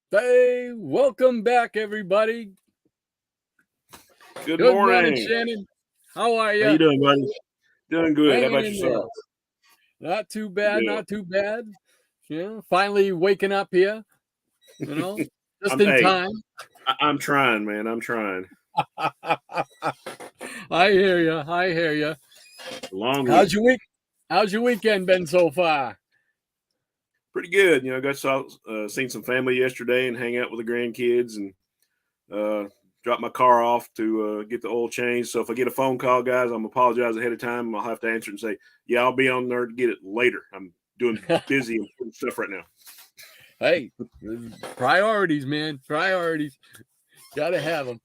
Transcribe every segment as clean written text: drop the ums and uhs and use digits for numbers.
Hey, welcome back, everybody. Good Good morning, morning. Shannon. How are How you you? doing, buddy? Doing good. How Hanging about in there. yourself? Not too Good bad, deal. not too bad. Finally waking up here, you know, just I'm in hey, time. I'm trying, man. I'm trying. I hear you. I hear you. A long How's week. your week? How's your weekend been so far? Pretty good. Seen some family yesterday and hang out with the grandkids and uh dropped my car off to get the oil changed. So if I get a phone call, guys, I'm apologize ahead of time. I'll have to answer and say, yeah, I'll be on there to get it later. I'm doing busy important stuff right now. Hey, priorities, man. Priorities. Gotta have them.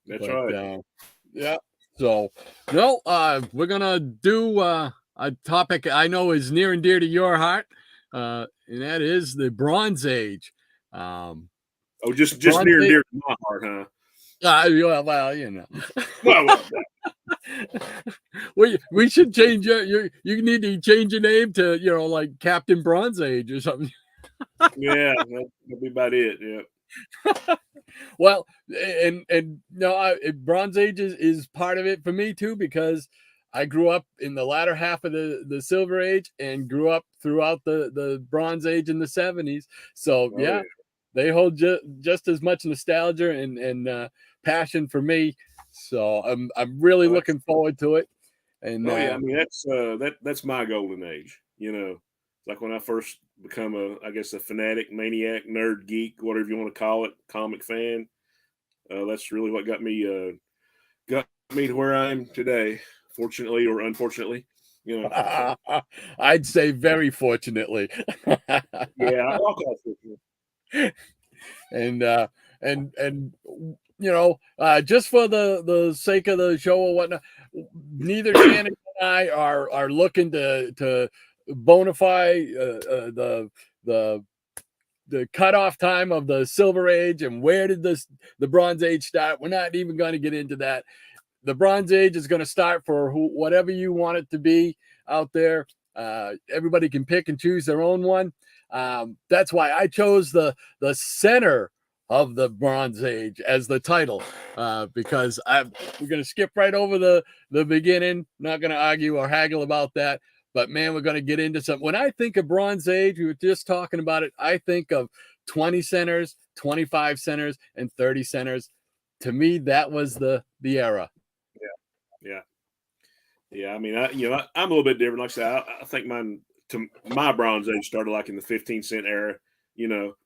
That's But right. yeah. So no, we're gonna do a topic I know is near and dear to your heart, and that is the Bronze Age. Um, Oh, just Bronze near and Age. dear to my heart, huh? Well, you know, Well, we should change you need to change your name to like Captain Bronze Age or something. yeah, that'll be about it. Yeah. Well, and no, Bronze Age is part of it for me too because I grew up in the latter half of the Silver Age and grew up throughout the Bronze Age in the 70s. So Oh yeah, yeah. they hold just as much nostalgia and passion for me. So I'm really Oh, looking forward to it. And oh yeah, I mean that's my golden age. Like when I first become I guess a fanatic, maniac, nerd, geek, whatever you want to call it, comic fan. That's really what got me to where I am today. Fortunately or unfortunately, you know. I'd say very fortunately. Yeah, I'll call it fortunate. and just for the sake of the show or whatnot, neither Shannon and I are looking to bonify the the cutoff time of the Silver Age and where did the Bronze Age start. We're not even going to get into that. The Bronze Age is going to start for whatever you want it to be out there. Everybody can pick and choose their own one. That's why I chose the center of the Bronze Age as the title, because we're going to skip right over the beginning. Not going to argue or haggle about that. But man, we're going to get into some. When I think of Bronze Age, we were just talking about it. I think of 20 centers, 25 centers, and 30 centers. To me, that was the era. Yeah, yeah. I mean, I'm a little bit different. Like I said, I think my Bronze Age started like in the 15-cent era.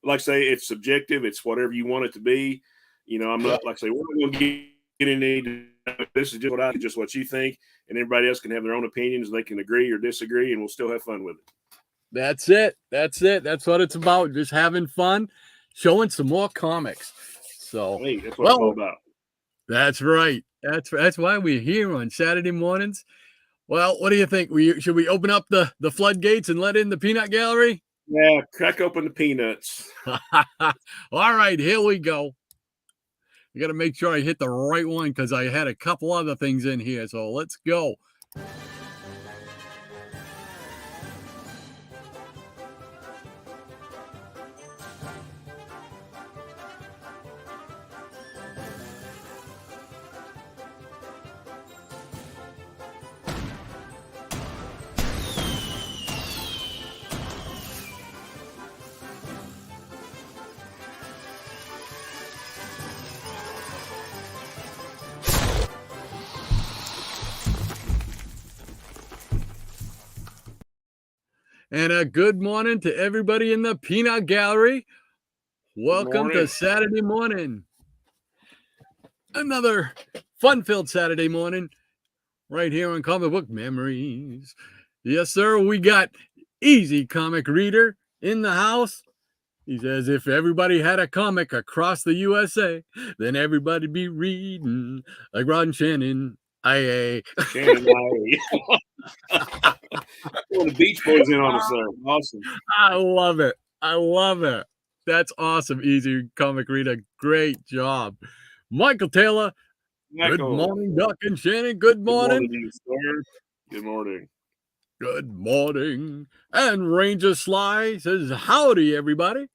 Like I say, it's subjective. It's whatever you want it to be. I'm Yeah. not like I say we're not going to get into this is just what you think, and everybody else can have their own opinions. They can agree or disagree, and we'll still have fun with it. That's it. That's it. That's what it's about. Just having fun, showing some more comics. So, Hey, that's what it's all well, about. that's right. That's why we're here on Saturday mornings. Well, what do you think? Should we open up the floodgates and let in the peanut gallery? Yeah, crack open the peanuts. All right, here we go. I got to make sure I hit the right one because I had a couple other things in here. So let's go. And a good morning to everybody in the peanut gallery. Good Welcome to morning. Saturday morning. Another fun-filled Saturday morning right here on Comic Book Memories. Yes, sir. We got Easy Comic Reader in the house. He says, if everybody had a comic across the USA, then everybody'd be reading like Ron Shannon I. Shannon I. Well, the Beach Boys in on us there. Awesome. I love it. I love it. That's awesome, Easy Comic Reader. Great job. Michael Taylor, good Michael, morning, Duck and Shannon. Good good morning. morning to you, sir. Good morning. Good morning. And Ranger Sly says, howdy, everybody.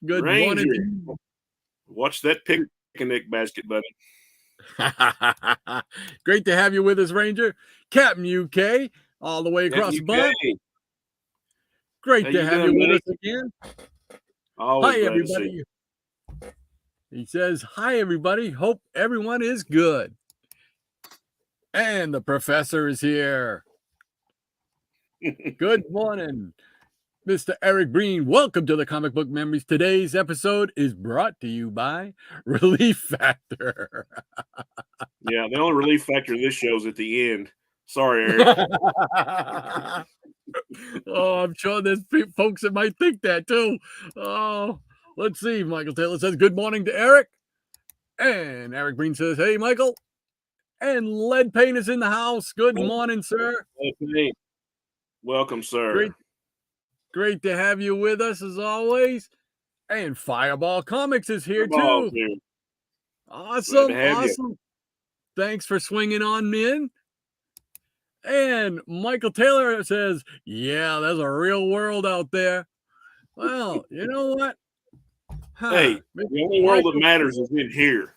Good Ranger. morning to you. Watch that picnic basket, buddy. Great to have you with us, Ranger. Captain UK, all the way across the pond. Great to have you with us again. Always hi, glad to see everybody. He says, hi, everybody. Hope everyone is good. And the professor is here. Good morning, Mr. Eric Breen. Welcome to the Comic Book Memories. Today's episode is brought to you by Relief Factor. Yeah, the only relief factor of this show is at the end. Sorry, Eric. Oh, I'm sure there's folks that might think that too. Oh, let's see. Michael Taylor says, good morning to Eric. And Eric Breen says, hey, Michael. And Lead Paint is in the house. Good morning, sir. Okay. Welcome, sir. Great to have you with us as always. And Fireball Comics is here too. Awesome. Awesome. Thanks for swinging on in. And Michael Taylor says, yeah, there's a real world out there. Well, you know what? Hey, the only world that matters is in here.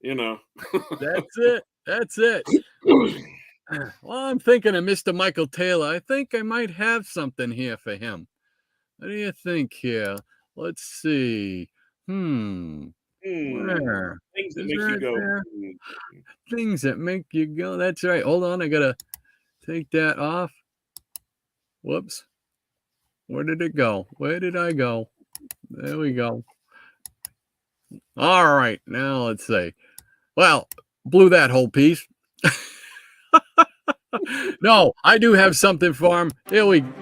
You know. That's it. That's it. Well, I'm thinking of Mr. Michael Taylor. I think I might have something here for him. What do you think here? Let's see. Where? Things that make you go. Things that make you go. That's right. Hold on. I got to take that off. Whoops. Where did it go? Where did I go? There we go. All right. Now let's see. Well, blew that whole piece. No, I do have something for him. Here we go.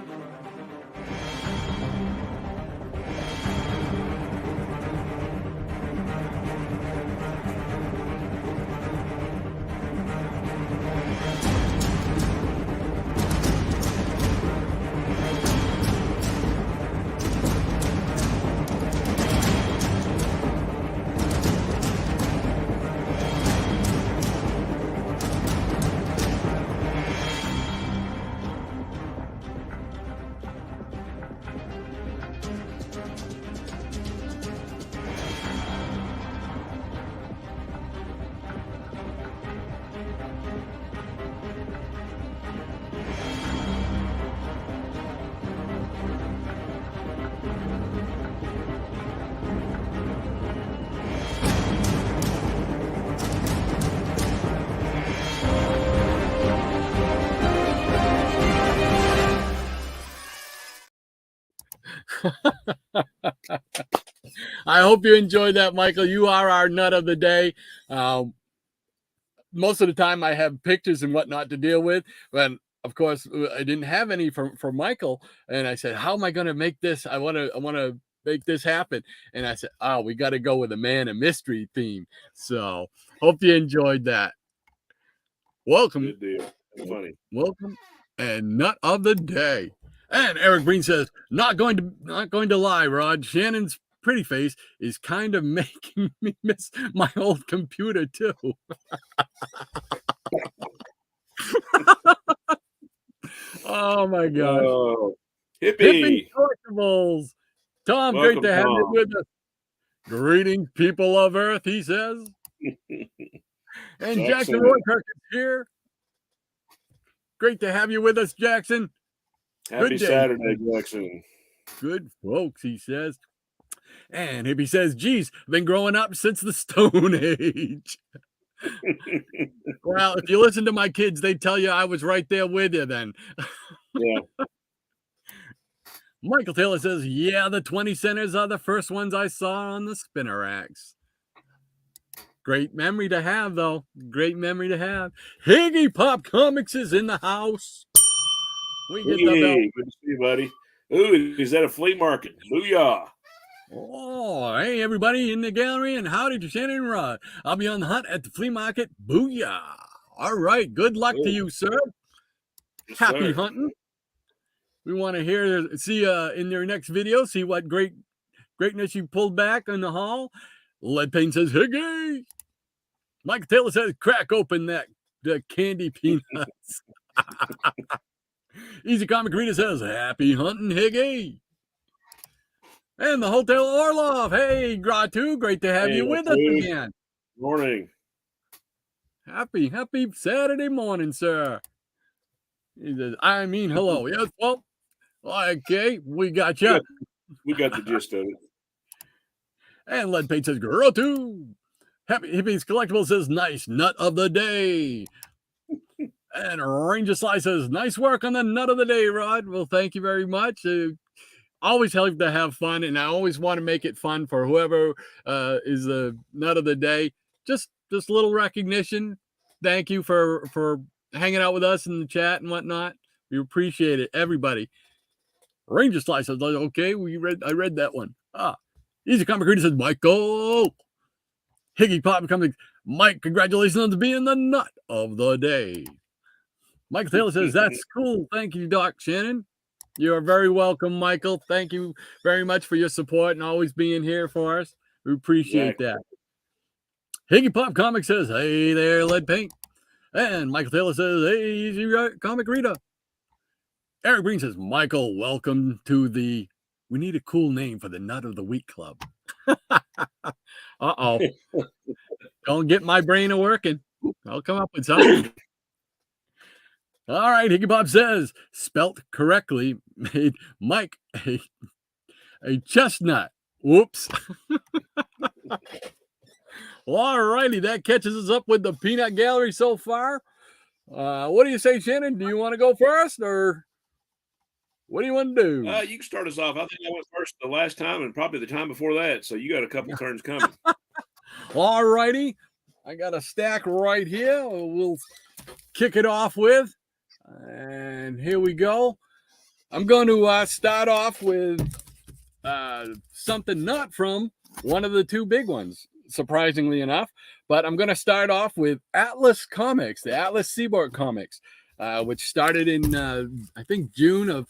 I hope you enjoyed that, Michael. You are our nut of the day. Most of the time I have pictures and whatnot to deal with, but of course I didn't have any for Michael. And I said, how am I going to make this? I want to make this happen. And I said, oh, we got to go with a man and mystery theme. So hope you enjoyed that. Welcome. Good deal. That's funny. Welcome and nut of the day. And Eric Breen says, not going to lie, Rod. Shannon's pretty face is kind of making me miss my old computer too. Oh my gosh. Oh, hippie collectibles. Tom, welcome, great to have Tom. you with us. Greetings, people of Earth, he says. And Jackson Roykirk is here. Great to have you with us, Jackson. Happy Saturday, Jackson. Good folks, he says. And Hippie says, geez, been growing up since the Stone Age. Well, if you listen to my kids, they tell you I was right there with you then. Yeah. Michael Taylor says, yeah, the 20 centers are the first ones I saw on the spinner racks. Great memory to have, though. Great memory to have. Higgy Pop Comics is in the house. We get the belt. Good to see you, buddy. Ooh, is that a flea market? Booyah. Oh, hey, everybody in the gallery, and howdy to Shannon and Rod. I'll be on the hunt at the flea market. Booyah. All right. Good luck to you, sir. Yes, happy hunting. We want to see in your next video, see what greatness you pulled back in the haul. Lead Paint says, Higgy. Michael Taylor says, crack open the candy peanuts. Easy Comic Reader says, happy hunting, Higgy. And the Hotel Orlov. Hey, Gratu, great to have Hey, you with us Gratu. again. Morning. Happy Saturday morning, sir. He says, I mean, hello. Yes, well, okay, we got you. We got the gist of it. And Lead Paint says, Gratu. Happy Hippies Collectible says, nice nut of the day. And Ranger Sly says, nice work on the nut of the day, Rod. Well, thank you very much. Always help to have fun, and I always want to make it fun for whoever is the nut of the day. Just little recognition. Thank you for hanging out with us in the chat and whatnot. We appreciate it, everybody. Ranger Slice says, okay, I read that one. Easy Comic Reader says, Michael. Higgy Pop comes, Mike, congratulations on being the nut of the day. Michael Taylor says, that's cool. Thank you, Doc Shannon. You are very welcome, Michael. Thank you very much for your support and always being here for us. We appreciate that. Higgy Pop Comic says, hey there, Lead Paint. And Michael Taylor says, hey, Easy Comic Reader. Eric Green says, Michael, welcome to the, we need a cool name for the Nut of the Week Club. Uh-oh. Don't get my brain a-working. I'll come up with something. All right, Higgy Pop says, spelt correctly, made Mike a chestnut. Whoops. Well, all righty, that catches us up with the peanut gallery so far. What do you say, Shannon? Do you want to go first, or what do you want to do? You can start us off. I think I went first the last time and probably the time before that, so you got a couple turns coming. All righty. I got a stack right here. We'll kick it off with. And here we go. I'm going to start off with something not from one of the two big ones, surprisingly enough. But I'm going to start off with Atlas Comics, the Atlas Seaboard Comics, which started in, I think, June of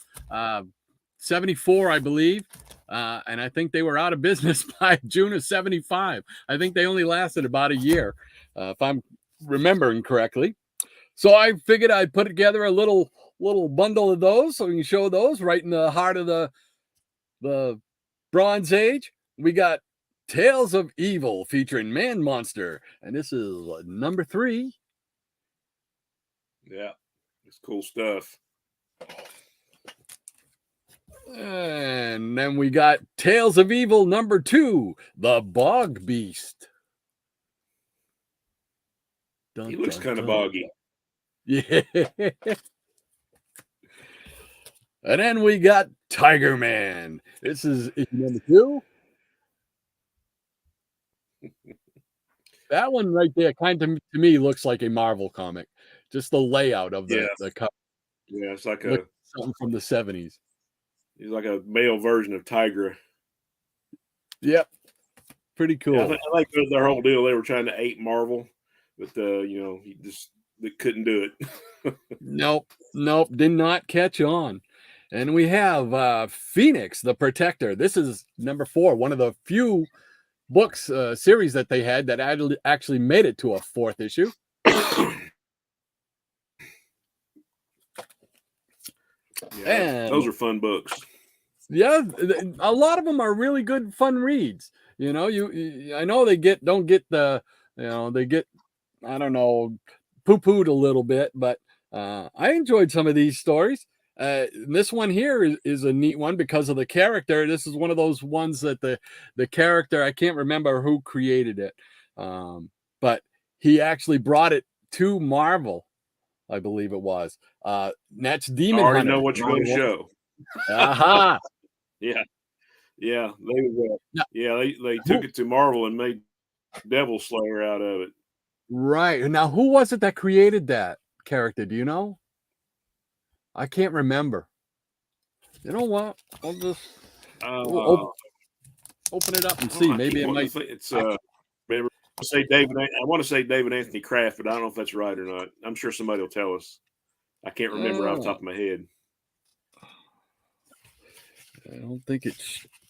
74, I believe. And I think they were out of business by June of 75. I think they only lasted about a year, if I'm remembering correctly. So I figured I'd put together a little bundle of those so we can show those right in the heart of the Bronze Age. We got Tales of Evil featuring Man Monster, and this is number 3. Yeah, it's cool stuff. And then we got Tales of Evil number 2, The Bog Beast. He looks kind of boggy. Yeah. And then we got Tiger Man. This is number 2. That one right there kind of, to me, looks like a Marvel comic. Just the layout of the cover. Yeah, it's like something from the 70s. He's like a male version of Tigra. Yep. Pretty cool. Yeah, I like their whole deal. They were trying to ape Marvel, but they couldn't do it. Nope. Did not catch on. And we have Phoenix, the Protector. This is number 4, one of the few books series that they had that actually made it to a 4th issue. Yeah, those are fun books. Yeah, a lot of them are really good, fun reads. You know, I know they don't get the, they get, I don't know, poo-pooed a little bit, but I enjoyed some of these stories. This one here is a neat one because of the character. This is one of those ones that the character, I can't remember who created it, but he actually brought it to Marvel, I believe it was. That's Demon Hunter. I already know what you're going to show. Aha. Yeah. They took it to Marvel and made Devil Slayer out of it. Right. Now, who was it that created that character? Do you know? I can't remember. You know what? I'll just open it up and see. Maybe it might. It's I want to say David Anthony Kraft, but I don't know if that's right or not. I'm sure somebody will tell us. I can't remember off the top of my head. I don't think it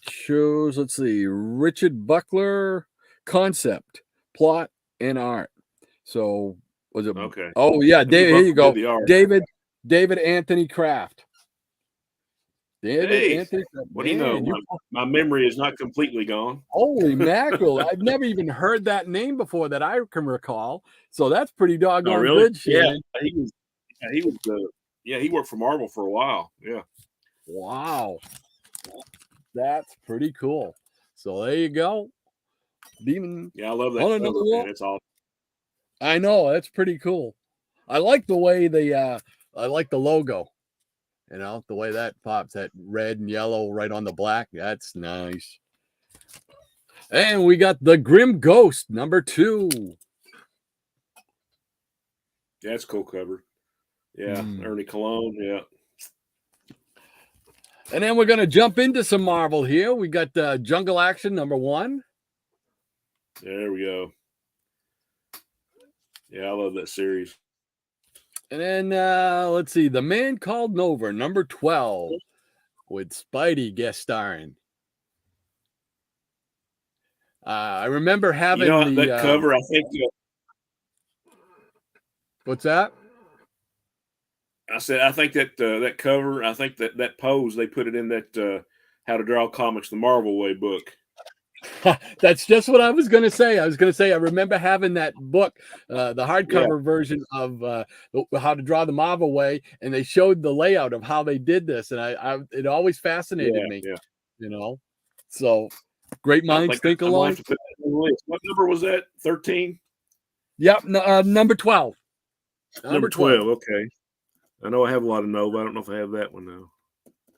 shows. Let's see. Richard Buckler, concept, plot, and art. So was it? Okay. Oh yeah, here you go. David Anthony Kraft. Hey, Anthony, what do you know? man, My memory is not completely gone. holy mackerel. I've never even heard that name before that I can recall. So that's pretty Oh, doggone really? good, Yeah, Shannon. he was he worked for Marvel for a while. Yeah. Wow. That's pretty cool. So there you go. Demon Yeah, I love that on cover, another man. wall. It's awesome. I know, that's pretty cool. I like the way I like the logo. You know, the way that pops, that red and yellow right on the black. That's nice. And we got the Grim Ghost, number 2. Yeah, it's a cool cover. Yeah, Mm. Ernie Cologne. Yeah. And then we're going to jump into some Marvel here. We got Jungle Action, number 1. There we go. Yeah, I love that series. And then let's see, The Man Called Nova, number 12, with Spidey guest starring. I remember having that cover, I think. What's that? I said, I think that that cover, I think that pose, they put it in that How to Draw Comics the Marvel Way book. That's just what I was going to say. I was going to say I remember having that book, the hardcover version of How to Draw the Marvel Way, and they showed the layout of how they did this, and it always fascinated me. Yeah. You know, so great minds think alike. What number was that? 13? Yep, number 12. Number 12. Okay. I know I have a lot of Nova. I don't know if I have that one now.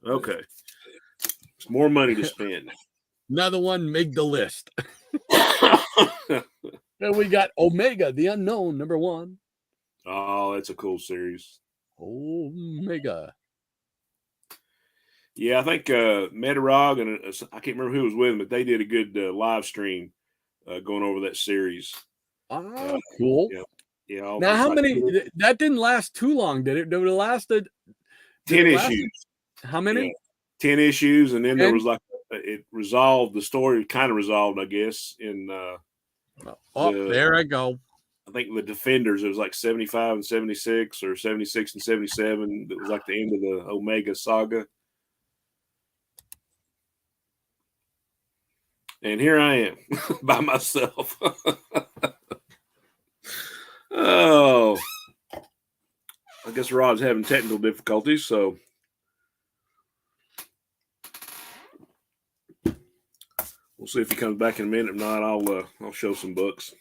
Okay. It's more money to spend. Another one, make the list. Then we got Omega, the Unknown, number 1. Oh, that's a cool series. Omega. Yeah, I think Metarog and I can't remember who was with him, but they did a good live stream going over that series. Oh, cool. Yeah. Now, how many? That didn't last too long, did it? Did it lasted 10 issues. How many? Yeah, 10 issues, and then there was it resolved. The story kind of resolved, I guess. In there I go. I think the Defenders. It was like 75 and 76, or 76 and 77. It was like the end of the Omega saga. And here I am by myself. Oh, I guess Rod's having technical difficulties, so we'll see if he comes back in a minute. If not, I'll show some books.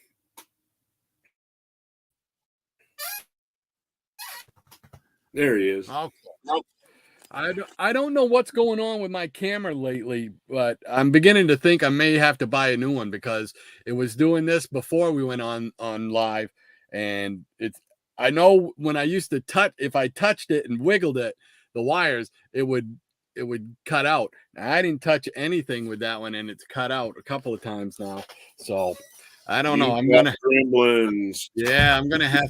There he is. I don't know what's going on with my camera lately, but I'm beginning to think I may have to buy a new one because it was doing this before we went on live, and I know when I used to touch, if I touched it and wiggled it, the wires, it would cut out. Now, I didn't touch anything with that one, and it's cut out a couple of times now. So I don't know. I'm gonna have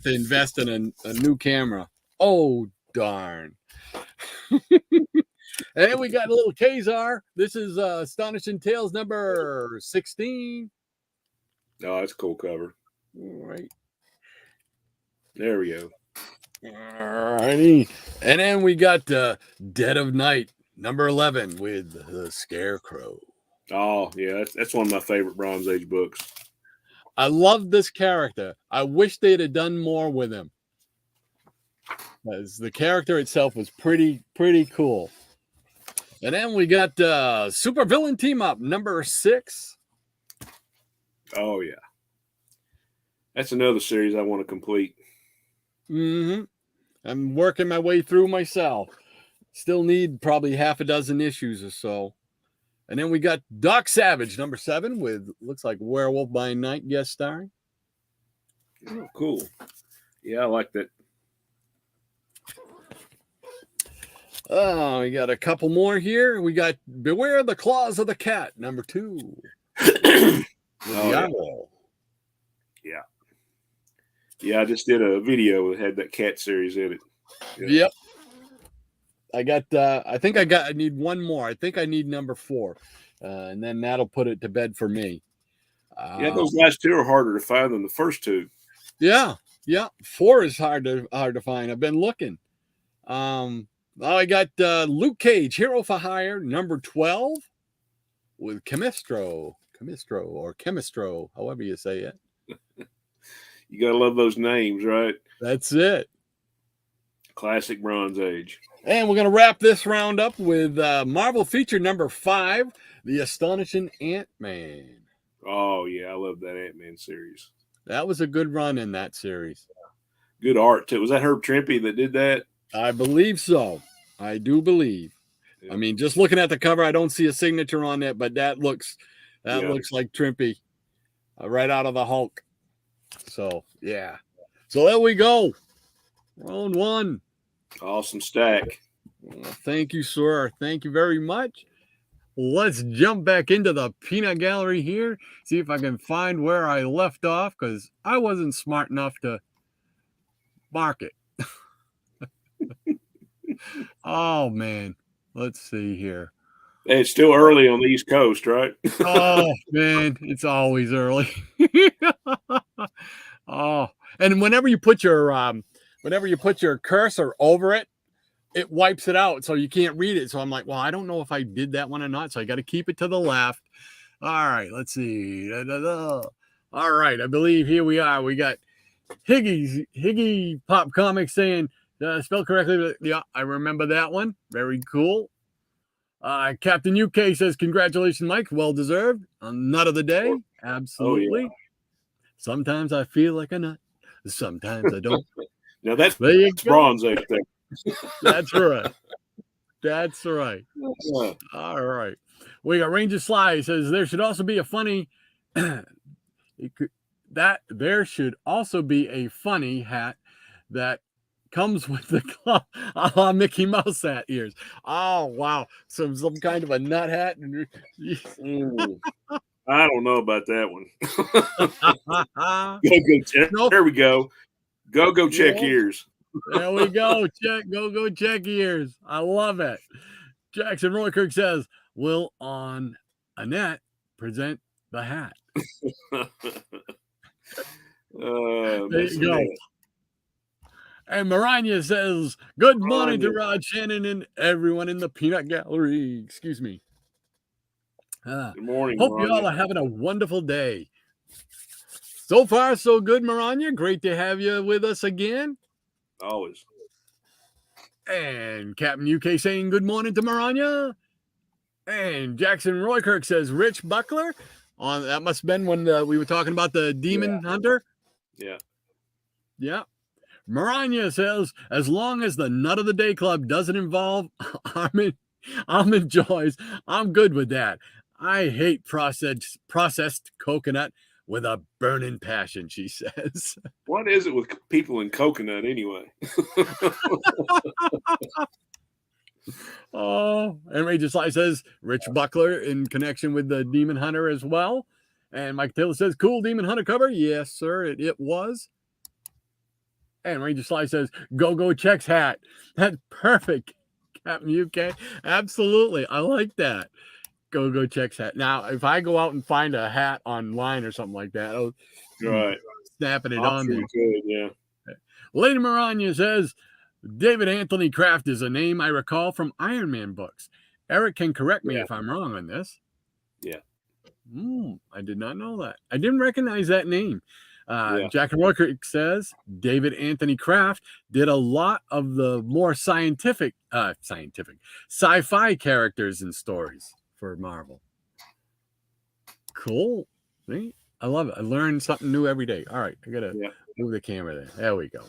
to invest in a new camera. Oh darn. And then we got a little Kazar. This is Astonishing Tales number 16. Oh, that's a cool cover. All right. There we go. All righty. And then we got Dead of Night number 11 with the Scarecrow. Oh, yeah. That's one of my favorite Bronze Age books. I love this character. I wish they'd have done more with him. Because the character itself was pretty cool. And then we got Super Villain Team Up number 6. Oh yeah, that's another series I want to complete. I'm working my way through myself. Still need probably half a dozen issues or so. And then we got Doc Savage number 7 with looks like Werewolf by Night guest starring. Oh, cool. Yeah, I like that. Oh, we got a couple more here. We got Beware the Claws of the Cat, number 2. Yeah, I just did a video that had that cat series in it. Yeah. Yep. I got I need one more. I think I need number 4. And then that'll put it to bed for me. Those last 2 are harder to find than the first 2. Yeah. 4 is hard to find. I've been looking. Oh, I got Luke Cage, Hero for Hire, number 12, with Chemistro, or Chemistro, however you say it. You gotta love those names, right? That's it. Classic Bronze Age. And we're going to wrap this round up with Marvel feature number 5, The Astonishing Ant-Man. Oh, yeah, I love that Ant-Man series. That was a good run in that series. Good art, too. Was that Herb Trimpe that did that? I believe so. I do believe. Yeah. I mean, just looking at the cover, I don't see a signature on it, but that looks like Trimpe right out of the Hulk. So, yeah. So there we go. Round 1. Awesome stack. Well, thank you, sir. Thank you very much. Let's jump back into the peanut gallery here. See if I can find where I left off, because I wasn't smart enough to mark it. Oh, man. Let's see here. It's still early on the East Coast, right? Oh, man. It's always early. Oh, and whenever you put your cursor over it, it wipes it out, so you can't read it. So I'm like, well, I don't know if I did that one or not, so I got to keep it to the left. All right, let's see. All right, I believe here we are. We got Higgy Pop Comics saying, spelled correctly. Yeah, I remember that one. Very cool. Captain UK says, congratulations, Mike. Well deserved. Nut of the day. Absolutely. Oh, yeah. Sometimes I feel like a nut. Sometimes I don't. Now that's Bronze Age thing. That's right. That's right. Yeah. All right. We got Ranger Sly says there should also be a funny there should also be a funny hat that comes with the Mickey Mouse hat ears. Oh wow. Some kind of a nut hat. I don't know about that one. Go check. Nope. There we go. Go check ears. There we go. Go check ears. I love it. Jackson Roykirk says, will on Annette present the hat? There you go. And Maranya says, good morning to Rod, Shannon, and everyone in the peanut gallery. Excuse me. Good morning. Hope you all are having a wonderful day. So far, so good, Maranya. Great to have you with us again. Always. And Captain UK saying good morning to Maranya. And Jackson Roykirk says Rich Buckler. That must have been when we were talking about the Demon Hunter. Yeah. Yeah. Maranya says, as long as the Nut of the Day Club doesn't involve almond joys, I'm good with that. I hate processed coconut with a burning passion, she says. What is it with people in coconut anyway? Oh, and Ranger Sly says Rich Buckler in connection with the Demon Hunter as well. And Mike Taylor says, cool Demon Hunter cover. Yes, sir, it was. And Ranger Sly says, go checks hat. That's perfect, Captain UK. Absolutely. I like that. Go checks hat. Now, if I go out and find a hat online or something like that, I'll snapping it on there. Yeah. Lady Maranya says, David Anthony Kraft is a name I recall from Iron Man books. Eric can correct me if I'm wrong on this. Yeah. I did not know that. I didn't recognize that name. Jack and Roykirk says David Anthony Kraft did a lot of the more scientific sci-fi characters and stories for Marvel. Cool. See? I love it. I learn something new every day. All right. I got to move the camera there. There we go.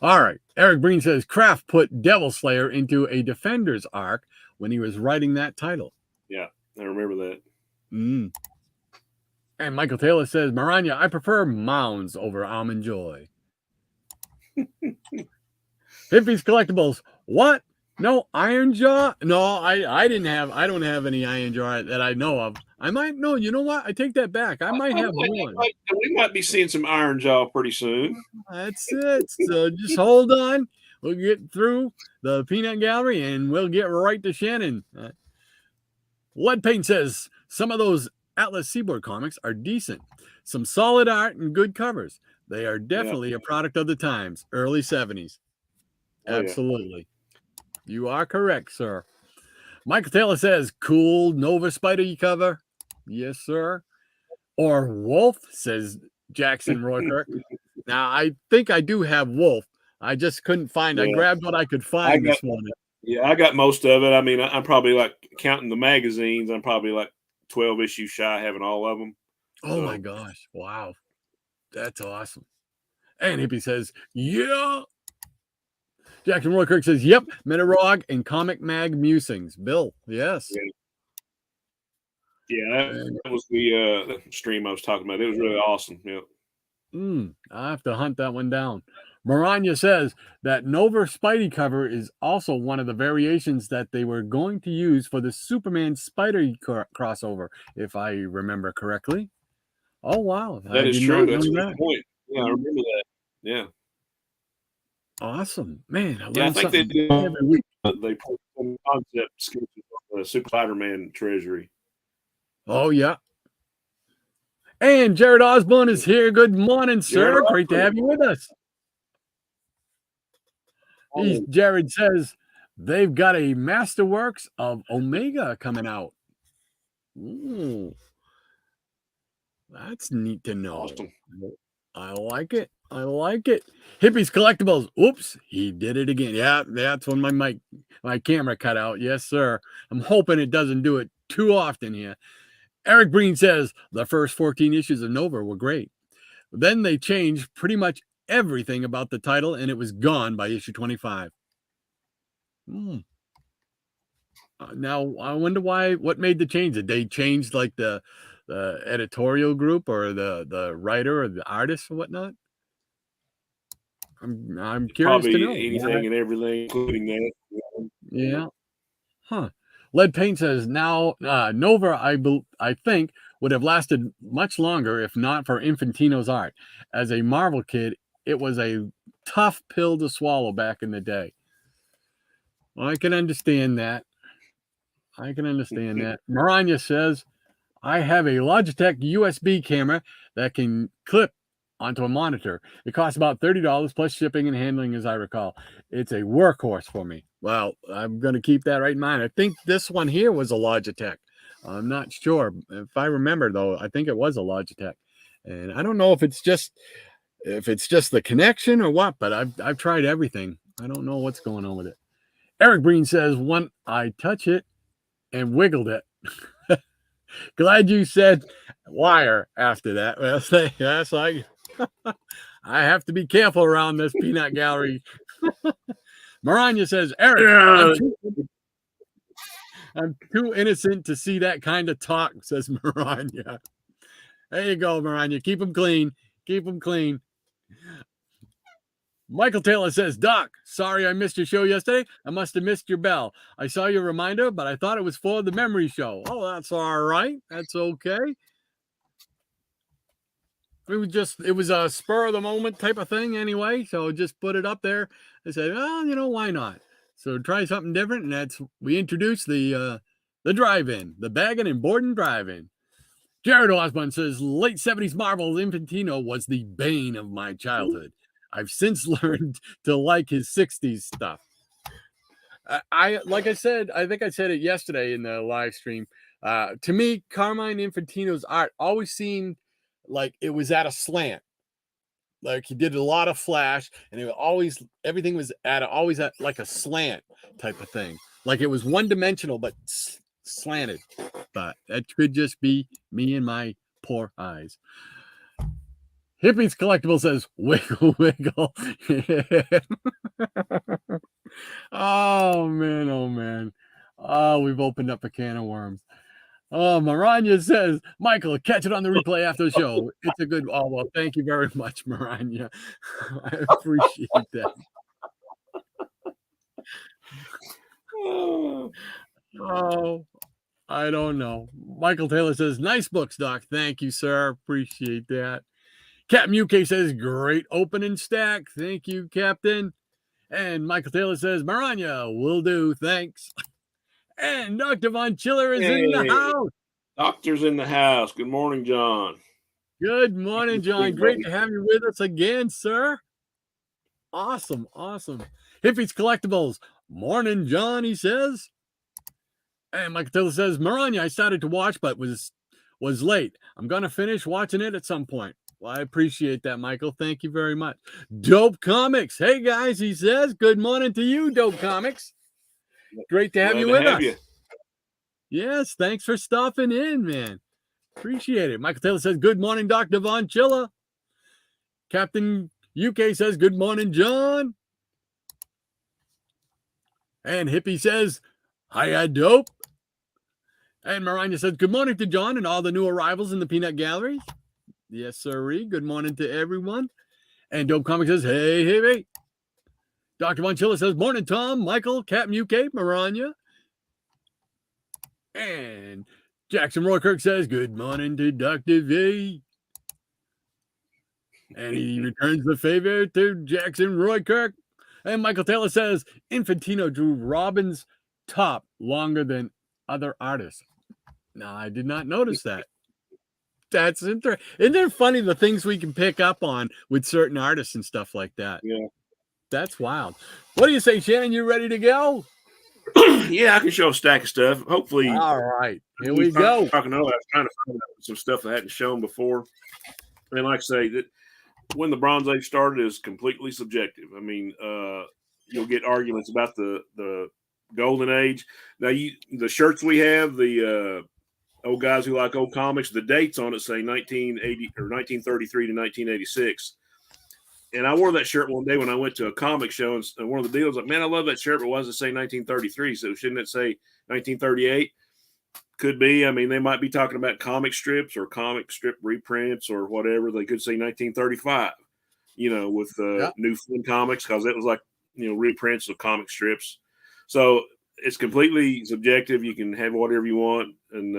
All right. Eric Breen says Kraft put Devil Slayer into a Defenders arc when he was writing that title. Yeah, I remember that. And Michael Taylor says, Maranya, I prefer Mounds over Almond Joy. Hippie's Collectibles. What? No Iron Jaw? No, I don't have any Iron Jaw that I know of. I might know. You know what? I take that back. I might have one. We might be seeing some Iron Jaw pretty soon. That's it. So just hold on. We'll get through the peanut gallery and we'll get right to Shannon. Lead Paint says some of those Atlas Seaboard comics are decent. Some solid art and good covers. They are definitely a product of the times, early 70s. Absolutely. You are correct, sir. Michael Taylor says, cool Nova Spider cover. Yes, sir. Or Wolf, says Jackson Roykirk. Now, I think I do have Wolf. I just couldn't find. I grabbed what I could find this morning. Yeah, I got most of it. I mean, I'm probably like counting the magazines. I'm probably like 12 issues shy, having all of them. Oh my gosh! Wow, that's awesome. And Hippie says, "Yeah." Jackson Roykirk says, "Yep." Metarog and Comic Mag Musings. Bill, yes. Yeah, that was the stream I was talking about. It was really awesome. Yeah. I have to hunt that one down. Maranya says that Nova Spidey cover is also one of the variations that they were going to use for the Superman Spider crossover, if I remember correctly. Oh, wow. That is true. That's a good point. Yeah, I remember that. Yeah. Awesome. Man, I think they do every week. They put some concept sketches of the Super Spider-Man treasury. Oh, yeah. And Jared Osborne is here. Good morning, sir. Great to have you with us. Jared says they've got a Masterworks of Omega coming out. Ooh. That's neat to know. Awesome. I like it. I like it. Hippies Collectibles. Oops, he did it again. Yeah, that's when my camera cut out. Yes, sir. I'm hoping it doesn't do it too often here. Eric Breen says the first 14 issues of Nova were great. Then they changed pretty much everything about the title, and it was gone by issue 25. Now, I wonder what made the change? Did they change like the editorial group or the writer or the artist or whatnot? I'm curious Probably to know. Anything and everything, including that. Yeah. Huh. Lead Paint says now Nova, I think, would have lasted much longer if not for Infantino's art. As a Marvel kid, it was a tough pill to swallow back in the day. Well, I can understand that. Maranya says, I have a Logitech USB camera that can clip onto a monitor. It costs about $30 plus shipping and handling, as I recall. It's a workhorse for me. Well, I'm going to keep that right in mind. I think this one here was a Logitech. I'm not sure. If I remember, though, I think it was a Logitech. And I don't know if it's just the connection or what, but I've tried everything. I don't know what's going on with it. Eric Breen says, when I touch it and wiggled it. Glad you said wire after that. Well, that's like I have to be careful around this peanut gallery. Maranya says, Eric, I'm too innocent to see that kind of talk, says Maranya. There you go, Maranya. Keep them clean. Keep them clean. Michael Taylor says, Doc, sorry I missed your show yesterday. I must have missed your bell. I saw your reminder, but I thought it was for the memory show. Oh, that's all right. That's okay. It was a spur of the moment type of thing anyway. So just put it up there. I said, well, why not? So try something different. And we introduced the drive-in, the bagging and boarding drive-in. Jared Osborne says, late 70s Marvel Infantino was the bane of my childhood. I've since learned to like his 60s stuff. Like I said, I think I said it yesterday in the live stream. To me, Carmine Infantino's art always seemed like it was at a slant. Like he did a lot of flash, and everything was always at like a slant type of thing. Like it was one dimensional, but slanted. But that could just be me and my poor eyes. Hippies Collectible says, wiggle, wiggle. Oh, man. Oh, man. Oh, we've opened up a can of worms. Oh, Maranya says, Michael, catch it on the replay after the show. It's a good... Oh, well, thank you very much, Maranya. I appreciate that. Oh, I don't know. Michael Taylor says, nice books, Doc. Thank you, sir. Appreciate that. Captain UK says, great opening stack. Thank you, Captain. And Michael Taylor says, Maranya, will do. Thanks. And Dr. Von Chiller is in the house. Doctor's in the house. Good morning, John. Good morning, John. Great to have you with us again, sir. Awesome. Awesome. Hippies Collectibles. Morning, John, he says. And Michael Taylor says, Maranya, I started to watch, but was late. I'm going to finish watching it at some point. Well, I appreciate that, Michael. Thank you very much. Dope Comics. Hey, guys, he says. Good morning to you, Dope Comics. Great to have you with us. Yes, thanks for stopping in, man. Appreciate it. Michael Taylor says, good morning, Dr. Von Chilla. Captain UK says, good morning, John. And Hippie says, hiya, Dope. And Maranya says, good morning to John and all the new arrivals in the Peanut Gallery. Yes, sirree. Good morning to everyone. And Dope Comics says, hey, hey, hey. Dr. Von Chilla says, morning, Tom, Michael, Captain UK, Maranya. And Jackson Roykirk says, good morning to Dr. V. And he returns the favor to Jackson Roykirk. And Michael Taylor says, Infantino drew Robin's top longer than other artists. No, I did not notice that. That's interesting. Isn't it funny the things we can pick up on with certain artists and stuff like that? Yeah. That's wild. What do you say, Shannon? You ready to go? Yeah, I can show a stack of stuff. Hopefully. All right. Here we go. I was trying to find out some stuff I hadn't shown before. And like I say, that when the Bronze Age started is completely subjective. I mean, you'll get arguments about the Golden Age. Now, the shirts we have, the old guys who like old comics, the dates on it say 1980 or 1933 to 1986. And I wore that shirt one day when I went to a comic show, and one of the dealers was like, man, I love that shirt, but why does it say 1933? So shouldn't it say 1938? Could be. I mean, they might be talking about comic strips or comic strip reprints or whatever. They could say 1935, with New Fun Comics, because it was like, reprints of comic strips. So it's completely subjective. You can have whatever you want and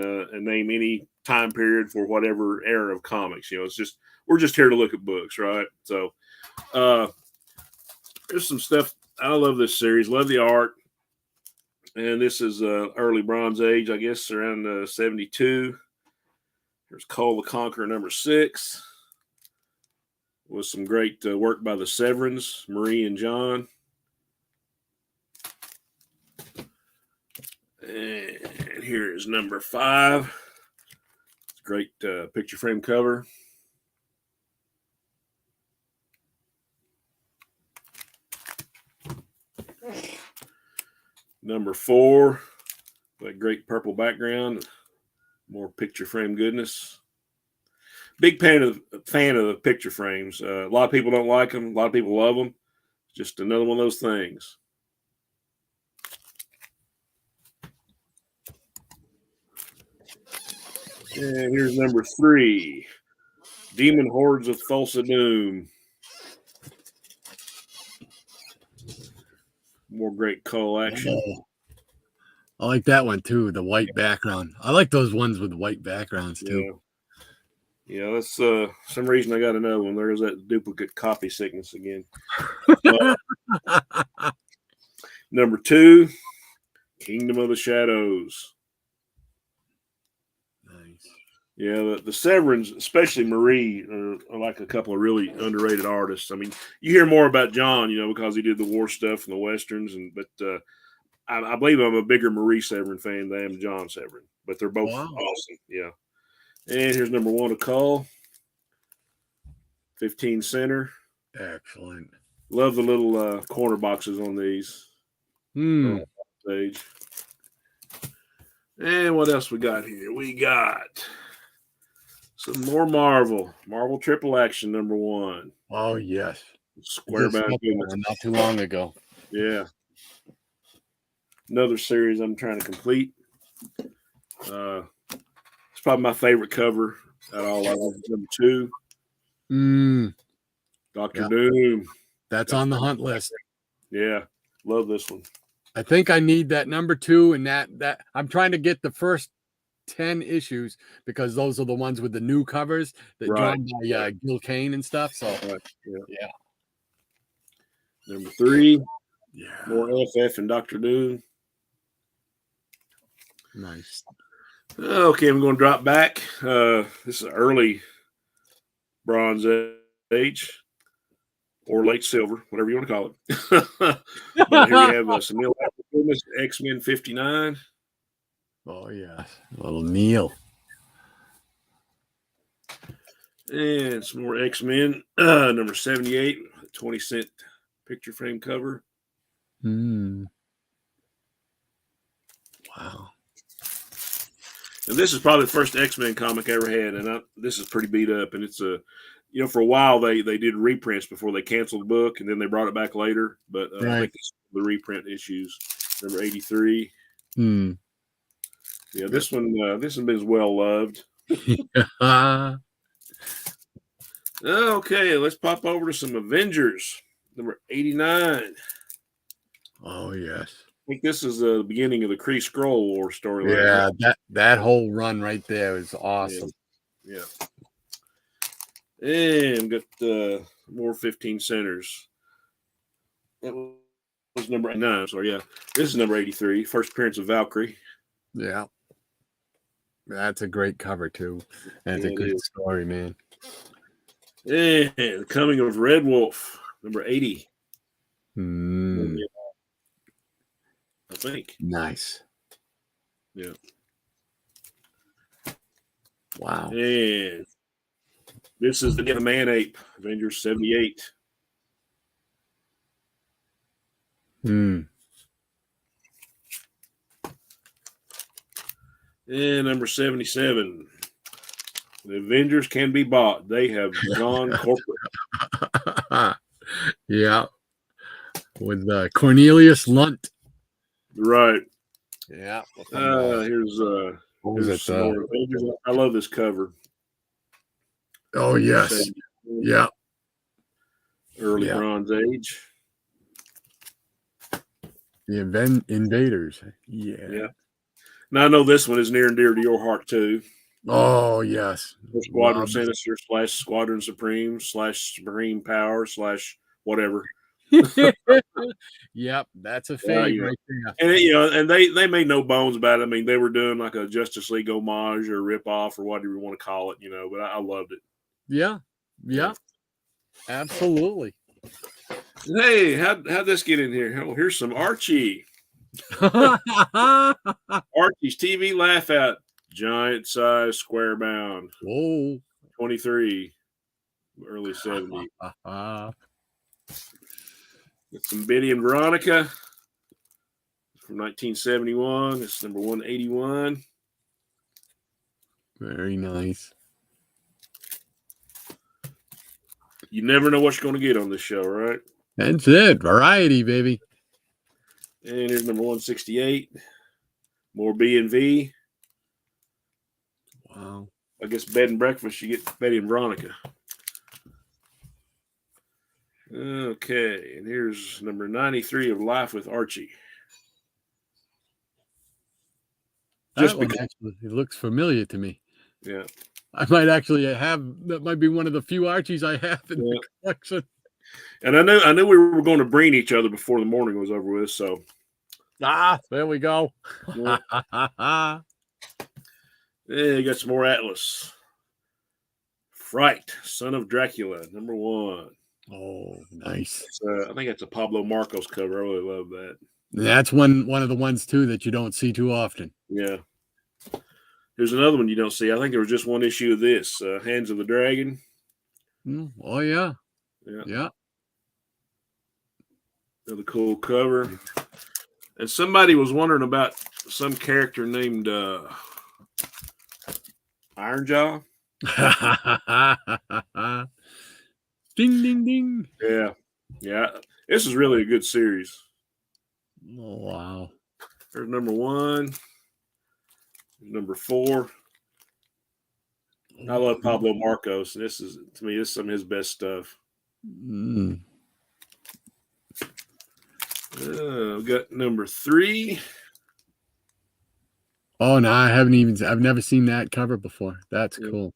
name any time period for whatever era of comics. It's just, we're just here to look at books, right? So there's some stuff. I love this series. Love the art. And this is early Bronze Age, I guess, around 72. There's Cole the Conqueror #6. With some great work by the Severins, Marie and John. And here is #5. Great picture frame cover. #4, that great purple background, more picture frame goodness. Big fan of the picture frames. A lot of people don't like them. A lot of people love them. Just another one of those things. And here's #3, Demon Hordes of Thulsa Doom. More great Cole action. I like that one too, the white background. I like those ones with white backgrounds too. Yeah, that's some reason I got another one. There's that duplicate copy sickness again. #2, Kingdom of the Shadows. Nice. Yeah, the Severins, especially Marie, are like a couple of really underrated artists. I mean, you hear more about John, because he did the war stuff and the westerns, but I believe I'm a bigger Marie Severin fan than I am John Severin. But they're both awesome. Yeah. And here's #1 of Cole. 15 center. Excellent. Love the little corner boxes on these. Page. And what else we got here? We got some more Marvel Triple Action #1. Oh yes, square back not too long ago. Yeah, another series I'm trying to complete. It's probably my favorite cover at all. I love #2. Dr. Doom. That's on the hunt list. Yeah, love this one. I think I need that #2, and that I'm trying to get the first 10 issues because those are the ones with the new covers that drawn by Gil Kane and stuff. So yeah. #3, more FF and Dr. Doom. Nice. Okay, I'm going to drop back. This is early Bronze Age or late silver, whatever you want to call it. But here we have some Neil X-Men 59. Oh yeah, little Neil. And some more X-Men. Number 78, 20-cent picture frame cover. Wow. And this is probably the first X-Men comic I ever had, and this is pretty beat up. And it's for a while they did reprints before they canceled the book, and then they brought it back later. But I think this is the reprint issues. Number 83. Yeah, this one has been well loved. Okay, let's pop over to some Avengers. Number 89. Oh yes. I think this is the beginning of the Kree Skrull War storyline. Yeah, that whole run right there is awesome. Yeah. And got more 15 centers. That was number 9. So yeah, this is number 83. First appearance of Valkyrie. Yeah. That's a great cover too. That's a good story, man. And the Coming of Red Wolf, number 80. I think. Nice. Yeah. Wow. And this is the Man Ape, Avengers 78. And number 77. The Avengers can be bought. They have gone corporate. Yeah. With Cornelius Lunt. Right. Yeah. Here's some more Avengers. I love this cover. Oh yes. Yeah. Early Bronze Age. The Invaders. Yeah. Now I know this one is near and dear to your heart too. Oh yes. Squadron Sinister / Squadron Supreme / Supreme Power / whatever. Yep, that's a fade right there. And they made no bones about it. I mean, they were doing like a Justice League homage or rip off or whatever you want to call it, but I loved it. Yeah. Absolutely. Hey, how'd this get in here? Oh, here's some Archie. Archie's TV laugh out. Giant size square bound. Whoa. 23. Early 70s. Got some Betty and Veronica from 1971. It's number 181. Very nice. You never know what you're going to get on this show, right? That's it. Variety, baby. And here's number 168. More B&V. Wow. I guess bed and breakfast, you get Betty and Veronica. Okay, and here's number 93 of Life with Archie. Actually, it looks familiar to me. Yeah. I might actually that might be one of the few Archies I have in the collection. And I knew we were going to brain each other before the morning was over with, so. There we go. Yeah, you got some more Atlas. Fright, Son of Dracula, number 1. Oh, nice. I think that's a Pablo Marcos cover. I really love that. That's one of the ones too that you don't see too often. Yeah. Here's another one you don't see. I think there was just one issue of this, Hands of the Dragon. Oh yeah. Yeah. Another cool cover. And somebody was wondering about some character named Ironjaw. Ding, ding, ding. Yeah. This is really a good series. Oh, wow. There's number 1. Number 4. I love Pablo Marcos. This is some of his best stuff. We got number 3. Oh no, I've never seen that cover before. That's cool.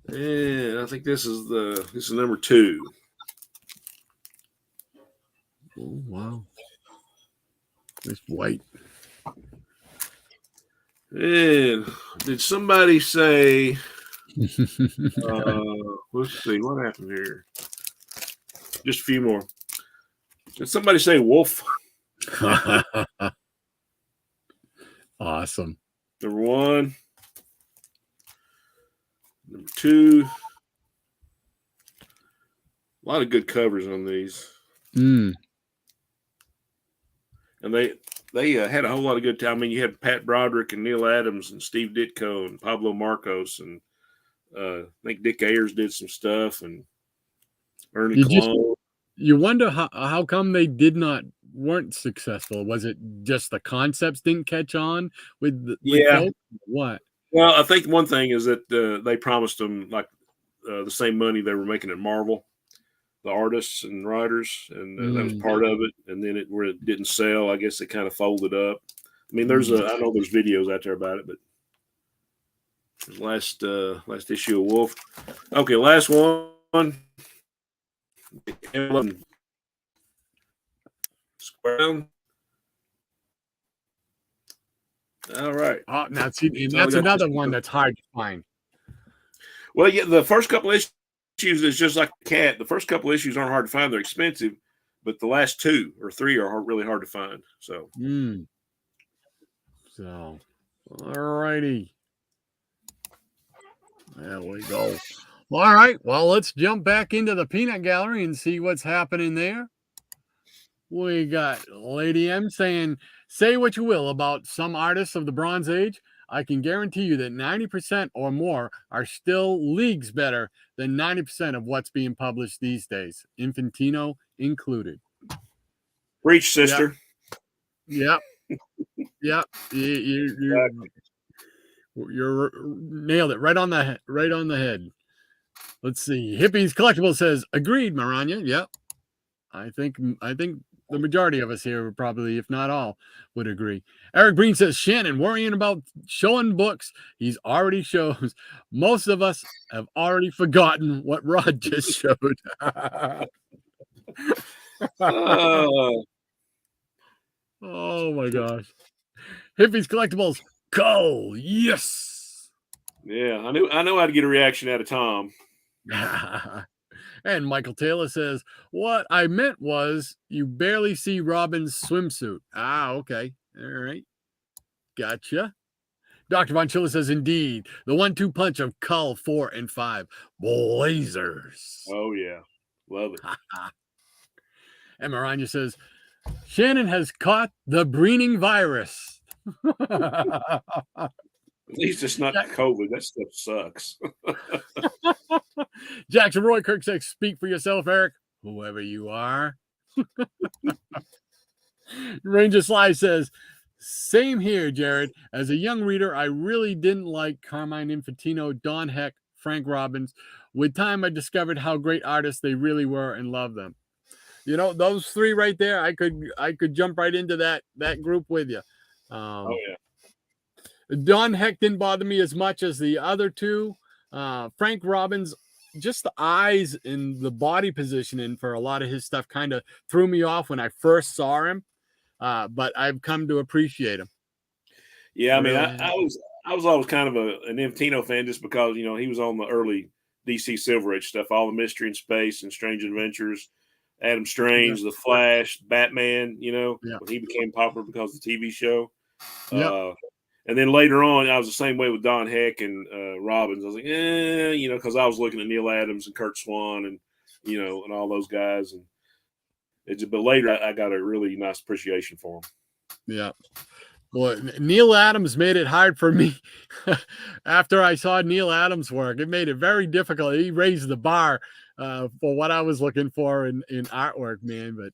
And I think this is number 2. Oh wow. It's white. And did somebody say let's see what happened here? Just a few more. Did somebody say wolf? Awesome. Number 1. Number 2. A lot of good covers on these. Mm. And they had a whole lot of good time. I mean, you had Pat Broderick and Neil Adams and Steve Ditko and Pablo Marcos and I think Dick Ayers did some stuff and Ernie Cologne. You wonder how come they weren't successful. Was it just the concepts didn't catch on with folks? What? Well, I think one thing is that they promised them like the same money they were making at Marvel, the artists and writers, and that was part of it. And then where it didn't sell, I guess it kind of folded up. I mean, I know there's videos out there about it, but last issue of Wolf. Okay, last one. Square. All right. Oh, now see, that's another one that's hard to find. Well, yeah, the first couple issues is just like a cat. The first couple issues aren't hard to find; they're expensive, but the last 2 or 3 are really hard to find. So, all righty, there we go. All right, well, let's jump back into the peanut gallery and see what's happening there. We got Lady M saying, "Say what you will about some artists of the Bronze Age, I can guarantee you that 90% or more are still leagues better than 90% of what's being published these days, Infantino included." Preach, sister. Yep. You're nailed it right on the head. Let's see. Hippies Collectible says, "Agreed, Maranya." Yep. I think the majority of us here would probably, if not all, would agree. Eric Green says, "Shannon worrying about showing books he's already shows. Most of us have already forgotten what Rod just showed." Oh my gosh. Hippies Collectibles, Cole, yes. Yeah, I knew how to get a reaction out of Tom. And Michael Taylor says, "What I meant was you barely see Robin's swimsuit." Ah, okay. All right. Gotcha. Dr. Von Schiller says, "Indeed, the 1-2 punch of Cull 4 and 5. Blazers." Oh, yeah. Love it. And Maranya says, "Shannon has caught the breeding virus." At least it's not COVID. That stuff sucks. Jackson Roy Kirk says, "Speak for yourself, Eric, whoever you are." Ranger Sly says, "Same here, Jared. As a young reader, I really didn't like Carmine Infantino, Don Heck, Frank Robbins. With time, I discovered how great artists they really were and loved them." You know, those 3 right there, I could jump right into that group with you. Oh, yeah. Don Heck didn't bother me as much as the other 2. Frank Robbins, just the eyes and the body positioning for a lot of his stuff kind of threw me off when I first saw him. But I've come to appreciate him. Yeah, I mean, I was always kind of an Infantino fan just because, you know, he was on the early DC Silver Age stuff, all the Mystery in Space and Strange Adventures, Adam Strange, The Flash, Batman, you know, when he became popular because of the TV show. And then later on, I was the same way with Don Heck and Robbins. I was like, you know, because I was looking at Neil Adams and Kurt Swan and, you know, and all those guys. And but later, I got a really nice appreciation for them. Yeah. Well, Neil Adams made it hard for me. After I saw Neil Adams' work, it made it very difficult. He raised the bar for what I was looking for in artwork, man. But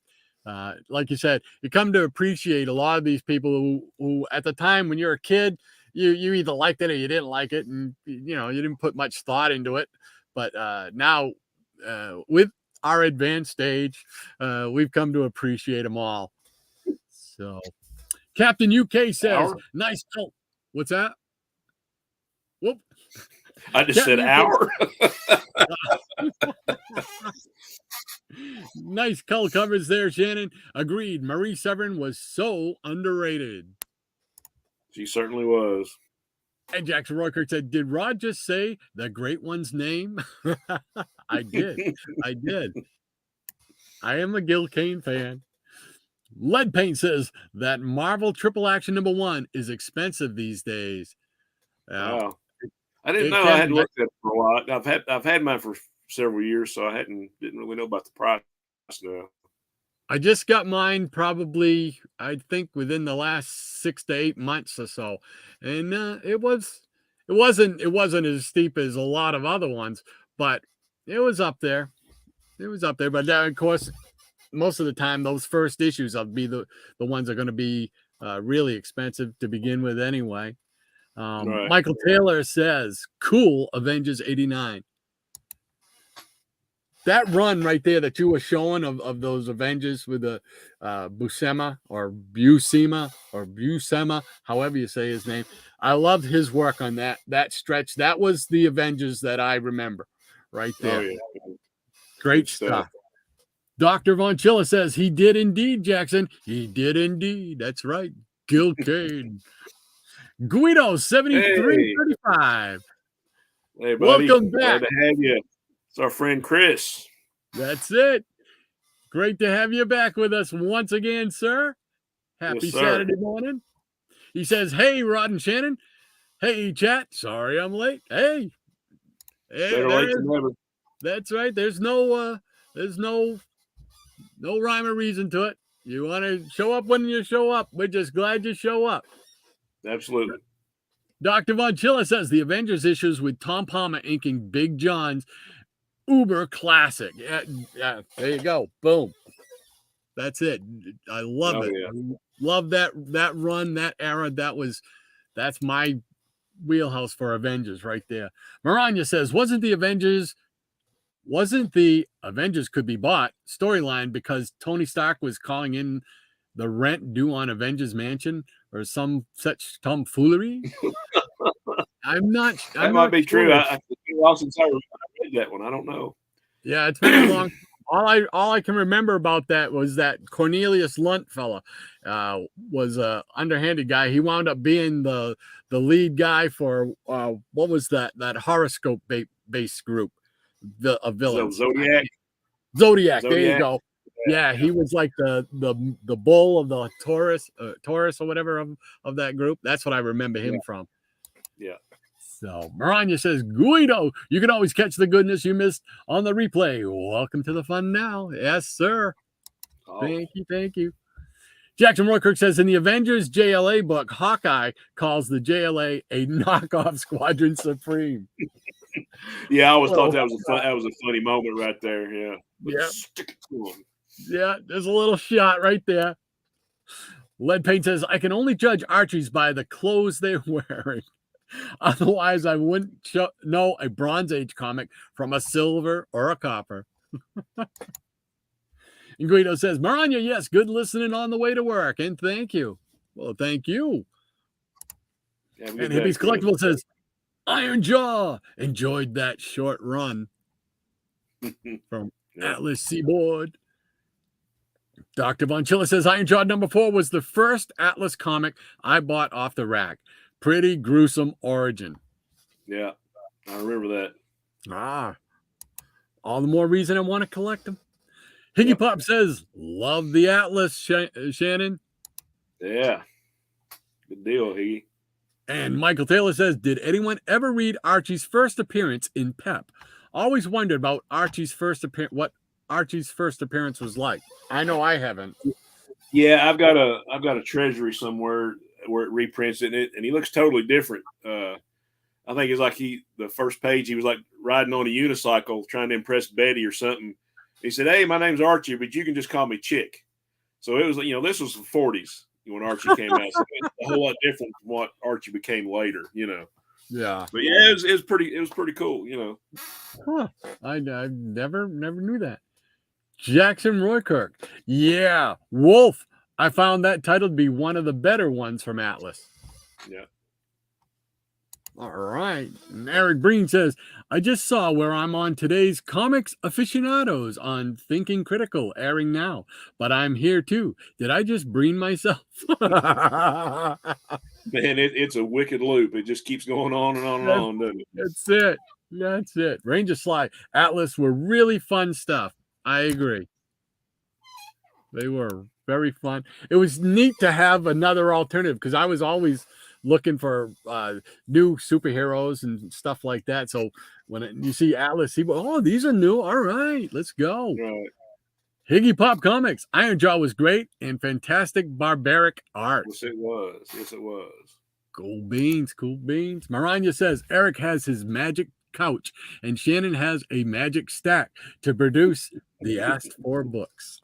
like you said, you come to appreciate a lot of these people who at the time when you're a kid, you either liked it or you didn't like it, and you know you didn't put much thought into it. But now with our advanced age, we've come to appreciate them all. So Captain UK says, "Nice color." What's that? Whoop. I just Captain said hour. Nice color covers there, Shannon. Agreed. Marie Severin was so underrated. She certainly was. And Jackson Roykirk said, "Did Rod just say the great one's name?" I did. I am a Gil Kane fan. Lead Paint says that Marvel Triple Action #1 is expensive these days. Wow. I didn't It know. I can hadn't be. looked at it for a while. I've had mine for several years, so I didn't really know about the price now. I just got mine probably, I think, within the last 6 to 8 months or so, and it wasn't as steep as a lot of other ones, but it was up there. It was up there, but of course, most of the time, those first issues will be the ones that are going to be really expensive to begin with, anyway. Right. Michael Taylor says, "Cool, Avengers '89." That run right there that you were showing of those Avengers with the Buscema or Buscema, however you say his name. I loved his work on that stretch. That was the Avengers that I remember right Oh there. yeah. Great Good stuff. stuff. Dr. Von Chilla says he did indeed, Jackson. He did indeed. That's right. Gil Kane. Guido Hey, 7335. hey, buddy. Welcome Glad back. to have you. It's our friend Chris. That's it. Great to have you back with us once again, sir. Happy Yes, sir. Saturday morning. He says, "Hey, Rod and Shannon. Hey, chat. Sorry I'm late. Hey, Better there late is. than never. There's right. There's no rhyme or reason to it. You want to show up when you show up. We're just glad you show up." Absolutely. Dr. Von Chilla says the Avengers issues with Tom Palmer inking Big John's uber classic. Yeah, there you go. Boom. That's it. I love Oh it. yeah. Love that run, that era. That's my wheelhouse for Avengers right there. Maranya says, wasn't the Avengers could be bought storyline because Tony Stark was calling in the rent due on Avengers Mansion or some such tomfoolery? I'm not That might be sure. true. I think it's been a while since I read that one. I don't know. Yeah, it's been a long. All I can remember about that was that Cornelius Lunt fella was a underhanded guy. He wound up being the lead guy for what was that horoscope based group of villains. Zodiac. Zodiac. There you Zodiac. go. Yeah, he was like the bull of the Taurus or whatever of that group. That's what I remember him from. Yeah. So Maranya says, Guido, you can always catch the goodness you missed on the replay. Welcome to the fun now. Yes, sir. Oh. Thank you. Jackson Roykirk says in the Avengers JLA book, Hawkeye calls the JLA a knockoff Squadron Supreme. Yeah, I always thought that was a funny moment right there. Yeah. Yeah. Stick it to 'em. Yeah, there's a little shot right there. Lead Paint says, I can only judge Archies by the clothes they're wearing. Otherwise, I wouldn't know a Bronze Age comic from a silver or a copper. And Guido says, Maranya, yes, good listening on the way to work. And thank you. Well, thank you. And Hippies Collectible says, Iron Jaw enjoyed that short run from Atlas Seaboard. Dr. Von Chilla says, Iron Jaw #4 was the first Atlas comic I bought off the rack. Pretty gruesome origin. Yeah, I remember that. All the more reason I want to collect them. Higgy Pop says, love the Atlas, Shannon. Yeah, good deal, Higgy. And Michael Taylor says, did anyone ever read Archie's first appearance in Pep? Always wondered about Archie's first appearance, what Archie's first appearance was like. I know I haven't. Yeah, I've got a treasury somewhere where it reprints it, and he looks totally different. I think it's like the first page he was like riding on a unicycle trying to impress Betty or something. He said, "Hey, my name's Archie, but you can just call me Chick." So it was, this was the 40s when Archie came out. So it's a whole lot different from what Archie became later, Yeah. But yeah, it was pretty cool, Huh. I never knew that. Jackson Roykirk. Yeah, Wolf. I found that title to be one of the better ones from Atlas. Yeah. All right. And Eric Breen says, I just saw where I'm on today's Comics Aficionados on Thinking Critical, airing now. But I'm here too. Did I just Breen myself? Man, it's a wicked loop. It just keeps going on and on and on, doesn't it? That's it. Ranger Sly, Atlas were really fun stuff. I agree. They were Very fun. It was neat to have another alternative because I was always looking for new superheroes and stuff like that. So when you see Atlas, these are new. All right, let's go. Right. Higgy Pop Comics. Iron Jaw was great and fantastic barbaric art. Yes, it was. Yes, it was. Cool beans, cool beans. Maranya says Eric has his magic couch and Shannon has a magic stack to produce the asked for books.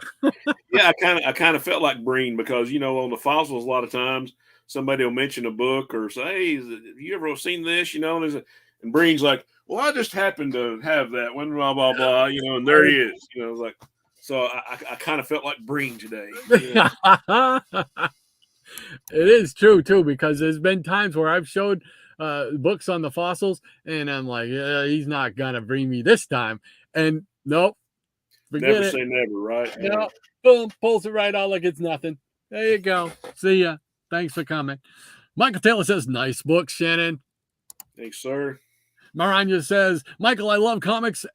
Yeah, I kind of felt like Breen because on the fossils a lot of times somebody will mention a book or say, "Hey, have you ever seen this?" And Breen's like, "Well, I just happened to have that one, blah blah blah," and there he is. Like so. I kind of felt like Breen today. It is true too because there's been times where I've showed books on the fossils and I'm like, he's not gonna bring me this time, and nope. Never say never, right? No, boom, pulls it right out like it's nothing. There you go. See ya. Thanks for coming. Michael Taylor says, nice book, Shannon. Thanks, sir. Maranya says, Michael, I love comics.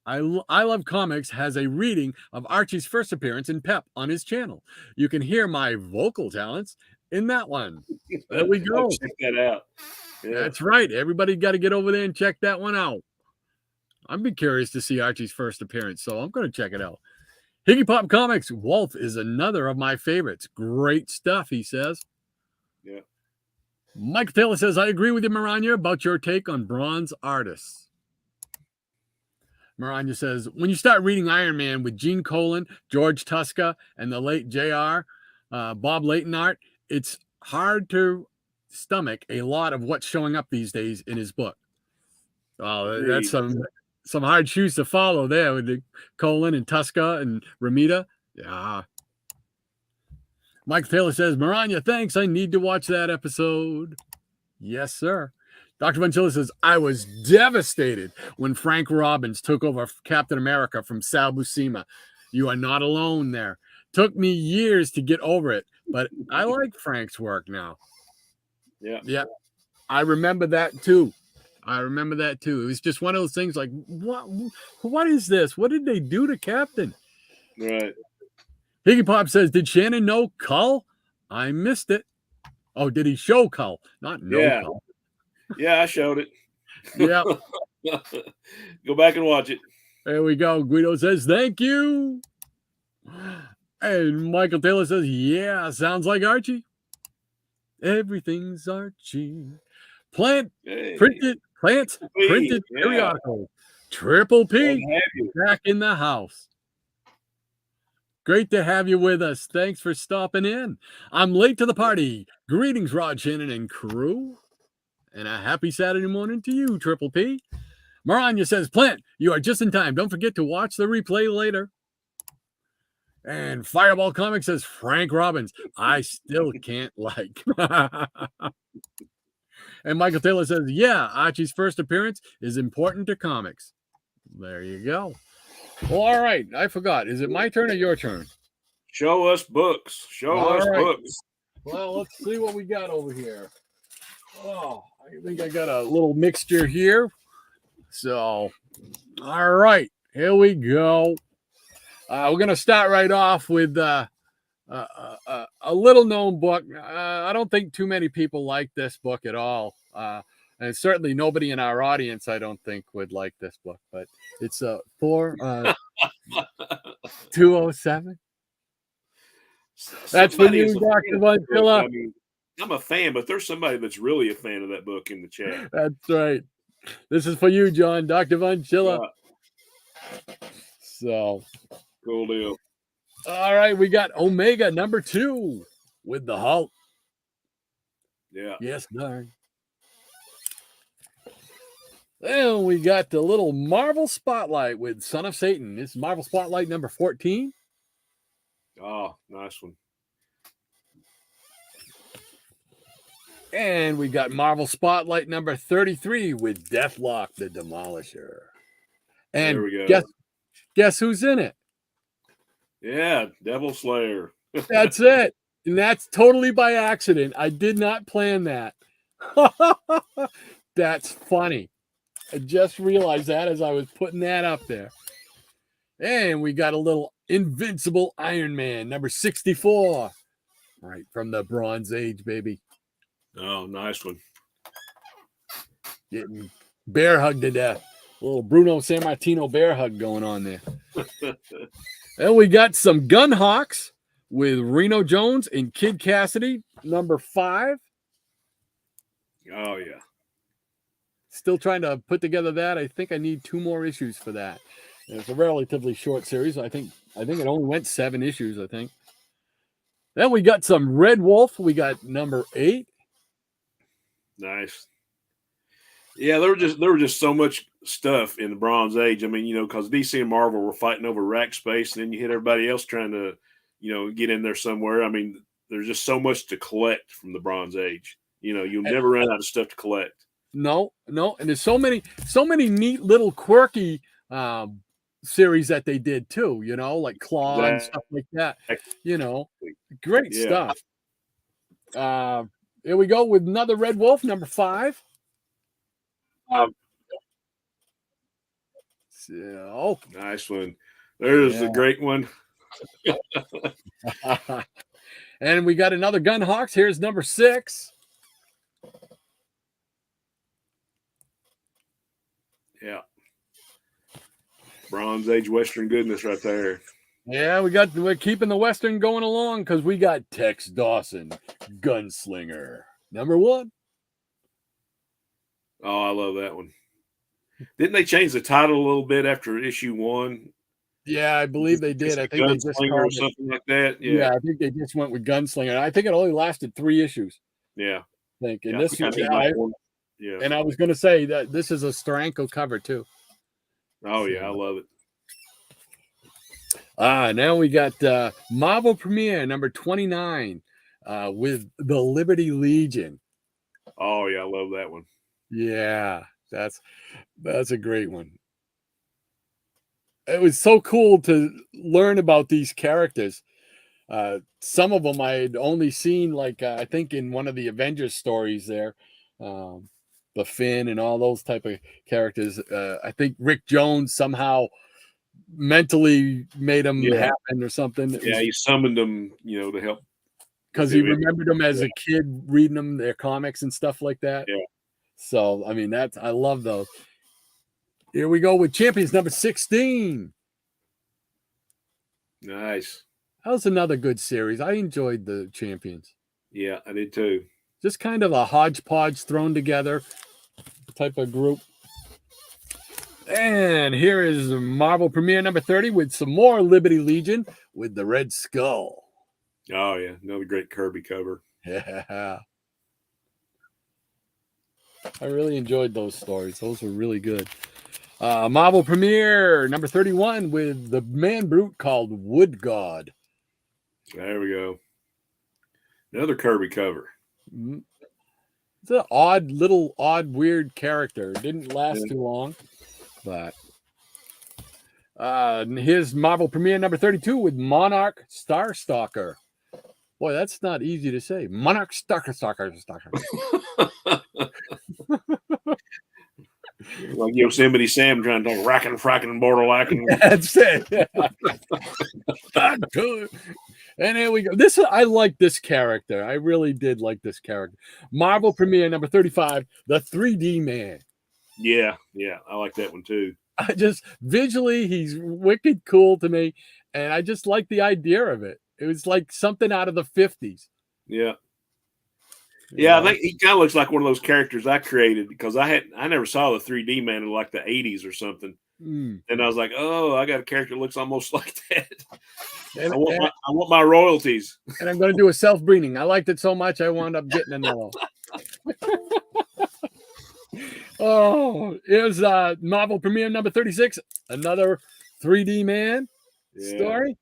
I Love Comics has a reading of Archie's first appearance in Pep on his channel. You can hear my vocal talents in that one. There we go. I'll check that out. Yeah. That's right. Everybody got to get over there and check that one out. I'd be curious to see Archie's first appearance, so I'm going to check it out. Higgy Pop Comics, Wolf is another of my favorites. Great stuff, he says. Yeah. Mike Taylor says, I agree with you, Maranya, about your take on bronze artists. Maranya says, when you start reading Iron Man with Gene Colan, George Tuska, and the late J.R., Bob Layton art, it's hard to stomach a lot of what's showing up these days in his book. That's some hard shoes to follow there with the Colan and Tuska and Ramita. Yeah. Mike Taylor says, Maranya, thanks. I need to watch that episode. Yes, sir. Dr. Vanchilla says, I was devastated when Frank Robbins took over Captain America from Sal Buscema. You are not alone there. Took me years to get over it, but I like Frank's work now. Yeah. Yeah. I remember that too. It was just one of those things like, what is this? What did they do to Captain? Right. Higgy Pop says, did Shannon know Cull? I missed it. Oh, did he show Cull? Not know Cull. Yeah, I showed it. Yeah. Go back and watch it. There we go. Guido says, thank you. And Michael Taylor says, yeah, sounds like Archie. Everything's Archie. Printed periodical. Triple P back in the house. Great to have you with us. Thanks for stopping in. I'm late to the party. Greetings, Rod, Shannon, and crew. And a happy Saturday morning to you, Triple P. Maranya says, Plant, you are just in time. Don't forget to watch the replay later. And Fireball Comics says, Frank Robbins, I still can't like. And Michael Taylor says, yeah, Archie's first appearance is important to comics. There you go. Well, all right. I forgot. Is it my turn or your turn? Show us books. Books. Well, let's see what we got over here. Oh, I think I got a little mixture here. So, all right. Here we go. We're going to start right off with a little-known book. I don't think too many people like this book at all. And certainly nobody in our audience, I don't think, would like this book. But it's Thor 207. That's for you, Dr. Vanchilla. I mean, I'm a fan, but there's somebody that's really a fan of that book in the chat. That's right. This is for you, John, Dr. Vanchilla. So cool deal. All right, we got Omega #2 with the Hulk. Yeah. Yes, darn. Then we got the little Marvel Spotlight with Son of Satan. This is Marvel Spotlight number 14. Oh, nice one. And we got Marvel Spotlight number 33 with Deathlock the Demolisher. And there we go. Guess who's in it? Yeah, Devil Slayer. That's it. And that's totally by accident. I did not plan that. That's funny. I just realized that as I was putting that up there. And we got a little Invincible Iron Man, number 64. Right from the Bronze Age, baby. Oh, nice one. Getting bear hugged to death. A little Bruno Sammartino bear hug going on there. And we got some Gun Hawks with Reno Jones and Kid Cassidy, number 5. Oh, yeah. Still trying to put together that. I think I need 2 more issues for that. And it's a relatively short series. I think it only went 7 issues, I think. Then we got some Red Wolf. We got number 8. Nice. Yeah, there were just so much stuff in the Bronze Age. I mean, because DC and Marvel were fighting over rack space, and then you hit everybody else trying to, get in there somewhere. I mean, there's just so much to collect from the Bronze Age. You'll never run out of stuff to collect. No, and there's so many neat little quirky series that they did too. Like Claw and stuff like that. Great stuff. Here we go with another Red Wolf, number 5. So nice one. There's a great one. And we got another Gun Hawks. Here's number 6. Yeah. Bronze Age Western goodness right there. Yeah, we're keeping the Western going along because we got Tex Dawson, Gunslinger, number 1. Oh, I love that one. Didn't they change the title a little bit after issue 1? Yeah, I believe they did. I think they just called or something like that. Yeah, I think they just went with Gunslinger. I think it only lasted 3 issues. Yeah, I think. And yeah, this, yeah. And I was going to say that this is a Steranko cover too. Oh yeah, I love it. Now we got Marvel Premiere number 29 with the Liberty Legion. Oh yeah, I love that one. Yeah, that's a great one. It was so cool to learn about these characters. Some of them I had only seen, like I think in one of the Avengers stories there, the Finn and all those type of characters. I think Rick Jones somehow mentally made them happen or something. He summoned them, to help. Because he remembered them as a kid reading them, their comics and stuff like that. Yeah. So, I mean, I love those. Here we go with Champions number 16. Nice. That was another good series. I enjoyed the Champions. Yeah, I did too. Just kind of a hodgepodge thrown together type of group. And here is Marvel Premiere number 30 with some more Liberty Legion with the Red Skull. Oh, yeah. Another great Kirby cover. Yeah. I really enjoyed those stories. Those were really good. Marvel Premiere number 31 with the man brute called Wood God. There we go. Another Kirby cover. It's an odd, weird character. It didn't last too long. But here's Marvel Premiere number 32 with Monarch Starstalker. Boy, that's not easy to say. Monarch Stalker. Like Yosemite Sam trying to talk racking, fracking, and borderlacking. That's it. And here we go. I like this character. I really did like this character. Marvel Premiere number 35, the 3D Man. Yeah, I like that one too. I just visually, he's wicked cool to me, and I just like the idea of it. It was like something out of the 50s. Yeah. Yeah, I think he kind of looks like one of those characters I created because I never saw the 3D Man in like the 80s or something. And I was like, oh, I got a character that looks almost like that. I want my royalties. And I'm going to do a self-breeding. I liked it so much, I wound up getting another. Oh, here's Marvel Premiere number 36, another 3D Man story.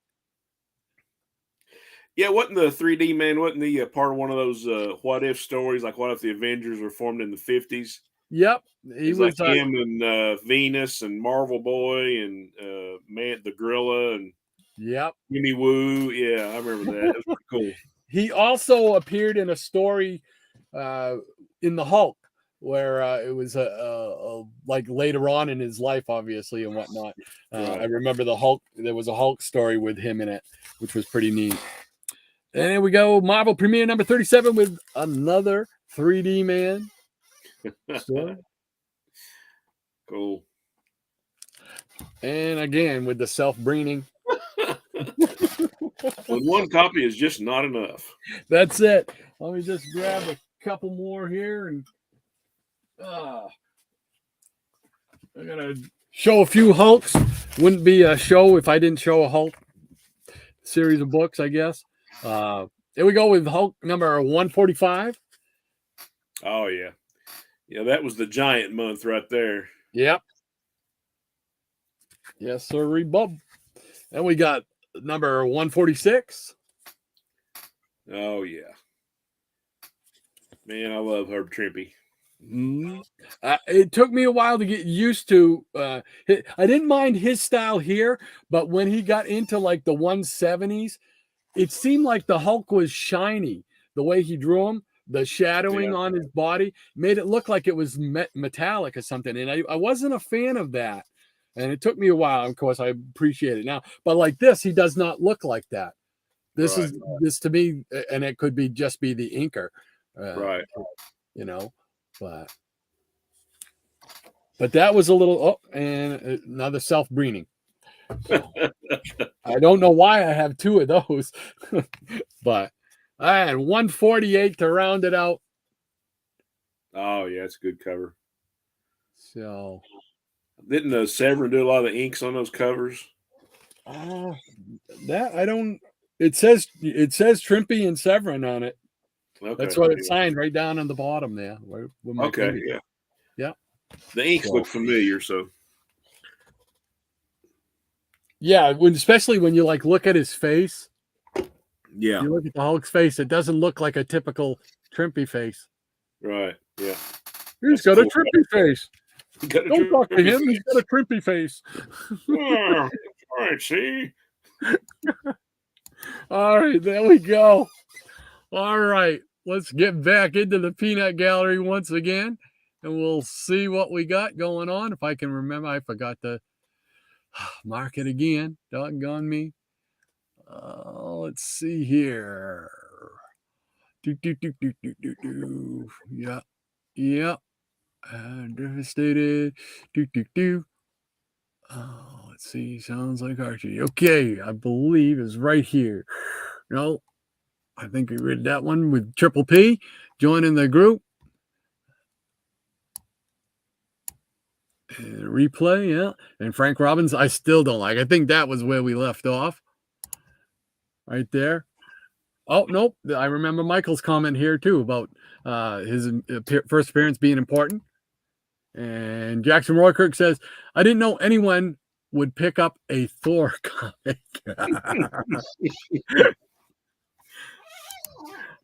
Yeah, wasn't the 3D Man, wasn't the part of one of those what if stories, like what if the Avengers were formed in the 50s? Yep. He was like him and Venus and Marvel Boy and Man the Gorilla and Jimmy Woo. Yeah, I remember that. That was pretty cool. He also appeared in a story in the Hulk where it was like later on in his life, obviously, and whatnot. Right. I remember the Hulk. There was a Hulk story with him in it, which was pretty neat. And here we go, Marvel Premiere number 37 with another 3D man story. Cool. And again with the self-breening. But one copy is just not enough. That's it. Let me just grab a couple more here, and I'm gonna show a few Hulks. Wouldn't be a show if I didn't show a Hulk series of books, I guess. Here we go with Hulk number 145. Oh yeah. Yeah, that was the giant month right there. Yep. Yes, sir, Bob. And we got number 146. Oh yeah. Man, I love Herb Trimpe. It took me a while to get used to. I didn't mind his style here, but when he got into like the 170s, it seemed like the Hulk was shiny. The way he drew him, the shadowing on his body made it look like it was metallic or something. And I wasn't a fan of that. And it took me a while. Of course, I appreciate it now. But like this, he does not look like that. This is this to me, and it could be just be the inker, Right. You know, but that was a little. Oh, and another self-breening. So, I don't know why I have two of those, but I had 148 to round it out. Oh yeah, it's a good cover. So didn't Severin do a lot of the inks on those covers? That I don't. It says Trimpe and Severin on it. Okay. That's what it's signed right down on the bottom there. Okay, yeah. Yeah. The inks look familiar, so. Yeah, especially when you like look at his face. Yeah. You look at the Hulk's face, it doesn't look like a typical Trimpe face. Right, yeah. He's got a Trimpe face. Don't talk to him. He's got a Trimpe face. All right, see? All right, there we go. All right, let's get back into the peanut gallery once again, and we'll see what we got going on. If I can remember, I forgot to mark it again. Doggone me. Let's see here. Yeah. Yeah. Devastated. Oh, let's see. Sounds like Archie. Okay, I believe is right here. No, I think we read that one with Triple P joining the group. And replay, yeah. And Frank Robbins, I still don't like. I think that was where we left off. Right there. Oh, nope. I remember Michael's comment here too about his first appearance being important. And Jackson Roykirk says, I didn't know anyone would pick up a Thor comic.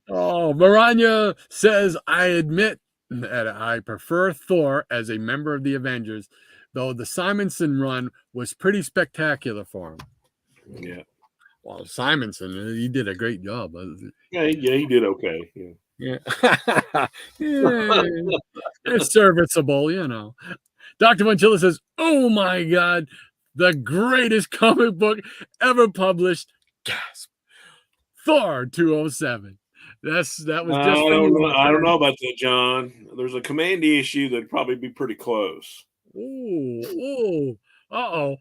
Oh, Maranya says, I admit that I prefer Thor as a member of the Avengers, though the Simonson run was pretty spectacular for him. Yeah. Well, Simonson, he did a great job. Yeah, he did okay. Yeah. It's serviceable, you know. Dr. Manchilla says, oh my God, the greatest comic book ever published. Gasp. Thor 207. That was just I don't know about that, John. There's a Commandy issue that'd probably be pretty close. Oh, uh-oh.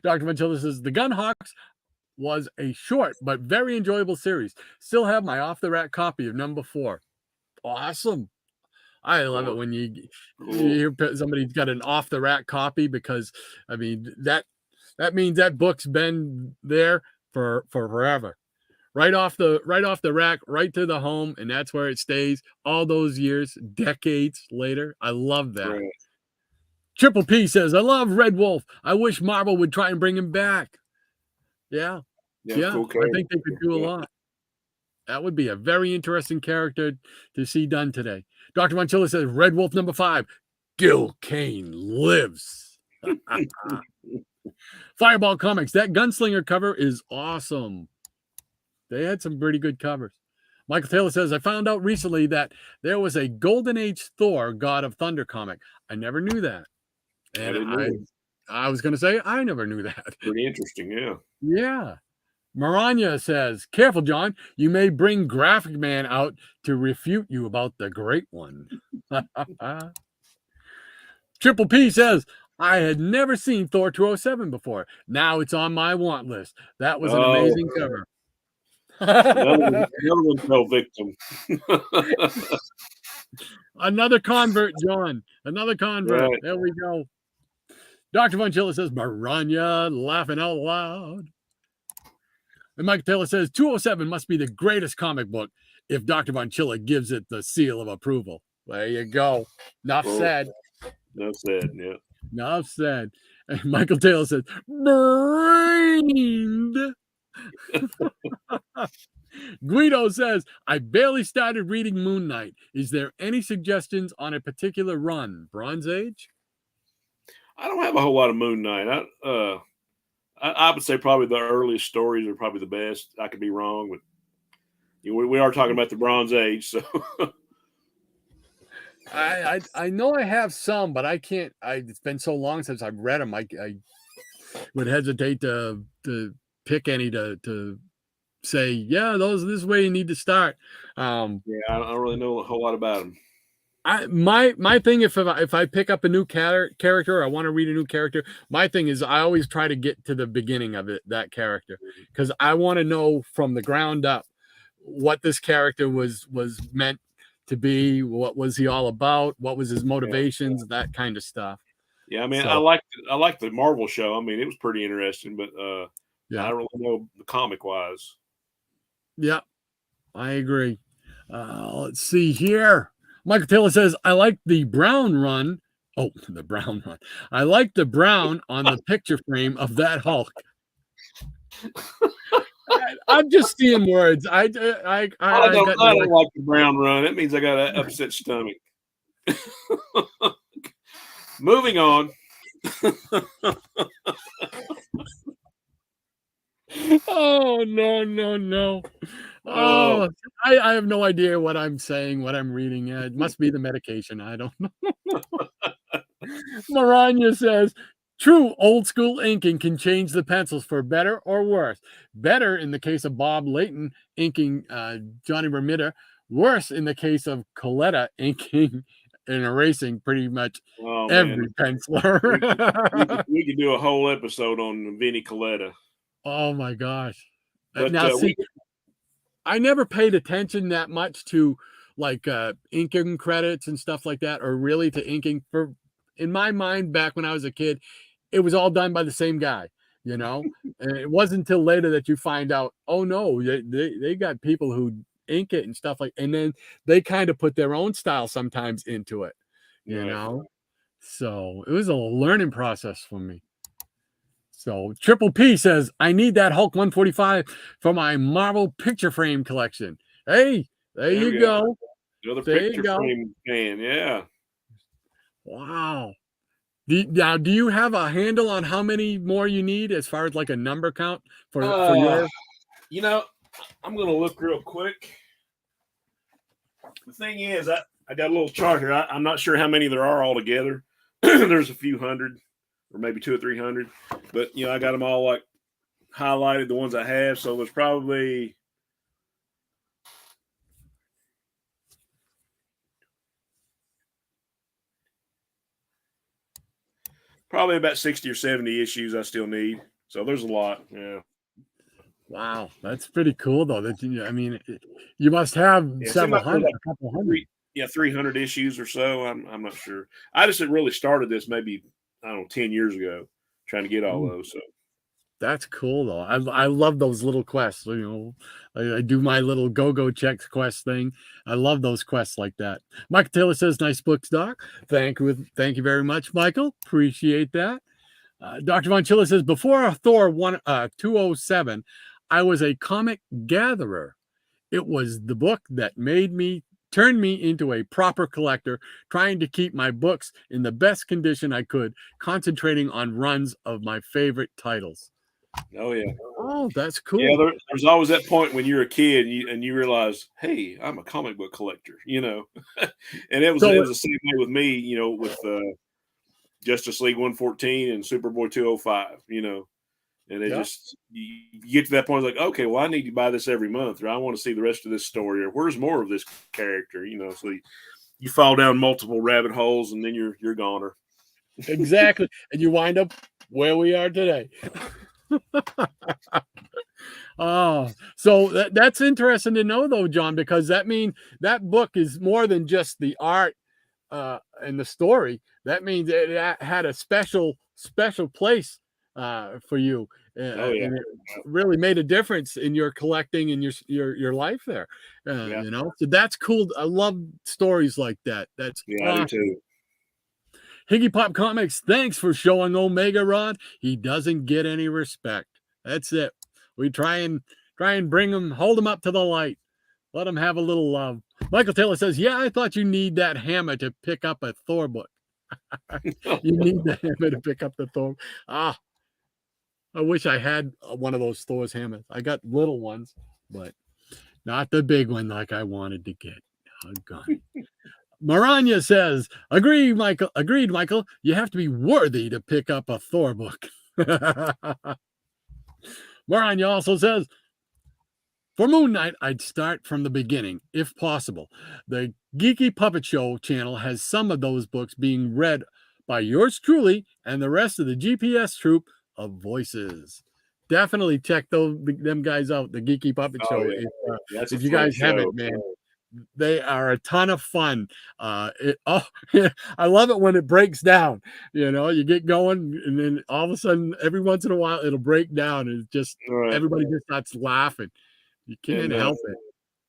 Dr. Manchilla says, the Gunhawks was a short but very enjoyable series. Still have my off-the-rack copy of number 4. Awesome. I love it when you hear somebody's got an off-the-rack copy, because, I mean, that means that book's been there for forever. Right off the rack, right to the home, and that's where it stays all those years, decades later. I love that. Right. Triple P says, I love Red Wolf. I wish Marvel would try and bring him back. Yeah. Cool, I think they could do a lot. That would be a very interesting character to see done today. Dr. Manchilla says, Red Wolf number 5, Gil Kane lives. Fireball Comics, that Gunslinger cover is awesome. They had some pretty good covers. Michael Taylor says, I found out recently that there was a Golden Age Thor, God of Thunder comic. I never knew that. And I was going to say, I never knew that. Pretty interesting, yeah. Yeah. Maranya says, careful, John. You may bring Graphic Man out to refute you about the Great One. Triple P says, I had never seen Thor 207 before. Now it's on my want list. That was an amazing cover. Another one fell victim. Another convert, John. Another convert. Right. There we go. Dr. Von Chilla says, Maranya, laughing out loud. And Mike Taylor says, 207 must be the greatest comic book if Dr. Von Chilla gives it the seal of approval. There you go. Enough said. Enough said, yeah. Enough said. And Michael Taylor says, brained. Guido says, I barely started reading Moon Knight. Is there any suggestions on a particular run? Bronze Age? I don't have a whole lot of Moon Knight. I would say probably the earliest stories are probably the best. I could be wrong, but we are talking about the Bronze Age, so I know I have some, but I can't. It's been so long since I've read them. I would hesitate to pick any to say, yeah, this is where you need to start. Yeah, I don't really know a whole lot about them. My thing, if I pick up a new character, I want to read a new character. My thing is I always try to get to the beginning of that character, because I want to know from the ground up what this character was meant to be. What was he all about? What was his motivations? That kind of stuff. Yeah, I mean, so, I like the Marvel show. I mean, it was pretty interesting, but yeah, I don't really know the comic wise. Yeah, I agree. Let's see here. Michael Taylor says, I like the brown run. Oh, the brown run. I like the brown on the picture frame of that Hulk. I'm just seeing words. I don't like the brown run. That means I got an upset stomach. Moving on. Oh, no. Oh, I have no idea what I'm saying, what I'm reading. It must be the medication. I don't know. Maranya says, true old school inking can change the pencils for better or worse. Better in the case of Bob Layton inking Johnny Romita. Worse in the case of Coletta inking and erasing pretty much every penciler. we could do a whole episode on Vinnie Coletta. Oh my gosh. But, now see, I never paid attention that much to like inking credits and stuff like that, or really to inking. In my mind, back when I was a kid, it was all done by the same guy, you know. And it wasn't until later that you find out, oh no, they got people who ink it and stuff and then they kind of put their own style sometimes into it, you know. So it was a learning process for me. So Triple P says, I need that Hulk 145 for my Marvel picture frame collection. Hey, there you go. Another picture frame fan, yeah. Wow. Now, do you have a handle on how many more you need as far as like a number count for your? You know, I'm going to look real quick. The thing is, I got a little chart here. I'm not sure how many there are altogether. There's a few hundred, or maybe 200 or 300. But, you know, I got them all like highlighted, the ones I have. So there's probably about 60 or 70 issues I still need. So there's a lot. Yeah. Wow, that's pretty cool though. That I mean, you must have several hundred, a couple hundred. 300 issues or so. I'm not sure. I just really started this maybe, I don't know, 10 years ago, trying to get all those. So that's cool though. I love those little quests. You know, I do my little go checks quest thing. I love those quests like that. Michael Taylor says, "Nice books, Doc." Thank you very much, Michael. Appreciate that. Dr. Von Chilla says, before Thor 207, I was a comic gatherer. It was the book that turned me into a proper collector, trying to keep my books in the best condition I could, concentrating on runs of my favorite titles. Oh, yeah. Oh, that's Yeah, cool. there's always that point when you're a kid and you realize, hey, I'm a comic book collector, and it So was the same way with me, with Justice League 114 and Superboy 205, and it yeah, just you get to that point, it's like, okay, well, I need to buy this every month, or I want to see the rest of this story, or where's more of this character, so you fall down multiple rabbit holes, and then you're goner. exactly. And you wind up where we are today. Oh, so that's interesting to know, though, John, because that means that book is more than just the art and the story. That means it had a special place for you, Oh yeah, and it really made a difference in your collecting and your life there. yeah, So that's cool. I love stories like that. That's yeah, I do awesome. too. Higgy Pop Comics, thanks for showing Omega Rod. He doesn't get any respect. That's it. We try and bring him, hold him up to the light. Let him have a little love. Michael Taylor says, yeah, I thought you need that hammer to pick up a Thor book. You need the hammer to pick up the Thor. Ah, I wish I had one of those Thor's hammers. I got little ones, but not the big one like I wanted to get. Doggone. Maranya says, agreed, Michael. You have to be worthy to pick up a Thor book. Maranya also says, for Moon Knight, I'd start from the beginning, if possible. The Geeky Puppet Show channel has some of those books being read by yours truly and the rest of the GPS troupe of voices. Definitely check them guys out, the Geeky Puppet Oh Show. yeah, that's a If you fun guys show. haven't, man, they are a ton of fun. I love it when it breaks down. You get going, and then all of a sudden, every once in a while, it'll break down, and it's just All right, everybody just starts laughing. You can't and help it.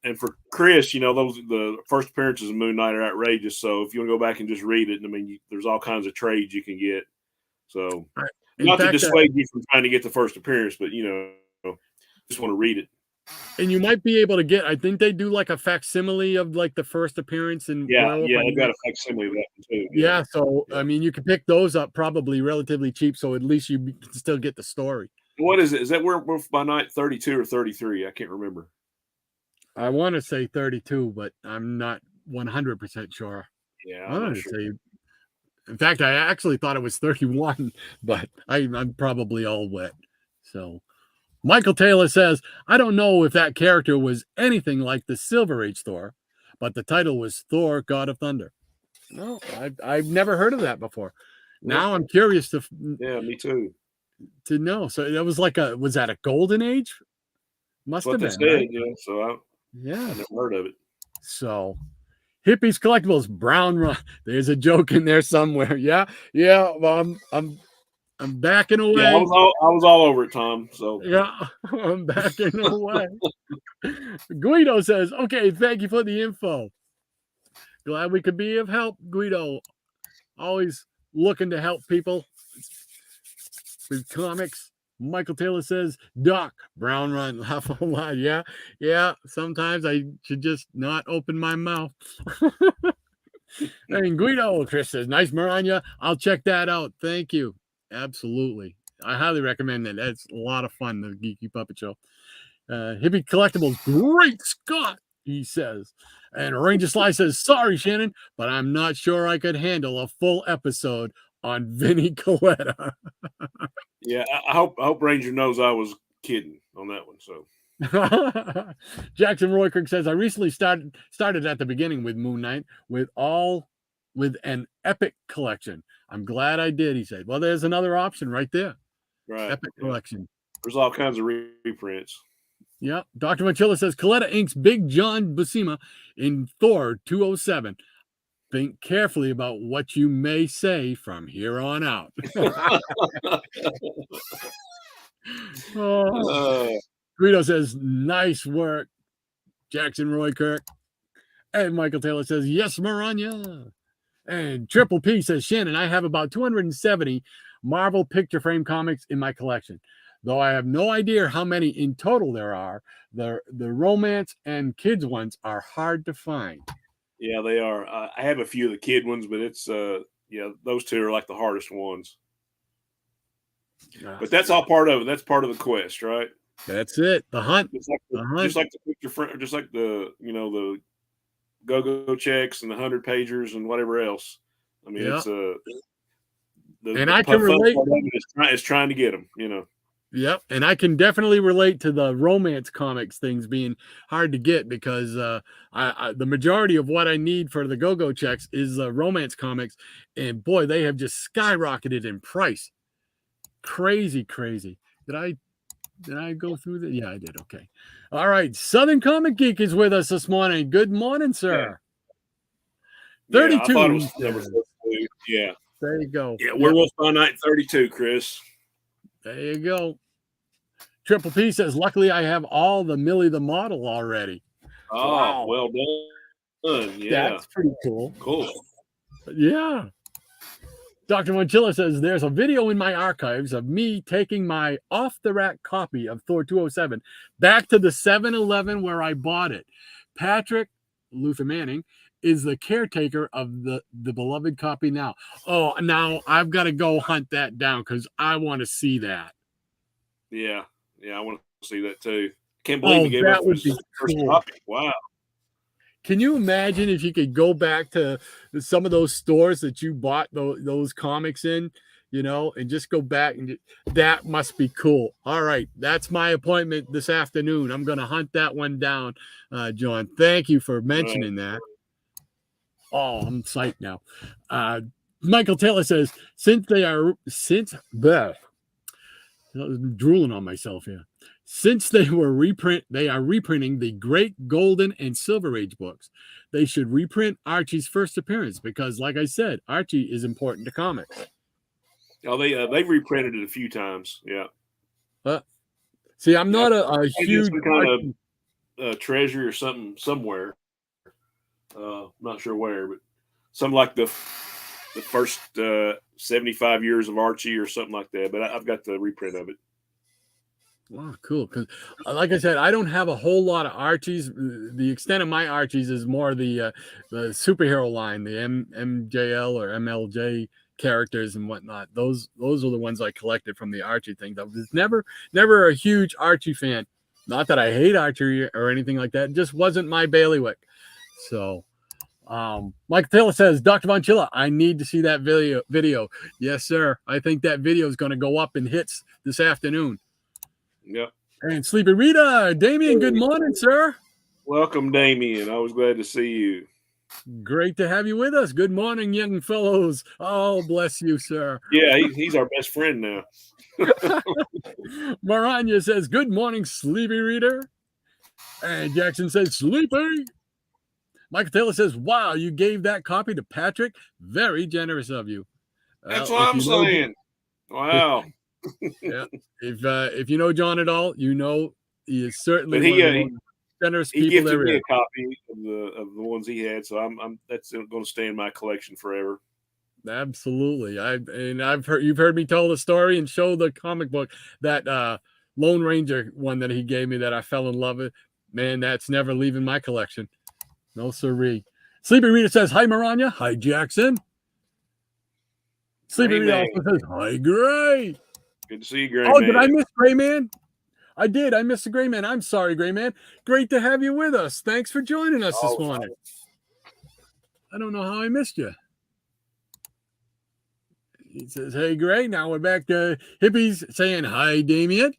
and for Chris, those the first appearances of Moon Knight are outrageous. So if you want to go back and just read it, I mean, there's all kinds of trades you can get. So In not to fact, dissuade you from trying to get the first appearance, but just want to read it. and you might be able to get. I think they do like a facsimile of like the first appearance in Yeah, Werewolf. yeah, I've got a facsimile of that one too. Yeah, so Yeah. I mean, you can pick those up probably relatively cheap, so at least you can still get the story. What is it? Is that Werewolf by Night 32 or 33? I can't remember. I want to say 32, but I'm not 100% sure. Yeah, I I'm want not to sure. say, in fact, I actually thought it was 31, but I'm probably all wet. So Michael Taylor says, I don't know if that character was anything like the Silver Age Thor, but the title was Thor, God of Thunder. No, I've never heard of that before. Now I'm curious Yeah, me too. to know. So it was was that a golden age? That's Must what have they been, said. right? Yeah, so I Yeah. never heard of it. So Hippies Collectibles, Brown Run. There's a joke in there somewhere. Yeah, yeah. Well, I'm backing Yeah, I away. was all over it, Tom. So Yeah, I'm backing away. Guido says, okay, thank you for the info. Glad we could be of help, Guido. Always looking to help people with comics. Michael Taylor says, Doc, Brown Run, laugh a lot. Yeah, yeah. Sometimes I should just not open my mouth. And Guido, Chris says, nice Maranya. I'll check that out. Thank you. Absolutely. I highly recommend that. That's a lot of fun, the Geeky Puppet Show. Hippie Collectibles, great Scott, he says. And Ranger Sly says, sorry, Shannon, but I'm not sure I could handle a full episode on Vinnie Coletta. yeah, I hope Ranger knows I was kidding on that one. So Jackson Roykirk says, I recently started at the beginning with Moon Knight with an epic collection. I'm glad I did, he said. Well, there's another option right there. right, Epic collection. There's all kinds of reprints. Yeah. Dr. Manchilla says Coletta Inc.'s Big John Buscema in Thor 207. Think carefully about what you may say from here on out. Guido says, nice work, Jackson Roykirk. And Michael Taylor says, yes, Maranya. And Triple P says, Shannon, I have about 270 Marvel picture frame comics in my collection. Though I have no idea how many in total there are, the romance and kids ones are hard to find. Yeah, they are. I have a few of the kid ones, but it's those two are like the hardest ones. But that's all part of it. That's part of the quest, right? That's it. The hunt. The hunt. Just like the picture front, just like the the go-go checks and the 100 pagers and whatever else. I mean, Yeah. it's And the I can fun relate. part of it is trying to get them. Yep, and I can definitely relate to the romance comics things being hard to get because the majority of what I need for the go-go checks is romance comics, and boy, they have just skyrocketed in price. Crazy, crazy. Did I go through that? Yeah, I did. Okay. All right. Southern Comic Geek is with us this morning. Good morning, sir. Yeah, 32. I thought it was number 32. Yeah. There you go. Yeah, Werewolf by Night 32, Chris. There you go. Triple P says, luckily I have all the Millie the Model already. Oh, wow. Well done. Yeah. That's pretty cool. Cool. Yeah. Dr. Monchilla says, there's a video in my archives of me taking my off-the-rack copy of Thor 207 back to the 7-Eleven where I bought it. Patrick Luther Manning is the caretaker of the beloved copy now. Oh, now I've got to go hunt that down because I want to see that. Yeah. Yeah, I want to see that too. Can't believe he gave up his first copy. Wow. Can you imagine if you could go back to some of those stores that you bought those comics in, and just go back and that must be cool. All right. That's my appointment this afternoon. I'm going to hunt that one down, John. Thank you for mentioning that. Oh, I'm psyched now. Michael Taylor says, I'm drooling on myself here. Since they are reprinting the Great Golden and Silver Age books. They should reprint Archie's first appearance because, like I said, Archie is important to comics. Oh, they've reprinted it a few times. Yeah. See, I'm not a huge kind of treasure or something somewhere. I'm not sure where, but something like the first 75 years of Archie or something like that. But I've got the reprint of it. Wow, cool. Because, like I said, I don't have a whole lot of Archies. The extent of my Archies is more the superhero line, the MJL or MLJ characters and whatnot. Those are the ones I collected from the Archie thing. I was never a huge Archie fan. Not that I hate Archie or anything like that. It just wasn't my bailiwick. So, Mike Taylor says, Dr. Monchilla, I need to see that video. Yes, sir. I think that video is going to go up in hits this afternoon. Yep. And Sleepy Rita, Damien, good morning, sir. Welcome, Damien. I was glad to see you. Great to have you with us. Good morning, young fellows. Oh, bless you, sir. Yeah, he's our best friend now. Maranya says, good morning, Sleepy Reader. And Jackson says, Sleepy. Michael Taylor says, wow, you gave that copy to Patrick. Very generous of you. That's what I'm saying. Wow. Yeah. If you know John at all, he is certainly one of the most generous he people gifted there me is. a copy of the ones he had, so I'm that's going to stay in my collection forever. Absolutely. You've heard me tell the story and show the comic book that Lone Ranger one that he gave me that I fell in love with. Man, that's never leaving my collection. No siree. Sleepy Rita says, hi, Maranya. Hi, Jackson. Sleepy Rita also says, hi, Gray. Good to see you, Gray Man. Oh, did I miss Gray Man? I did. I missed the Gray Man. I'm sorry, Gray Man. Great to have you with us. Thanks for joining us this morning. I don't know how I missed you. He says, hey, Gray. Now we're back to hippies saying, hi, Damien.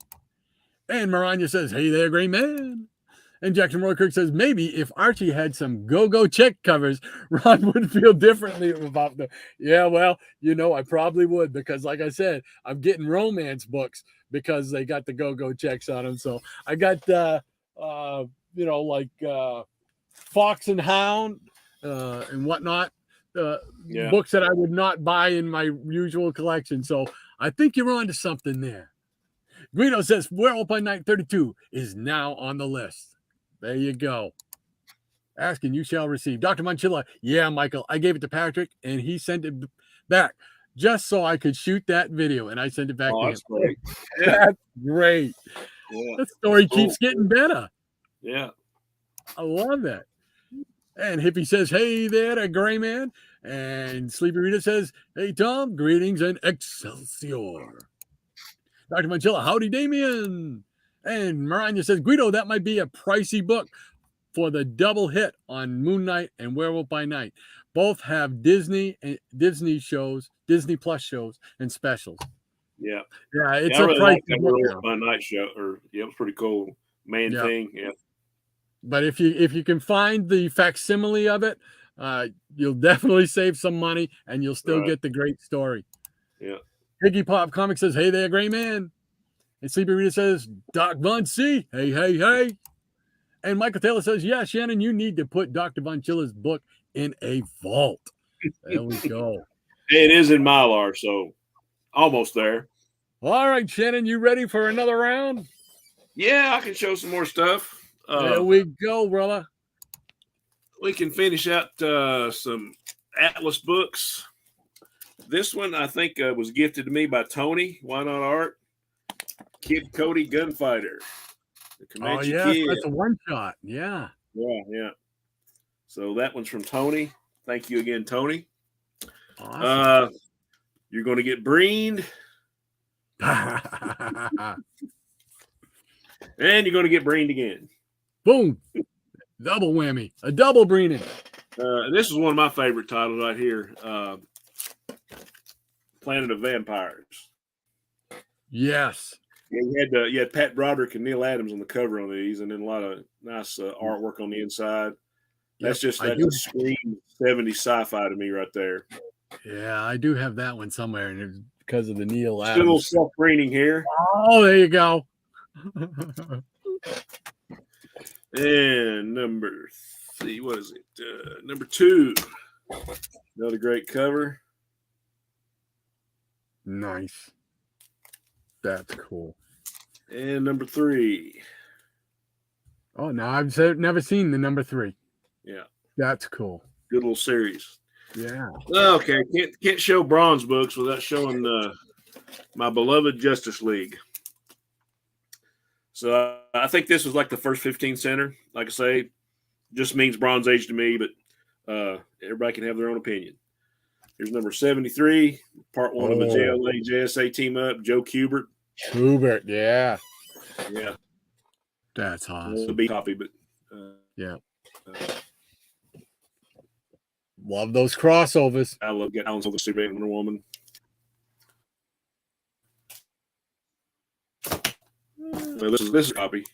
And Maranya says, hey there, Gray Man. And Jackson Roy Kirk says, maybe if Archie had some go-go check covers, Ron would feel differently about them. Yeah, well, I probably would because, like I said, I'm getting romance books because they got the go-go checks on them. So I got, Fox and Hound and whatnot, books that I would not buy in my usual collection. So I think you're on to something there. Guido says, Werewolf by Night 32 is now on the list. There you go. Asking, you shall receive. Dr. Monchilla, yeah, Michael, I gave it to Patrick, and he sent it back just so I could shoot that video, and I sent it back to him. That's great. That's great. Yeah. The story keeps getting better. Yeah. I love that. And Hippie says, hey there, Gray Man. And Sleepy Rita says, hey, Tom, greetings and Excelsior. Dr. Monchilla, howdy, Damien. And Miranda says, Guido, that might be a pricey book for the double hit on Moon Knight and Werewolf by Night. Both have Disney shows, Disney Plus shows, and specials. Yeah. Yeah, it's I a really pricey like that book. Werewolf by Night show. It was pretty cool. Thing. Yeah. But if you can find the facsimile of it, you'll definitely save some money and you'll still get the great story. Yeah. Piggy Pop Comics says, hey there, Gray Man. And Sleepy Rita says, Doc Von C. Hey, hey, hey. And Michael Taylor says, yeah, Shannon, you need to put Dr. Von Chilla's book in a vault. There we go. It is in Mylar, so almost there. All right, Shannon, you ready for another round? Yeah, I can show some more stuff. There we go, brother. We can finish out some Atlas books. This one, I think, was gifted to me by Tony. Why Not Art? Kid Cody Gunfighter. The Comanche Kid. That's a one-shot. Yeah. Yeah. So that one's from Tony. Thank you again, Tony. Awesome. You're going to get breened. And you're going to get breened again. Boom. Double whammy. A double breening. This is one of my favorite titles right here. Planet of Vampires. Yes. Yeah, you had Pat Broderick and Neil Adams on the cover on these, and then a lot of nice artwork on the inside. That's just screams 70s sci-fi to me right there. Yeah, I do have that one somewhere, and it's because of the Neil Adams. Still a little self-breening here. Oh, there you go. And number 2. Another great cover. Nice. That's cool. And number 3. Oh, no, I've never seen the number 3. Yeah. That's cool. Good little series. Yeah. Okay. Can't show bronze books without showing my beloved Justice League. So I think this was like the first 15 center. Like I say, just means Bronze Age to me, but everybody can have their own opinion. Here's number 73, part 1 of the JLA JSA team up. Joe Kubert. Yeah. Yeah. That's awesome. It'll be copy, but yeah. Love those crossovers. I love getting Alan the Superman Wonder Woman. Well, this is a copy.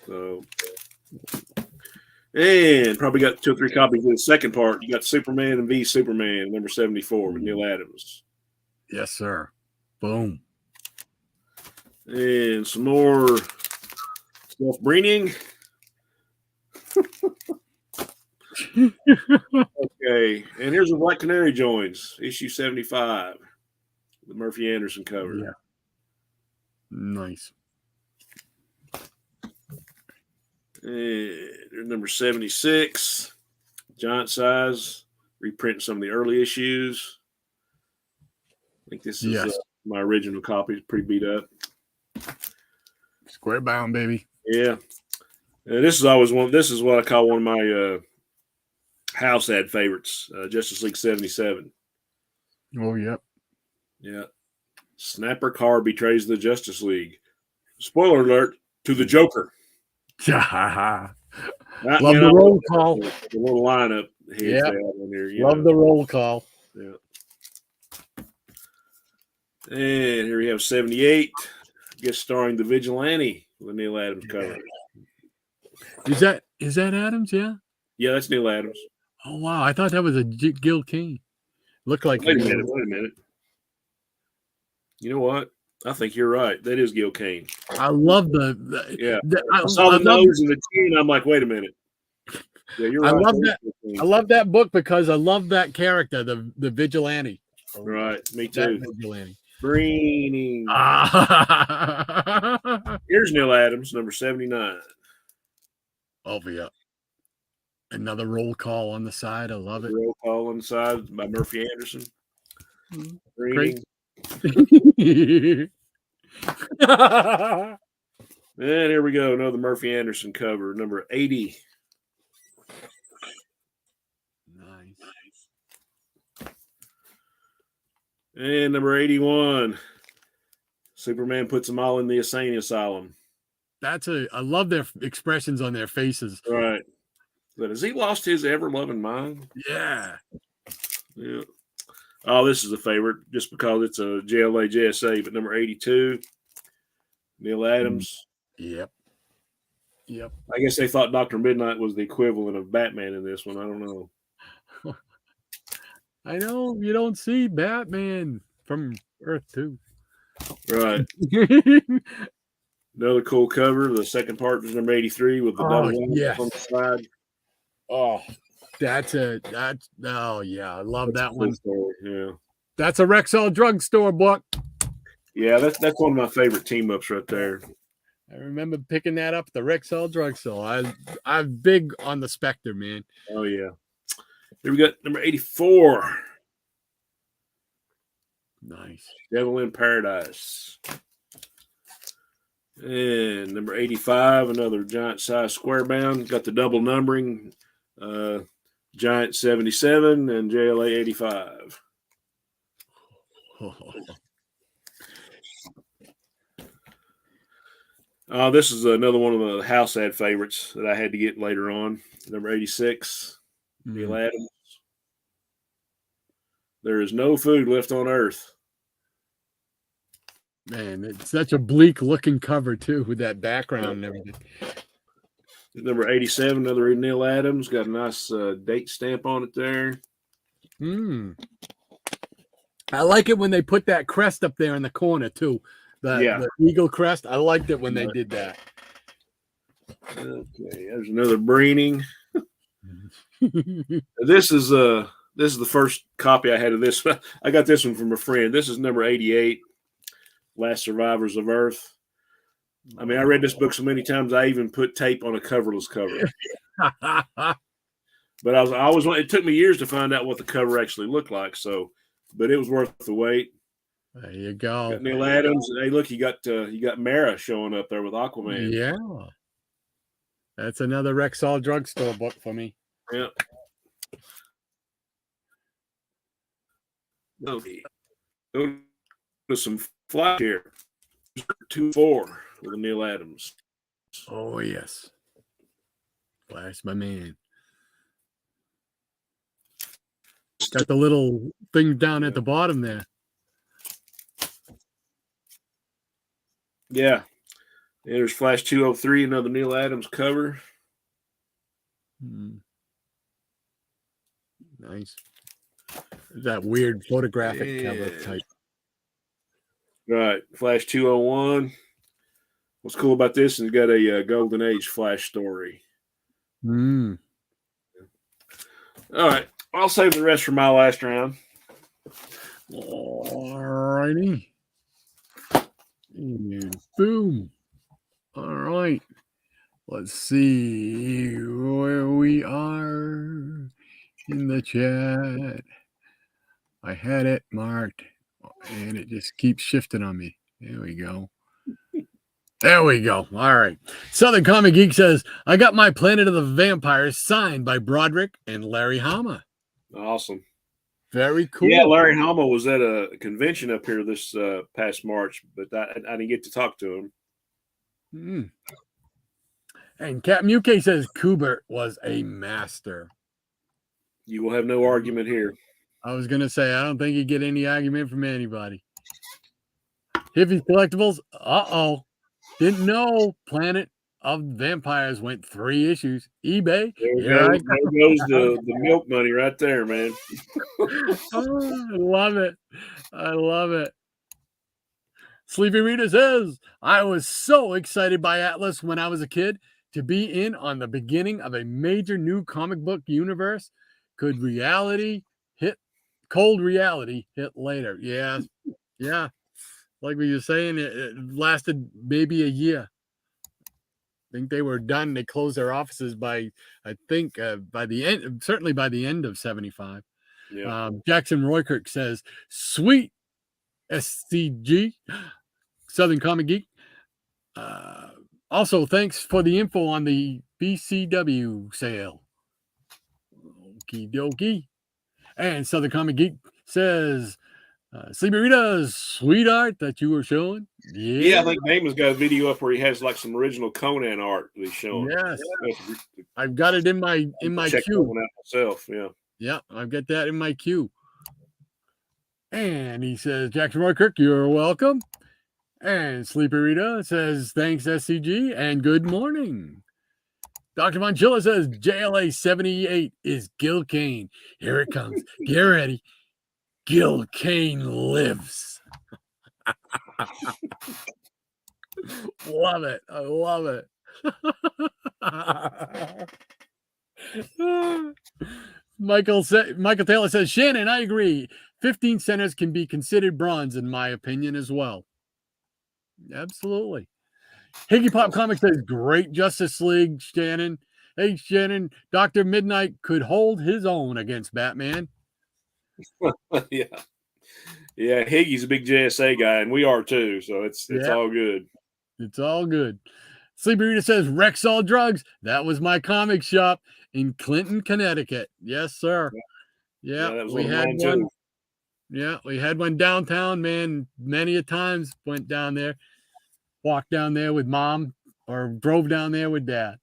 So, and probably got 2 or 3 copies of the second part. You got Superman and V Superman, number 74 with Neil Adams. Yes, sir. Boom. And some more self-breening. Okay, and here's the Black Canary joins, issue 75, the Murphy Anderson cover. Yeah. Nice. And there's number 76, giant size, reprinting some of the early issues. I think this is my original copy. It's pretty beat up. Square bound, baby. Yeah. This is always one. This is what I call one of my house ad favorites. Justice League 77. Oh, yep. Yeah. Snapper car betrays the Justice League. Spoiler alert to the Joker. Love the roll call. The little lineup. Yeah. Love the roll call. Yeah. And here we have 78. Guest starring the Vigilante with Neil Adams cover. Is that Adams? Yeah. Yeah, that's Neil Adams. Oh wow, I thought that was a Gil Kane. Looked like. Wait a minute. You know what? I think you're right. That is Gil Kane. I love I saw the nose and the chin. I'm like, wait a minute. Yeah, you're right. I love that. I love that book because I love that character, the Vigilante. Right, me too. Vigilante. Greening. Here's Neil Adams, number 79. Oh yeah. Another roll call on the side. I love it. Roll call on the side by Murphy Anderson. Great. And here we go. Another Murphy Anderson cover, number 80. Nice. And number 81. Superman puts them all in the insane asylum. I love their expressions on their faces. Right. But has he lost his ever-loving mind? Yeah. Yeah. Oh, this is a favorite just because it's a JLA JSA, but number 82, Neil Adams. Yep. I guess they thought Dr. Midnight was the equivalent of Batman in this one. I don't know. I know you don't see Batman from Earth 2. Right. Another cool cover. The second part was number 83 with the double yes. on the side. Oh, oh yeah, I love that one. Story. Yeah. That's a Rexall drugstore book. Yeah, that's one of my favorite team ups right there. I remember picking that up at the Rexall drugstore. I'm big on the Spectre, man. Oh yeah. Here we got number 84. Nice. Devil in Paradise. And number 85, another giant size square bound. Got the double numbering. Giant 77 and JLA 85. This is another one of the house ad favorites that I had to get later on. Number 86, Neil Adams. There is no food left on Earth. Man, it's such a bleak looking cover too, with that background and everything. Number 87, another Neil Adams. Got a nice date stamp on it there. I like it when they put that crest up there in the corner too. The eagle crest. I liked it when they did that. Okay, there's another Breening. This is the first copy I had of this. I got this one from a friend. This is number 88, Last Survivors of Earth. I mean, I read this book so many times I even put tape on a coverless cover. But it took me years to find out what the cover actually looked like. So, but it was worth the wait. There you go. Got Neil Adams. Hey, look, you got Mara showing up there with Aquaman. Yeah, that's another Rexall drugstore book for me. Yeah. Okay. Go to some flash here. 2-4 with Neil Adams. Oh yes, Flash, my man. Got the little thing down at the bottom there. Yeah. There's Flash 203, another Neil Adams cover. Nice. That weird photographic cover type. Right. Flash 201. What's cool about this is it's got a Golden Age Flash story. All right. I'll save the rest for my last round. All righty. And boom. All right. Let's see where we are in the chat. I had it marked, and it just keeps shifting on me. There we go. There we go. All right. Southern Comic Geek says, I got my Planet of the Vampires signed by Broderick and Larry Hama. Awesome. Very cool. Yeah, Larry Hama was at a convention up here this past March, but I didn't get to talk to him. And Captain UK says Kubert was a master. You will have no argument here. I was going to say, I don't think you get any argument from anybody. Hippie Collectibles, didn't know Planet of Vampires went 3 issues. eBay. There goes the milk money right there, man. Oh, I love it. I love it. Sleepy Rita says, I was so excited by Atlas when I was a kid to be in on the beginning of a major new comic book universe. Cold reality hit later. Yeah. Like we were saying, it lasted maybe a year. I think they were done. They closed their offices by the end, certainly by the end of 75. Yeah. Jackson Roykirk says, sweet SCG, Southern Comic Geek. Also, thanks for the info on the BCW sale. Okie dokie. And Southern Comic Geek says, Sleepy Rita's sweetheart that you were showing. Yeah, I think Damon's got a video up where he has like some original Conan art that he's showing. Yes, I've got it in my check queue. that one out myself. Yeah, yeah, I've got that in my queue. And he says, Jackson Roy Kirk, you're welcome. And Sleepy Rita says, thanks, SCG, and good morning. Dr. Monchilla says, JLA 78 is Gil Kane. Here it comes. Get ready. Gil Kane lives. Love it. I love it. Michael Taylor says, Shannon, I agree. 15 centers can be considered bronze, in my opinion, as well. Absolutely. Higgy Pop Comics says, great Justice League, Shannon. Hey, Shannon, Dr. Midnight could hold his own against Batman. yeah. Higgy's a big JSA guy, and we are too, so it's all good. It's all good. Sleepy Rita says, Rexall Drugs. That was my comic shop in Clinton, Connecticut. Yes, sir. Yeah, that was we had one. Too. Yeah, we had one downtown, man. Many a times went down there, walked down there with mom, or drove down there with dad.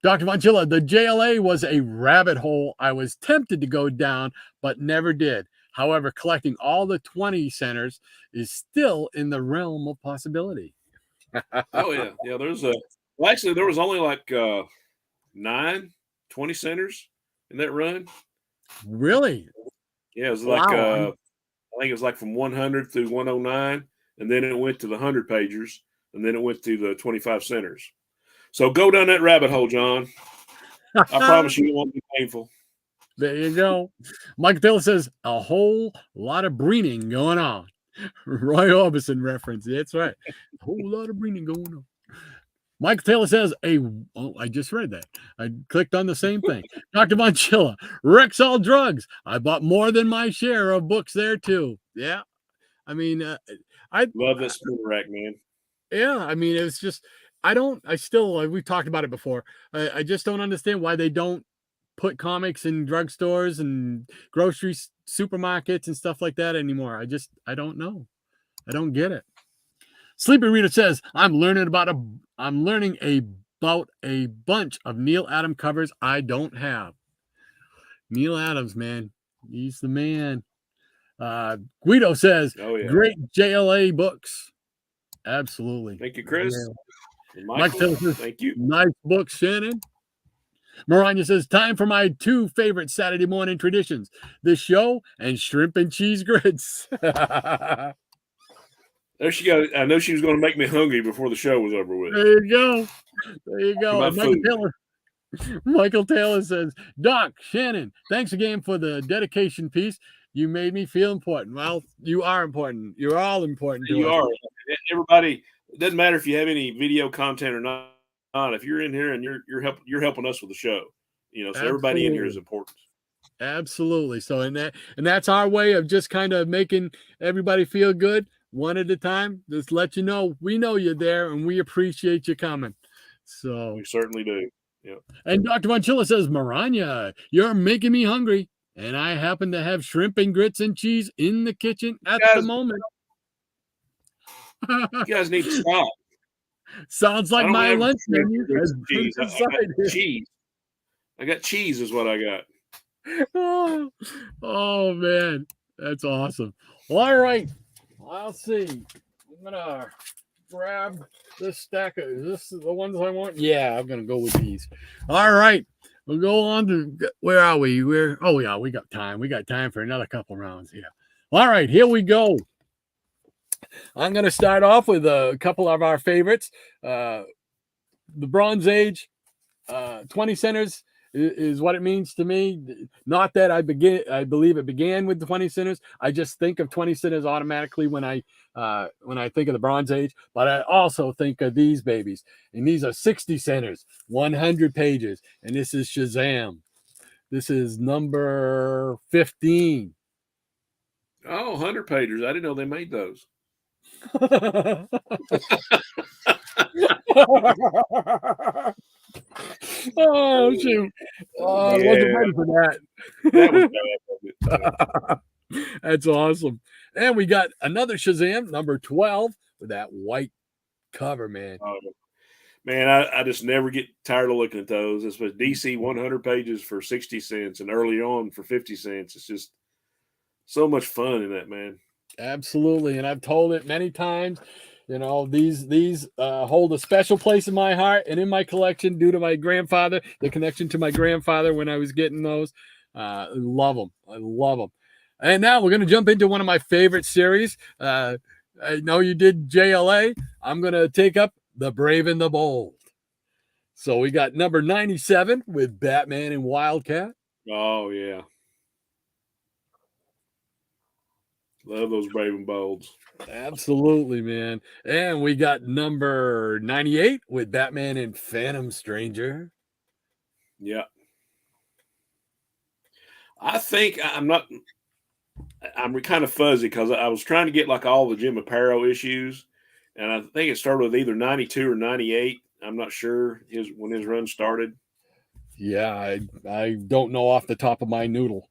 Dr. Monchilla, the JLA was a rabbit hole I was tempted to go down, but never did. However, collecting all the 20 centers is still in the realm of possibility. Oh, yeah. Yeah, actually, there was only like 20 centers in that run. Really? Yeah, it was like, I think it was like from 100 through 109, and then it went to the 100 pagers, and then it went to the 25 centers. So go down that rabbit hole, John. I promise you it won't be painful. There you go. Mike Taylor says, a whole lot of breening going on. Roy Orbison reference. That's right. A whole lot of breening going on. Mike Taylor says, I just read that. I clicked on the same thing. Dr. Monchilla, Rexall Drugs. I bought more than my share of books there, too. Yeah. I mean, I love this spoon rack, man. Yeah. I mean, it's just, we've talked about it before. I just don't understand why they don't put comics in drugstores and grocery supermarkets and stuff like that anymore. I don't know. I don't get it. Sleepy Rita says, I'm learning about a bunch of Neil Adams covers I don't have. Neil Adams, man. He's the man. Guido says, great JLA books. Absolutely. Thank you, Chris. Yeah. Mike says, thank you. Nice book, Shannon. Maranya says, time for my two favorite Saturday morning traditions, the show and shrimp and cheese grits. There she goes. I know she was going to make me hungry before the show was over with. There you go. Michael Taylor says, Doc, Shannon, thanks again for the dedication piece. You made me feel important. Well, you are important. You're all important. You are. Everybody, it doesn't matter if you have any video content or not. If you're in here and you're helping us with the show, so everybody in here is important. Absolutely. So and that's our way of just kind of making everybody feel good one at a time. Just let you know we know you're there and we appreciate you coming. So we certainly do. Yeah. And Dr. Monchilla says, Maranya, you're making me hungry. And I happen to have shrimp and grits and cheese in the kitchen at the moment. You guys need to stop. Sounds like my lunch menu. Cheese. I got cheese. I got cheese is what I got. Oh, man. That's awesome. Well, all right. I'll see. I'm going to grab this stack of, is this the ones I want? Yeah, I'm going to go with these. All right. We'll go on to, where are we? We got time. We got time for another couple rounds here. All right, here we go. I'm going to start off with a couple of our favorites. The Bronze Age, 20 centers is what it means to me. Not that I believe it began with the 20 centers. I just think of 20 centers automatically when I think of the Bronze Age, but I also think of these babies. And these are 60 centers, 100 pages. And this is Shazam. This is number 15. Oh, 100 pages. I didn't know they made those. Oh, shoot. I wasn't ready for that. That was bad. That's awesome. And we got another Shazam, number 12, with that white cover, man. Oh, man, I just never get tired of looking at those. It's with DC 100 pages for 60 cents and early on for 50 cents. It's just so much fun in that, man. Absolutely. And I've told it many times. You know, these hold a special place in my heart and in my collection due to my grandfather, the connection to my grandfather when I was getting those. I love them. I love them. And now we're going to jump into one of my favorite series. I know you did JLA. I'm going to take up The Brave and the Bold. So we got number 97 with Batman and Wildcat. Oh, yeah. Love those Brave and Bolds. Absolutely, man. And we got number 98 with Batman and Phantom Stranger. Yeah. I think I'm kind of fuzzy because I was trying to get like all the Jim Aparo issues, and I think it started with either 92 or 98. I'm not sure when his run started. Yeah, I don't know off the top of my noodle.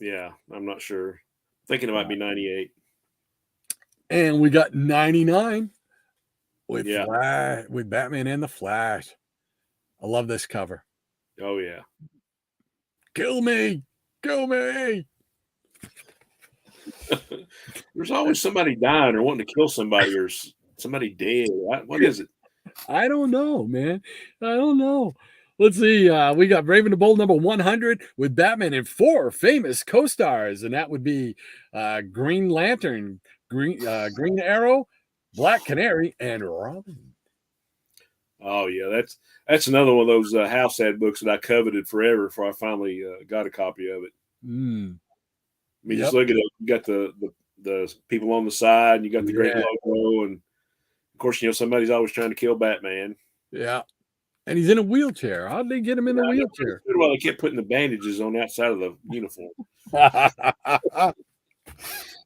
Yeah, I'm not sure. Thinking it might be 98. And we got 99 with Yeah. with Batman and the Flash. I love this cover. Oh yeah. Kill me. Kill me. There's always somebody dying or wanting to kill somebody or somebody dead. What is it? I don't know, man. I don't know. Let's see. We got Brave and the Bold number 100 with Batman and 4 famous co-stars, and that would be Green Lantern, Green Arrow, Black Canary, and Robin. Oh yeah, that's another one of those house ad books that I coveted forever before I finally got a copy of it. Mm. I mean, just look at it. You got the people on the side, and you got the great logo, and of course, somebody's always trying to kill Batman. Yeah. And he's in a wheelchair. How'd they get him in a wheelchair? Well, they kept putting the bandages on the outside of the uniform.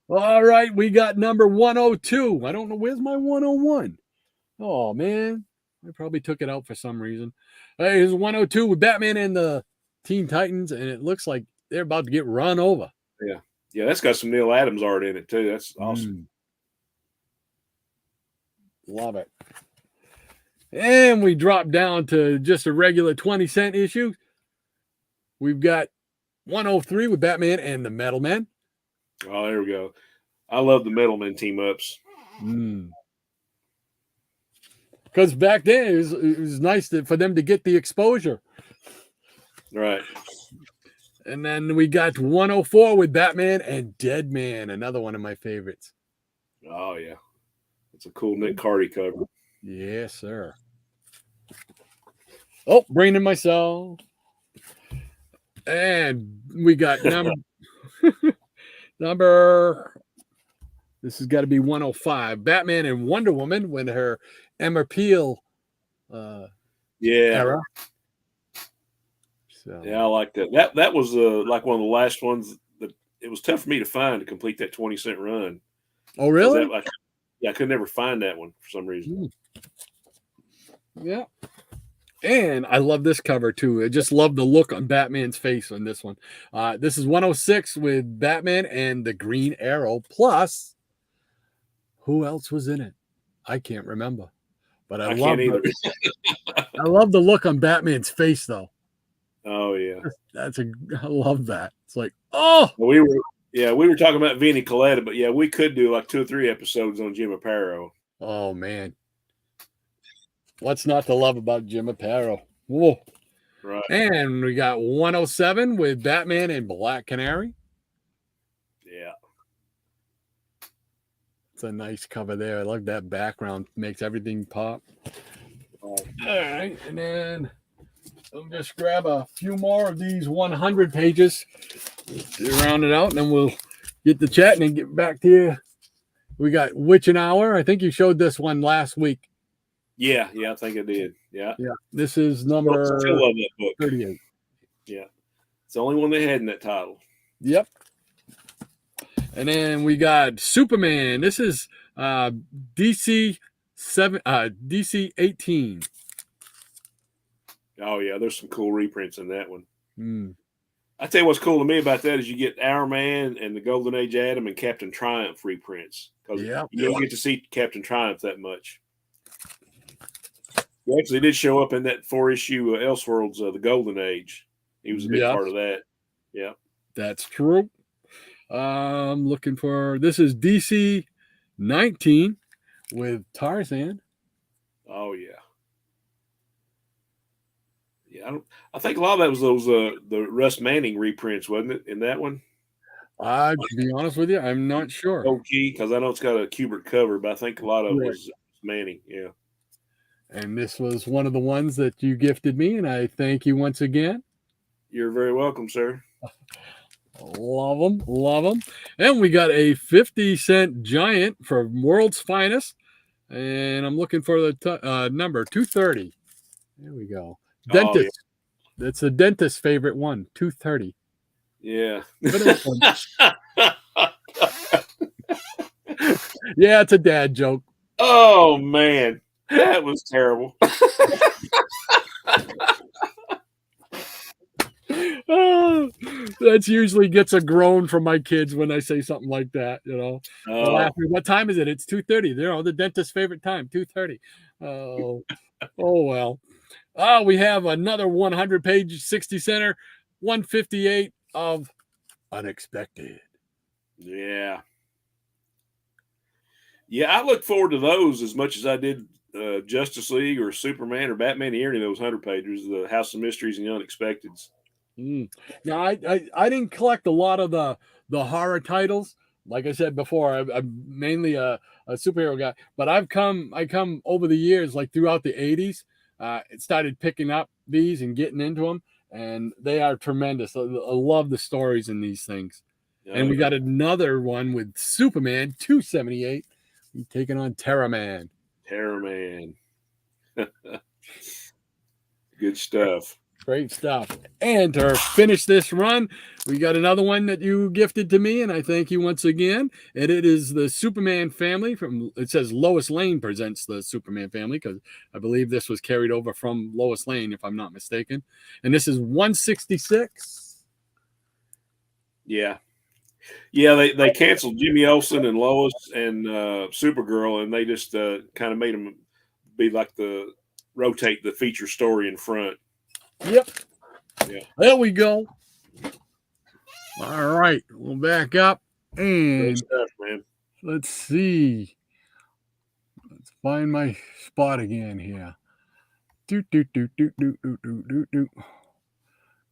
All right, we got number 102. I don't know. Where's my 101? Oh, man. I probably took it out for some reason. Here's 102 with Batman and the Teen Titans, and it looks like they're about to get run over. Yeah. Yeah, that's got some Neil Adams art in it, too. That's awesome. Love it. And we drop down to just a regular 20-cent issue. We've got 103 with Batman and the Metal Men. Oh, there we go. I love the Metal Men team ups. Because back then it was nice for them to get the exposure. Right. And then we got 104 with Batman and Dead Man, another one of my favorites. Oh, yeah. It's a cool Nick Cardy cover. Yes, sir. Oh, bringing myself. And we got number this has got to be 105. Batman and Wonder Woman when her Emma Peel era. So. Yeah, I like that. That was like one of the last ones that it was tough for me to find to complete that 20-cent run. Oh, really? I could never find that one for some reason. Yeah. And I love this cover too. I just love the look on Batman's face on this one. This is 106 with Batman and the Green Arrow. Plus, who else was in it? I can't remember. But I love the look on Batman's face though. Oh yeah. I love that. It's like, oh, we were talking about Vinnie Coletta, but yeah, we could do like 2 or 3 episodes on Jim Aparo. Oh man. What's not to love about Jim Aparo? Whoa. Right. And we got 107 with Batman and Black Canary. Yeah. It's a nice cover there. I like that background. Makes everything pop. All right. And then I'll just grab a few more of these 100 pages. Round it out, and then we'll get to chatting and get back to you. We got Witching Hour. I think you showed this one last week. Yeah, I think I did. Yeah. This is number still love that book. 38. Yeah. It's the only one they had in that title. Yep. And then we got Superman. This is DC 18. Oh yeah, there's some cool reprints in that one. I tell you what's cool to me about that is you get Our Man and the Golden Age Adam and Captain Triumph reprints because Yeah. you don't get to see Captain Triumph that much. He actually did show up in that 4-issue Elseworlds, the Golden Age. He was a big part of that. Yeah, that's true. I'm looking for this is DC 19 with Tarzan. Oh yeah, yeah. I think a lot of that was those the Russ Manning reprints, wasn't it? In that one, To be honest with you, I'm not sure. low key because I know it's got a Kubert cover, but I think a lot of it was Manning. Yeah. And this was one of the ones that you gifted me, and I thank you once again. You're very welcome, sir. Love them, love them. And we got a 50-cent giant for World's Finest, and I'm looking for the number 230. There we go. Dentist. Oh, yeah. That's a dentist's favorite one, 230. Yeah. Yeah, it's a dad joke. Oh man, that was terrible. That's usually gets a groan from my kids when I say something like that. What time is it? It's 2:30. They're the dentist's favorite time, 2:30. Oh well. We have another 100-page 60-center, 158 of Unexpected. Yeah. Yeah, I look forward to those as much as I did Justice League or Superman or Batman or any of those 100-pagers, the House of Mysteries and the Unexpecteds. Now, I didn't collect a lot of the horror titles. Like I said before, I'm mainly a superhero guy, but I come over the years, like throughout the 80s, it started picking up these and getting into them, and they are tremendous. I love the stories in these things. And we got another one with Superman 278. He's taking on Terra Man. Good stuff. Great stuff. And to finish this run, we got another one that you gifted to me, and I thank you once again. And it is the Superman family it says Lois Lane presents the Superman family, because I believe this was carried over from Lois Lane, if I'm not mistaken. And this is 166. Yeah. Yeah, they canceled Jimmy Olsen and Lois and Supergirl, and they just kind of made them be like rotate the feature story in front. Yep. Yeah. There we go. All right. We'll back up. And good stuff, man. Let's see. Let's find my spot again here. Do do do do do do do do do.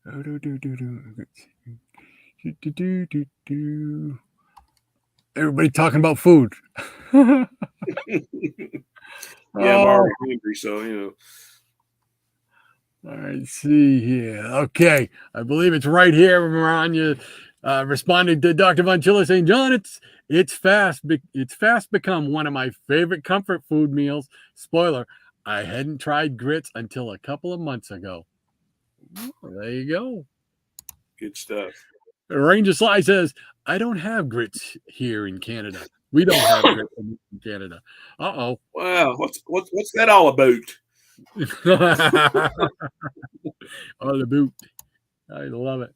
Do do do do do do do. Everybody talking about food. Yeah, I'm already hungry, so All right, see here. Okay, I believe it's right here. Maranya responding to Dr. Von Chilla saying, "John, it's fast become one of my favorite comfort food meals. Spoiler: I hadn't tried grits until a couple of months ago." There you go. Good stuff. Ranger Sly says, "I don't have grits here in Canada. We don't have grits in Canada." Uh-oh. Wow, what's that all about? Oh, the boot. I love it.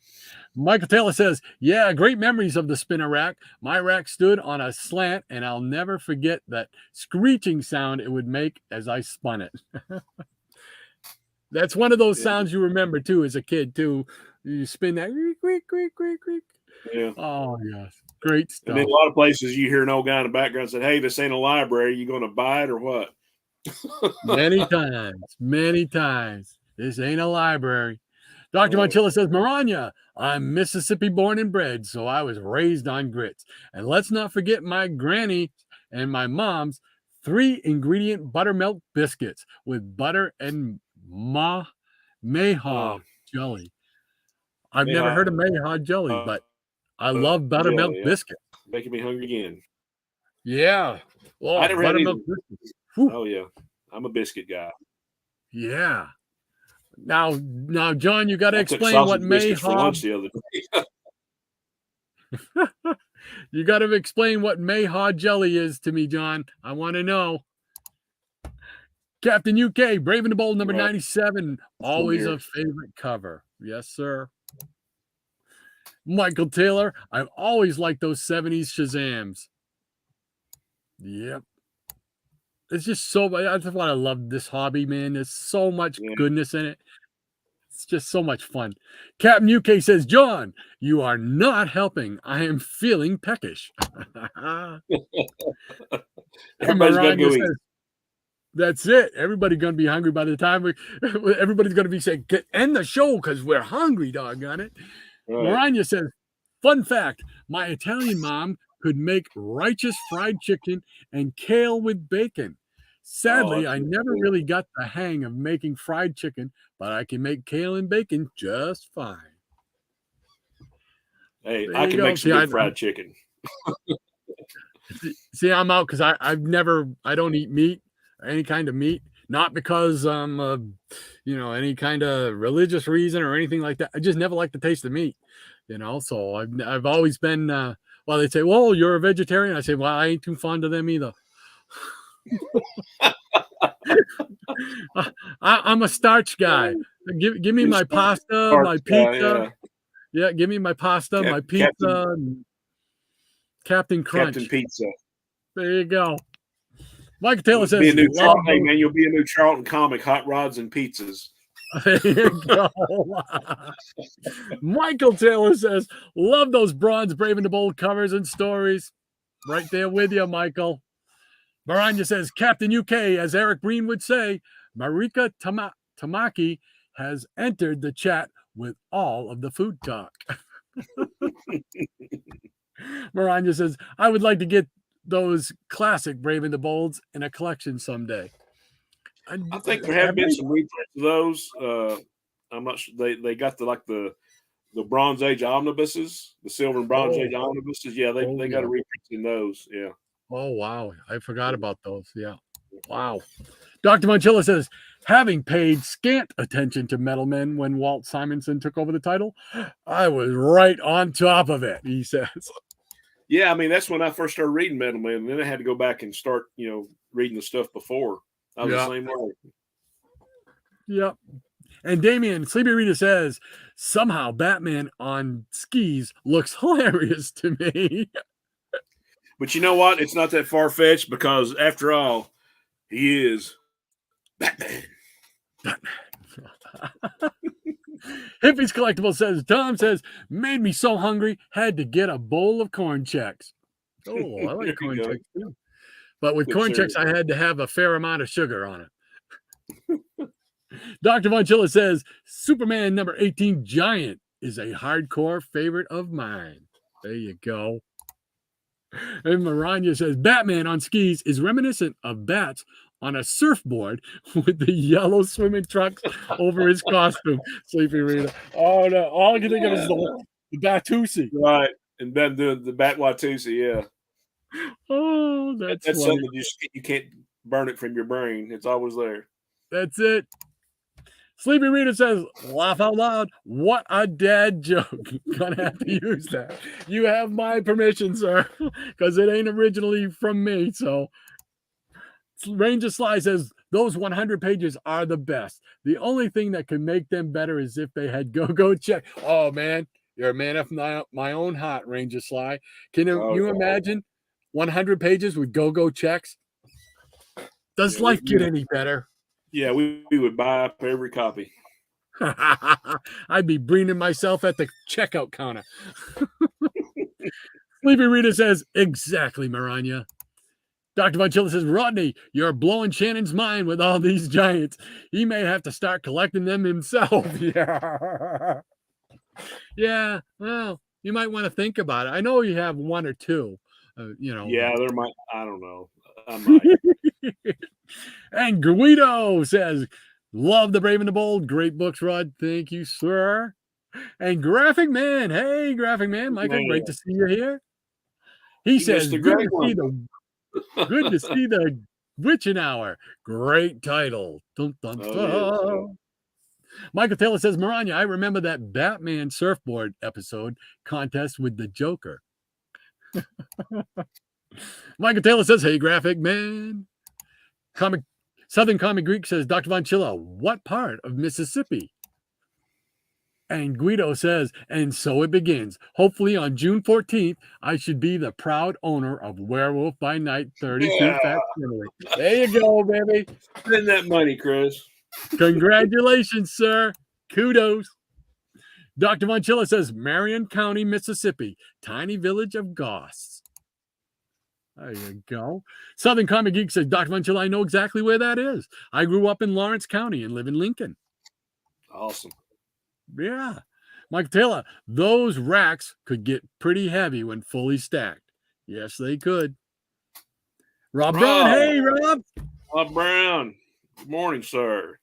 Michael Taylor says, "Yeah, great memories of the spinner rack. My rack stood on a slant, and I'll never forget that screeching sound it would make as I spun it." That's one of those sounds you remember, too, as a kid, too. You spin that. Creak, creak, creak, creak. Yeah. Oh, yes. Great stuff. And in a lot of places, you hear an old guy in the background say, "Hey, this ain't a library. You going to buy it or what?" Many times. This ain't a library. Dr. Monchilla says, "Maranya, I'm Mississippi born and bred, so I was raised on grits. And let's not forget my granny and my mom's 3-ingredient buttermilk biscuits with butter and Mayhaw jelly." I've never heard of Mayhaw jelly, but I love buttermilk biscuits. Making me hungry again. Yeah. Oh, I never had buttermilk biscuits. Whew. Oh, yeah. I'm a biscuit guy. Yeah. Now, John, you got to explain what Mayhaw for lunch the other day. You got to explain what Mayhaw jelly is to me, John. I want to know. Captain UK, Brave and the Bold, number 97. Always a favorite cover. Yes, sir. Michael Taylor, I've always liked those 70s Shazams. Yep. It's just so, that's what I love this hobby, man. There's so much goodness in it. It's just so much fun. Captain UK says, John, you are not helping. I am feeling peckish. Everybody's got to go eat. Says, that's it. Everybody's going to be hungry by the time everybody's going to be saying, end the show because we're hungry, doggone it. Right. Maranya says, fun fact, my Italian mom could make righteous fried chicken and kale with bacon. Sadly, I never really got the hang of making fried chicken, but I can make kale and bacon just fine. Hey, I can make some good fried chicken. See, I'm out because I don't eat meat, any kind of meat, not because I'm, any kind of religious reason or anything like that. I just never like the taste of meat, so I've always been, well, they say, well, you're a vegetarian. I say, well, I ain't too fond of them either. I'm a starch guy. Give me my pasta, my pizza. Yeah, give me my pasta, my pizza, and Captain Crunch. Captain Pizza. There you go. Mike Taylor says, hey man, you'll be a new Charlton comic, Hot Rods and Pizzas. There you go. Michael Taylor says, love those Bronze Brave and the Bold covers and stories. Right there with you, Michael. Maranya says, Captain UK, as Eric Breen would say, Marika Tamaki has entered the chat with all of the food talk. Maranya says, I would like to get those classic Brave and the Bolds in a collection someday. I think there have been some reprints of those. I'm not sure. They got the Bronze Age omnibuses, the Silver and Bronze Age omnibuses. Yeah, they got a reprint in those. Yeah. Oh, wow. I forgot about those. Yeah. Wow. Dr. Monchilla says, having paid scant attention to Metal Men when Walt Simonson took over the title, I was right on top of it, he says. Yeah, I mean, that's when I first started reading Metal Men, and then I had to go back and start, reading the stuff before. I was the same way. Yep. And Damien, Sleepy Rita says, somehow Batman on skis looks hilarious to me. But you know what? It's not that far-fetched because, after all, he is Batman. Hippies Collectible says, Tom says, made me so hungry, had to get a bowl of corn checks. Oh, I like corn checks too. But with corn checks, I had to have a fair amount of sugar on it. Dr. Von Chilla says, Superman number 18 Giant is a hardcore favorite of mine. There you go. And Maranya says, Batman on skis is reminiscent of bats on a surfboard with the yellow swimming trunks over his costume. Sleepy Rita. Oh, no. All I can think of is the Batusi. Right. And then the Bat Watusi, yeah. Oh, that's something you can't burn it from your brain. It's always there. That's it. Sleepy Rita says, laugh out loud. What a dad joke. Gonna have to use that. You have my permission, sir, because it ain't originally from me. So Ranger Sly says, those 100 pages are the best. The only thing that could make them better is if they had go check. Oh, man. You're a man of my own heart, Ranger Sly. Can you imagine 100 pages with go checks? Does life get any better? Yeah, we would buy up every copy. I'd be breening myself at the checkout counter. Sleepy Rita says, exactly, Maranya. Dr. Von Chilla says, Rodney, you're blowing Shannon's mind with all these giants. He may have to start collecting them himself. Yeah. Yeah, well, you might want to think about it. I know you have one or two, Yeah, there might. I don't know. I might. And Guido says, love the Brave and the Bold. Great books, Rod. Thank you, sir. And Graphic Man. Hey, Graphic Man. Michael, great to see you here. He says, good to see the Witching Hour. Great title. Dun, dun, dun. Yes. Michael Taylor says, Maranya, I remember that Batman surfboard episode contest with the Joker. Michael Taylor says, hey, Graphic Man. Southern Comic Greek says, Dr. Von Chilla, what part of Mississippi? And Guido says, and so it begins. Hopefully on June 14th, I should be the proud owner of Werewolf by Night 32 Yeah. facsimile. There you go, baby. Spend that money, Chris. Congratulations, sir. Kudos. Dr. Von Chilla says, Marion County, Mississippi, tiny village of Goss. There you go. Southern Comic Geek says, Dr. Von Chilla, I know exactly where that is. I grew up in Lawrence County and live in Lincoln. Awesome. Yeah. Mike Taylor, those racks could get pretty heavy when fully stacked. Yes, they could. Rob Brown, hey, Rob. Rob Brown. Good morning, sir.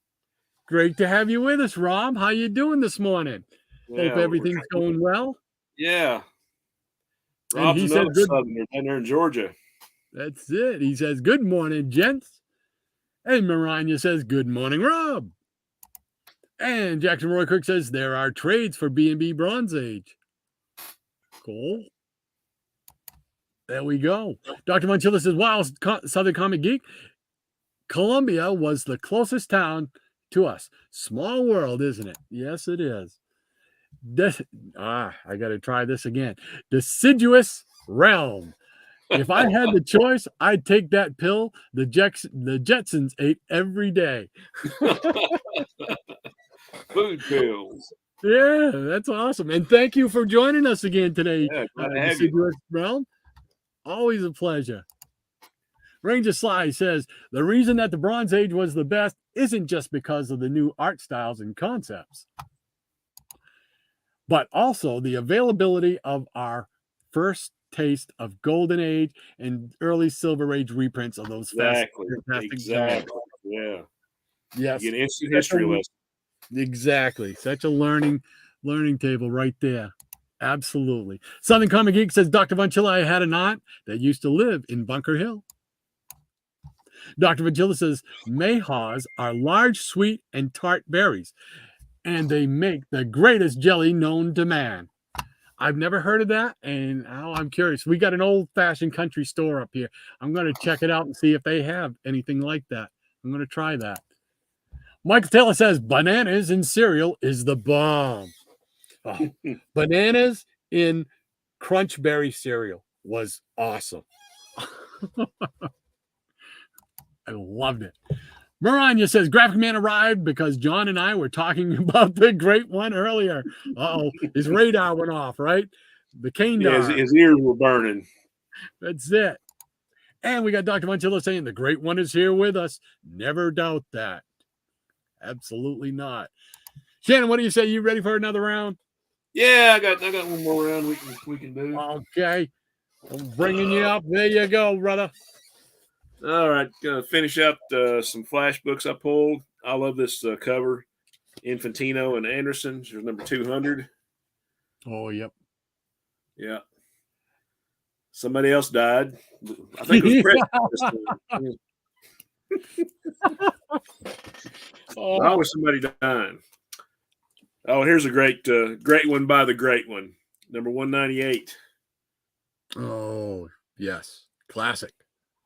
Great to have you with us, Rob. How you doing this morning? Yeah, Hope everything's going well. Yeah. And Rob's he another said, Southerner down there in Georgia. That's it. He says, good morning, gents. And Maranya says, good morning, Rob. And Jackson Roy Kirk says, there are trades for B&B Bronze Age. Cool. There we go. Dr. Monchilla says, wow, Southern Comic Geek, Columbia was the closest town to us. Small world, isn't it? Yes, it is. I got to try this again. Deciduous realm. If I had the choice, I'd take that pill the Jetsons ate every day. Food pills. Yeah, that's awesome. And thank you for joining us again today. Yeah, glad to have you. Deciduous realm. Always a pleasure. Ranger Sly says, the reason that the Bronze Age was the best isn't just because of the new art styles and concepts, but also the availability of our first taste of Golden Age and early Silver Age reprints of those fantastic Exactly. Yeah. Yes. You get an instant history lesson. Exactly. Such a learning table right there. Absolutely. Southern Comic Geek says, Dr. Von Chilla, I had an aunt that used to live in Bunker Hill. Dr. Von Chilla says, mayhaws are large, sweet, and tart berries, and they make the greatest jelly known to man. I've never heard of that, and I'm curious. We got an old-fashioned country store up here. I'm going to check it out and see if they have anything like that. I'm going to try that. Michael Taylor says, bananas in cereal is the bomb. Oh, bananas in Crunch Berry cereal was awesome. I loved it. Maranya says, Graphic Man arrived because John and I were talking about the great one earlier. Uh-oh, his radar went off, right? The cane Yeah, his ears were burning. That's it. And we got Dr. Monchilla saying, the great one is here with us. Never doubt that. Absolutely not. Shannon, what do you say? You ready for another round? Yeah, I got one more round we can do. Okay. I'm bringing you up. There you go, brother. All right, gonna finish up some flash books I pulled. I love this cover, Infantino and Anderson. There's number 200. Oh, yep. Yeah. Somebody else died. I think it was President. Always somebody dying. Oh, here's a great one by the great one, number 198. Oh, yes, classic.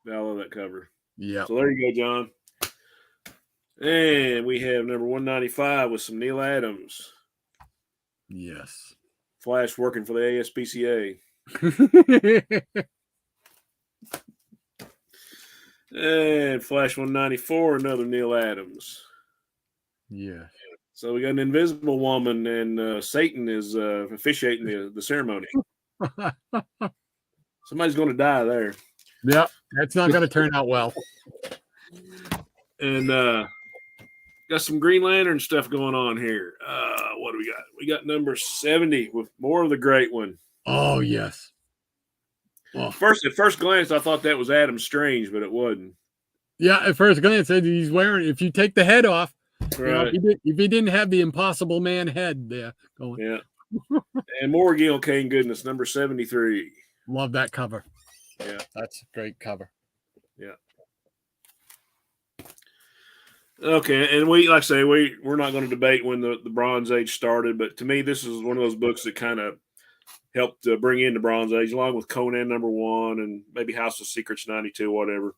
I love that cover. Yeah. So there you go, John. And we have number 195 with some Neil Adams. Yes. Flash working for the ASPCA. And Flash 194, another Neil Adams. Yeah. So we got an invisible woman, and Satan is officiating the ceremony. Somebody's going to die there. Yep, that's not going to turn out well. And got some Green Lantern stuff going on here. What do we got? We got number 70 with more of the great one. Oh, yes. Well, at first glance, I thought that was Adam Strange, but it wasn't. Yeah, at first glance, he's wearing, if you take the head off, right. You know, if he didn't have the Impossible Man head there going. Yeah. And more Gil Kane goodness, number 73. Love that cover. Yeah. That's a great cover. Yeah. Okay, and like I say, we're not going to debate when the Bronze Age started, but to me, this is one of those books that kind of helped bring in the Bronze Age, along with Conan number 1 and maybe House of Secrets 92, whatever.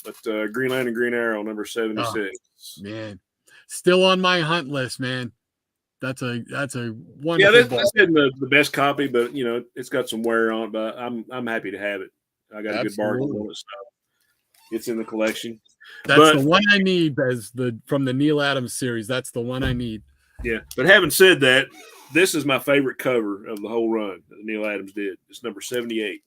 But Green Lantern, Green Arrow number 76. Oh, man, still on my hunt list, man. That's a Yeah, wonderful book. that's isn't the best copy, but you know, it's got some wear on it. But I'm happy to have it. I got a good bargain Absolutely. on it, so it's in the collection. That's But the one I need from the Neil Adams series. That's the one I need. yeah, but having said that, this is my favorite cover of the whole run that Neil Adams did. It's number 78.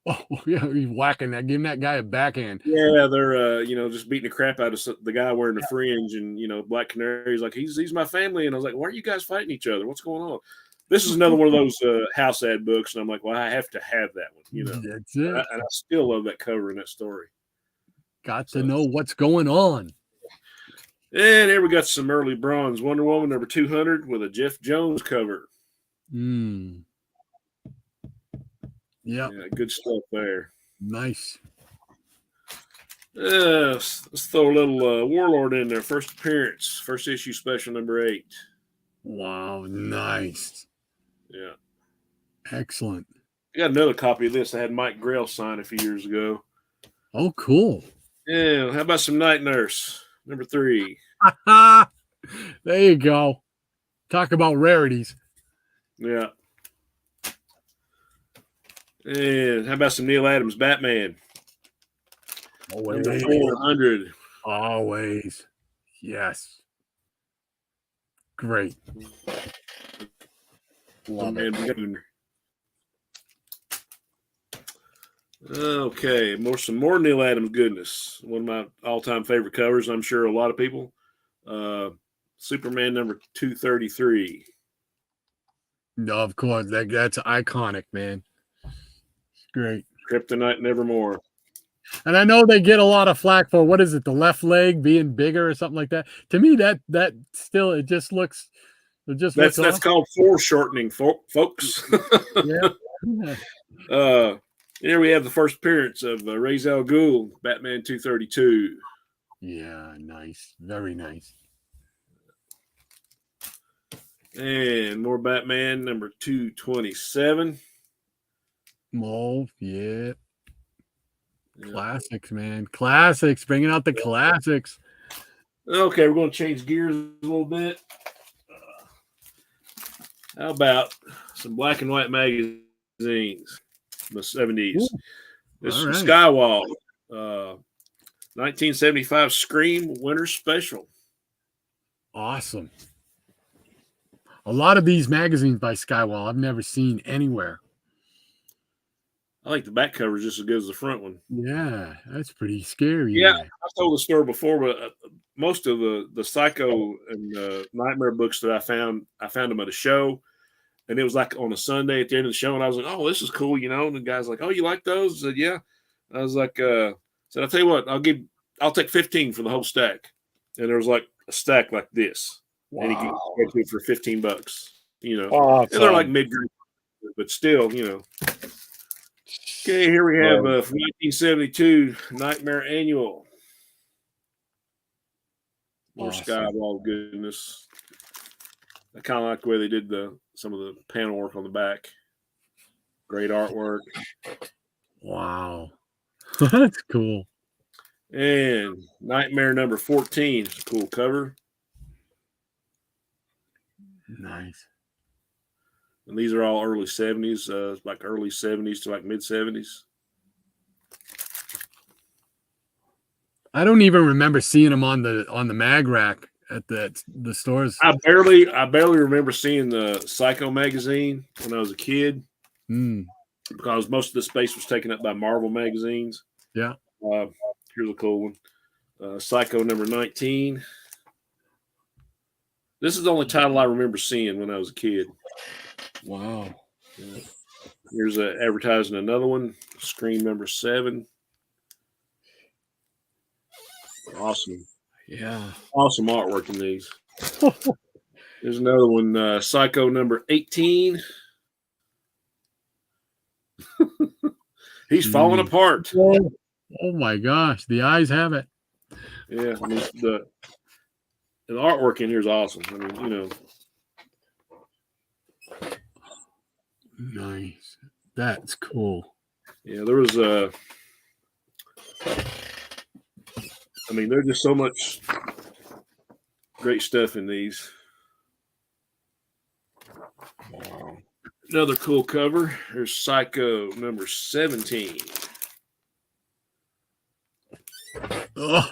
Oh yeah, he's whacking that, giving that guy a backhand. Yeah, they're just beating the crap out of the guy wearing the fringe, and Black Canary's like he's my family, and I was like, why are you guys fighting each other? What's going on? This is another one of those house ad books, and I'm like, well, I have to have that one, That's it. and I still love that cover and that story. Got to know what's going on. And here we got some early bronze Wonder Woman number 200 with a Jeff Jones cover. Yep. Yeah, good stuff there. Nice. Let's throw a little Warlord in there. First appearance, first issue special number 8. Wow, nice. Yeah. Excellent. I got another copy of this I had Mike Grell sign a few years ago. Oh, cool. Yeah, how about some Night Nurse, number 3? There you go. Talk about rarities. Yeah. And how about some Neil Adams Batman? Always. Number 400. Always. Yes. Great. Love it. Okay, some more Neil Adams goodness. One of my all-time favorite covers, I'm sure a lot of people. Superman number 233. No, of course. That's iconic, man. Great. Kryptonite Nevermore. And I know they get a lot of flack for what is it, the left leg being bigger or something like that. To me, that still that's awesome. Called foreshortening, folks. Yeah. Here we have the first appearance of Ra's al Ghul, Batman 232. Yeah, nice. Very nice. And more Batman, number 227. Oh, yeah. Classics, man. Classics. Bringing out the classics. Okay, we're going to change gears a little bit. How about some black and white magazines from the 70s? Ooh, this is right. Skywall, 1975 Scream Winter Special. Awesome. A lot of these magazines by Skywall I've never seen anywhere. I think the back cover is just as good as the front one. Yeah, that's pretty scary. Yeah, I've told the story before, but most of the Psycho and Nightmare books that I found them at a show, and it was like on a Sunday at the end of the show, and I was like, "Oh, this is cool," And the guy's like, "Oh, you like those?" I said, "Yeah." I was like, "I'll tell you what, I'll take 15 for the whole stack," and there was like a stack like this, and he could get it for $15, Awesome. And they're like mid-grade, but still, Okay, here we have from 1972 Nightmare Annual. More awesome. Skywall goodness. I kind of like the way they did some of the panel work on the back. Great artwork. Wow. That's cool. And Nightmare number 14. It's a cool cover. Nice. And these are all early 70s, like early 70s to like mid 70s. I don't even remember seeing them on the mag rack at the stores. I barely remember seeing the Psycho magazine when I was a kid, because most of the space was taken up by Marvel magazines. Yeah. Here's a cool one. Psycho number 19. This is the only title I remember seeing when I was a kid. Wow. Yeah. Here's advertising another one. Scream number 7. Awesome. Yeah. Awesome artwork in these. There's another one. Psycho number 18. He's falling apart. Oh my gosh. The eyes have it. Yeah. I mean, the artwork in here is awesome. I mean, Nice. That's cool. Yeah, there was there's just so much great stuff in these. Wow. Another cool cover. There's Psycho number 17. Oh,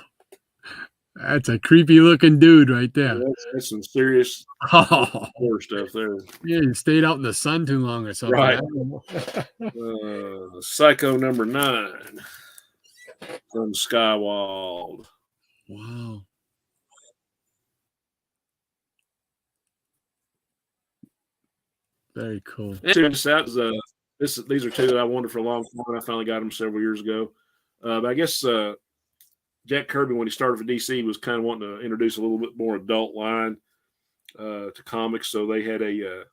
that's a creepy looking dude right there. That's some serious horror stuff there. Yeah, you stayed out in the sun too long or something. Right. Psycho number 9 from Skywald. Wow. Very cool. These are two that I wanted for a long time. I finally got them several years ago. But I guess Jack Kirby, when he started for DC, was kind of wanting to introduce a little bit more adult line to comics. So they had and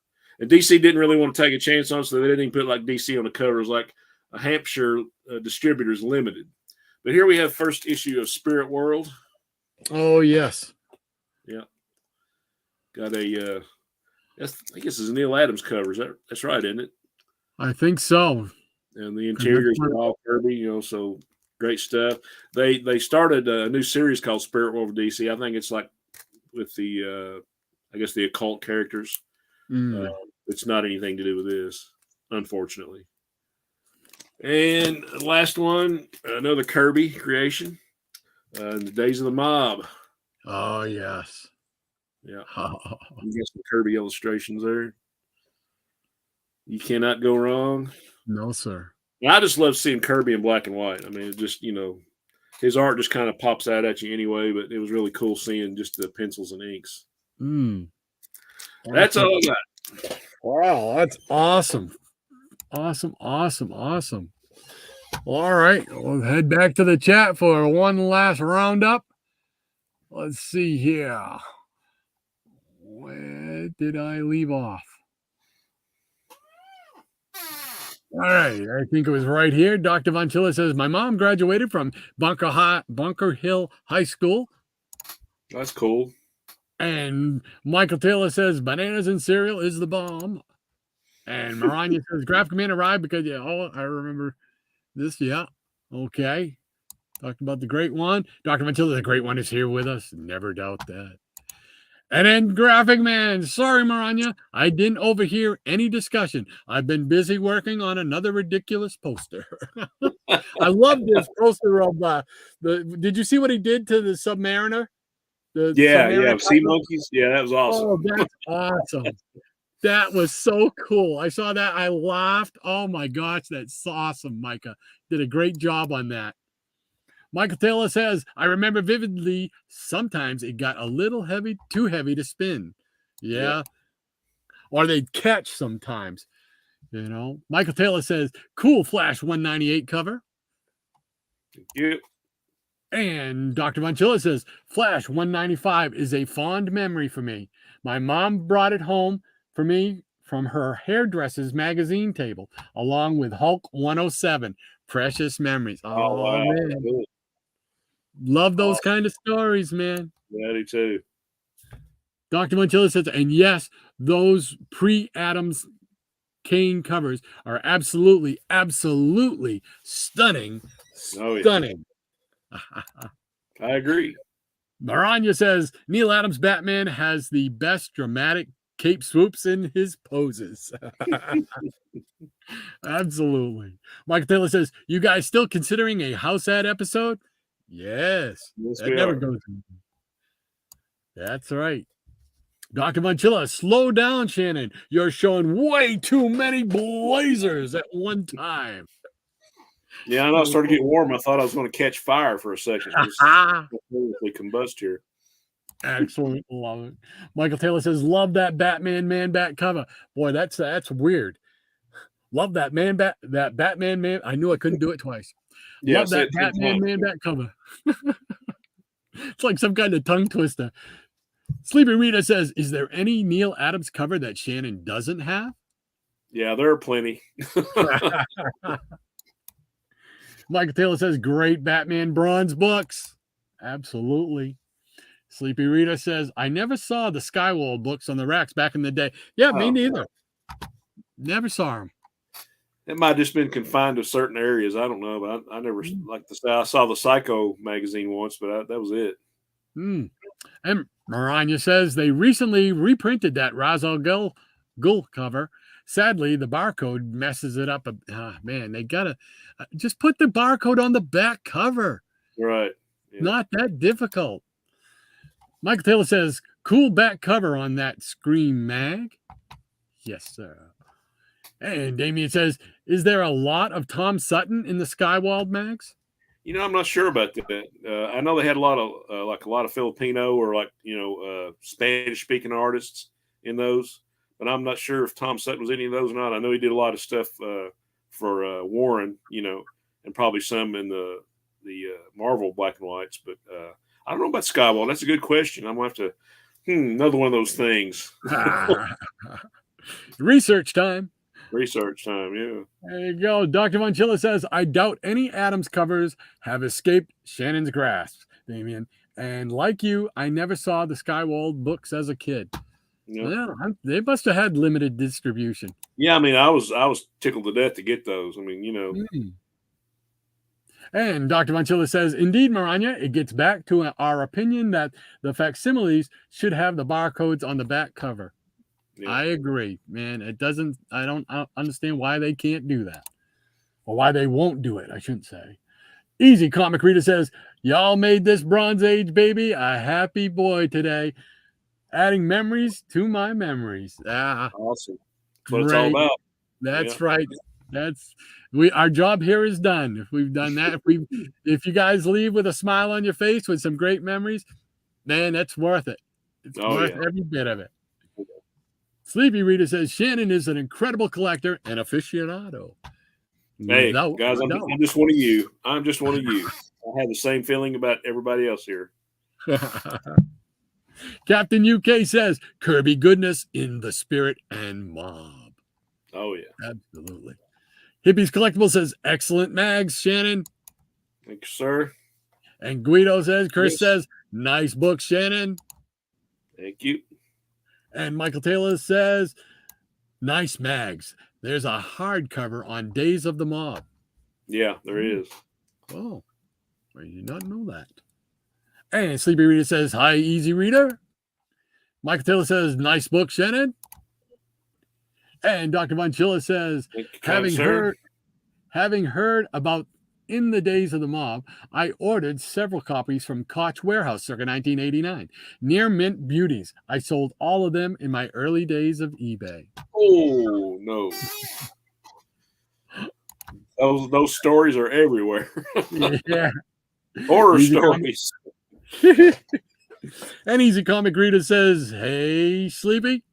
DC didn't really want to take a chance on it, so they didn't even put like DC on the cover. It was like a Hampshire Distributors Limited. But here we have first issue of Spirit World. Oh, yes. Yeah. Got a I guess it's a Neil Adams cover. That's right, isn't it? I think so. And the interiors are all Kirby, so great stuff. They started a new series called Spirit World of DC. I think it's like with the I guess the occult characters. It's not anything to do with this, unfortunately. And last one, another Kirby creation, The Days of the Mob. Oh, yes. Yeah. You get some Kirby illustrations there. You cannot go wrong. No, sir. I just love seeing Kirby in black and white. I mean, it just, his art just kind of pops out at you anyway, but it was really cool seeing just the pencils and inks. That's all I got. Wow, that's awesome. Awesome. All right, we'll head back to the chat for one last roundup. Let's see here. Where did I leave off? All right, I think it was right here. Dr. Von Chilla says, my mom graduated from Bunker Hill High School. That's cool. And Michael Taylor says, bananas and cereal is the bomb. And Maranya says, Graphic Man arrived because, I remember this. Yeah. Okay. Talked about the great one. Dr. Von Chilla, the great one, is here with us. Never doubt that. And then Graphic Man, sorry, Maranya, I didn't overhear any discussion. I've been busy working on another ridiculous poster. I love this poster of did you see what he did to the Submariner? Yeah, sea monkeys. Yeah, that was awesome. Oh, that's awesome. That was so cool. I saw that. I laughed. Oh my gosh, that's awesome, Micah. Did a great job on that. Michael Taylor says, I remember vividly, sometimes it got a little too heavy to spin. Yeah. Or they'd catch sometimes. Michael Taylor says, cool Flash 198 cover. Yeah. And Dr. Von Chilla says, Flash 195 is a fond memory for me. My mom brought it home for me from her hairdresser's magazine table, along with Hulk 107. Precious memories. Oh wow. Man. Cool. Love those kind of stories, man. Yeah, I do too. Dr. Von Chilla says, and yes, those pre-Adams Kane covers are absolutely stunning. Stunning. I agree. Maranya says, Neil Adams' Batman has the best dramatic cape swoops in his poses. Absolutely. Michael Taylor says, you guys still considering a house ad episode? Yes. That never goes. That's right. Dr. Von Chilla, slow down, Shannon. You're showing way too many blazers at one time. Yeah, I know. It started getting warm. I thought I was going to catch fire for a second. It's combust here. Excellent. Love it. Michael Taylor says, love that Batman Man-Bat cover. Boy, that's weird. Love that Batman Man. I knew I couldn't do it twice. Yeah, love that Batman Man-Bat cover. It's like some kind of tongue twister. Sleepy Rita says, is there any Neil Adams cover that Shannon doesn't have? Yeah, there are plenty. Michael Taylor says, great Batman bronze books. Absolutely. Sleepy Rita says, I never saw the Skywald books on the racks back in the day. Yeah, me neither. Never saw them. It might have just been confined to certain areas. I don't know, but I never I saw the Psycho magazine once, but that was it. And Maranya says they recently reprinted that Ra's al Ghul Gull cover. Sadly, the barcode messes it up. Man, they gotta just put the barcode on the back cover. Right. Yeah. Not that difficult. Michael Taylor says, cool back cover on that Scream mag. Yes, sir. And Damien says, is there a lot of Tom Sutton in the Skywald mags? I'm not sure about that. I know they had a lot of Filipino or Spanish speaking artists in those, but I'm not sure if Tom Sutton was any of those or not. I know he did a lot of stuff for Warren, and probably some in the Marvel black and whites, but I don't know about Skywald. That's a good question. I'm gonna have to another one of those things. Research time. Research time, yeah. There you go. Dr. Von Chilla says, I doubt any Adams covers have escaped Shannon's grasp, Damien. And like you, I never saw the Skywald books as a kid. Yep. Yeah, they must have had limited distribution. Yeah, I mean, I was tickled to death to get those. I mean, And Dr. Von Chilla says, indeed, Maranya, it gets back to our opinion that the facsimiles should have the barcodes on the back cover. Yeah. I agree, man. I don't understand why they can't do that. Or why they won't do it, I shouldn't say. Easy Comic Reader says, y'all made this Bronze Age baby a happy boy today. Adding memories to my memories. Awesome. That's what it's all about. That's right. Our job here is done. If we've done that, if you guys leave with a smile on your face with some great memories, man, that's worth it. It's worth every bit of it. Sleepy Reader says Shannon is an incredible collector and aficionado. Hey, guys, I'm just one of you. I'm just one of you. I have the same feeling about everybody else here. Captain UK says Kirby goodness in the spirit and mob. Oh, yeah. Absolutely. Hippies Collectible says excellent mags, Shannon. Thank you, sir. And Guido says, Chris says, nice book, Shannon. Thank you. And Michael Taylor says, nice mags. There's a hardcover on Days of the Mob. Yeah, there is. Oh, I did not know that. And Sleepy Reader says, hi, Easy Reader. Michael Taylor says, nice book, Shannon. And Dr. Von Chilla says, having heard about In the Days of the Mob, I ordered several copies from Koch Warehouse circa 1989. Near mint beauties. I sold all of them in my early days of eBay. Oh, no. Those stories are everywhere. Yeah. Horror stories. And Easy Comic Reader says, hey, Sleepy.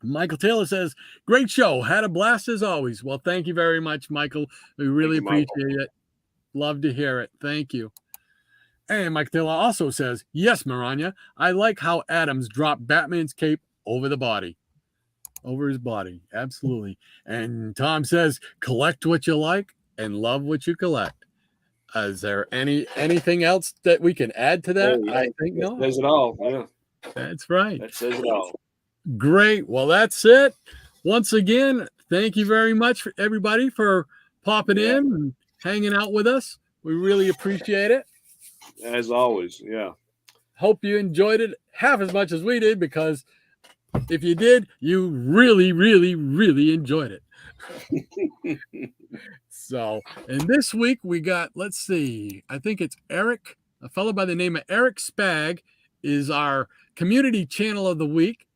Michael Taylor says, great show. Had a blast as always. Well, thank you very much, Michael. We really appreciate it. Love to hear it. Thank you. And Michael Taylor also says, yes, Maranya, I like how Adams dropped Batman's cape over his body. Absolutely. And Tom says, collect what you like and love what you collect. Is there anything else that we can add to that? I think no. That says it all. Yeah. That's right. That says it all. Great. Well, that's it. Once again, thank you very much for everybody for popping in and hanging out with us. We really appreciate it. As always, yeah. Hope you enjoyed it half as much as we did, because if you did, you really, really, really enjoyed it. So, and this week we got, let's see, I think it's Eric, a fellow by the name of Eric Spag is our community channel of the week.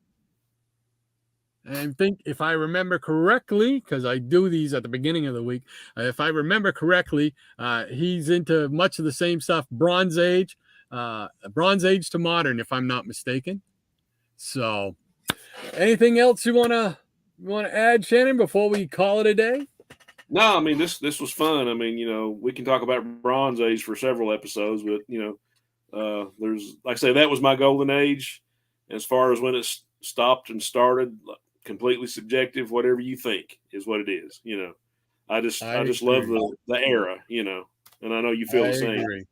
And I think if I remember correctly, because I do these at the beginning of the week, if I remember correctly, he's into much of the same stuff, Bronze Age to modern, if I'm not mistaken. So, anything else you want to add, Shannon, before we call it a day? No, I mean, this was fun. I mean, we can talk about Bronze Age for several episodes, but there's, like I say, that was my golden age. As far as when it stopped and started, completely subjective. Whatever you think is what it is. I just love the era. And I know you feel the same. Agree.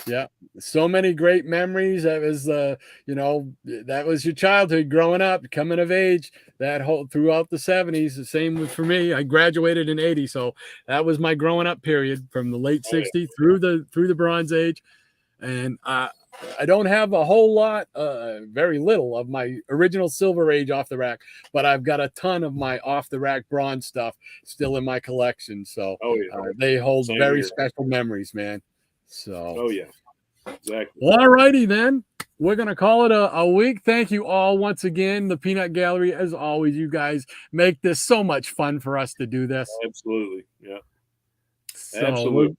Yeah. So many great memories. That was that was your childhood growing up, coming of age, that whole throughout the 70s. The same for me. I graduated in 80. So that was my growing up period from the late 60s through the Bronze Age. And I don't have a whole lot, very little of my original Silver Age off the rack, but I've got a ton of my off the rack bronze stuff still in my collection. So they hold Same very here. special memories, man. So, oh yeah, exactly. well, all righty then. We're going to call it a week. Thank you all once again. The Peanut Gallery, as always, you guys make this so much fun for us to do this. Absolutely. Yeah. So Absolutely.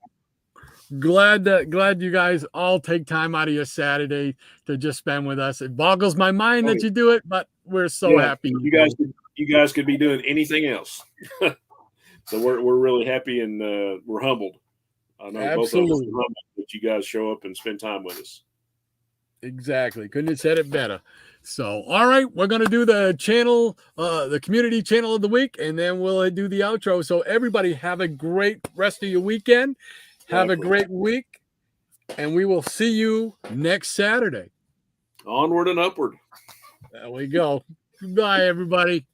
glad you guys all take time out of your Saturday to just spend with us. It boggles my mind that you do it, but we're so happy. You guys could be doing anything else. So we're really happy and we're humbled. I know both of us are humbled that you guys show up and spend time with us. Exactly. Couldn't have said it better. So, all right, we're going to do the channel, the community channel of the week, and then we'll do the outro. So everybody have a great rest of your weekend. Have a great week, and we will see you next Saturday. Onward and upward. There we go. Goodbye, everybody.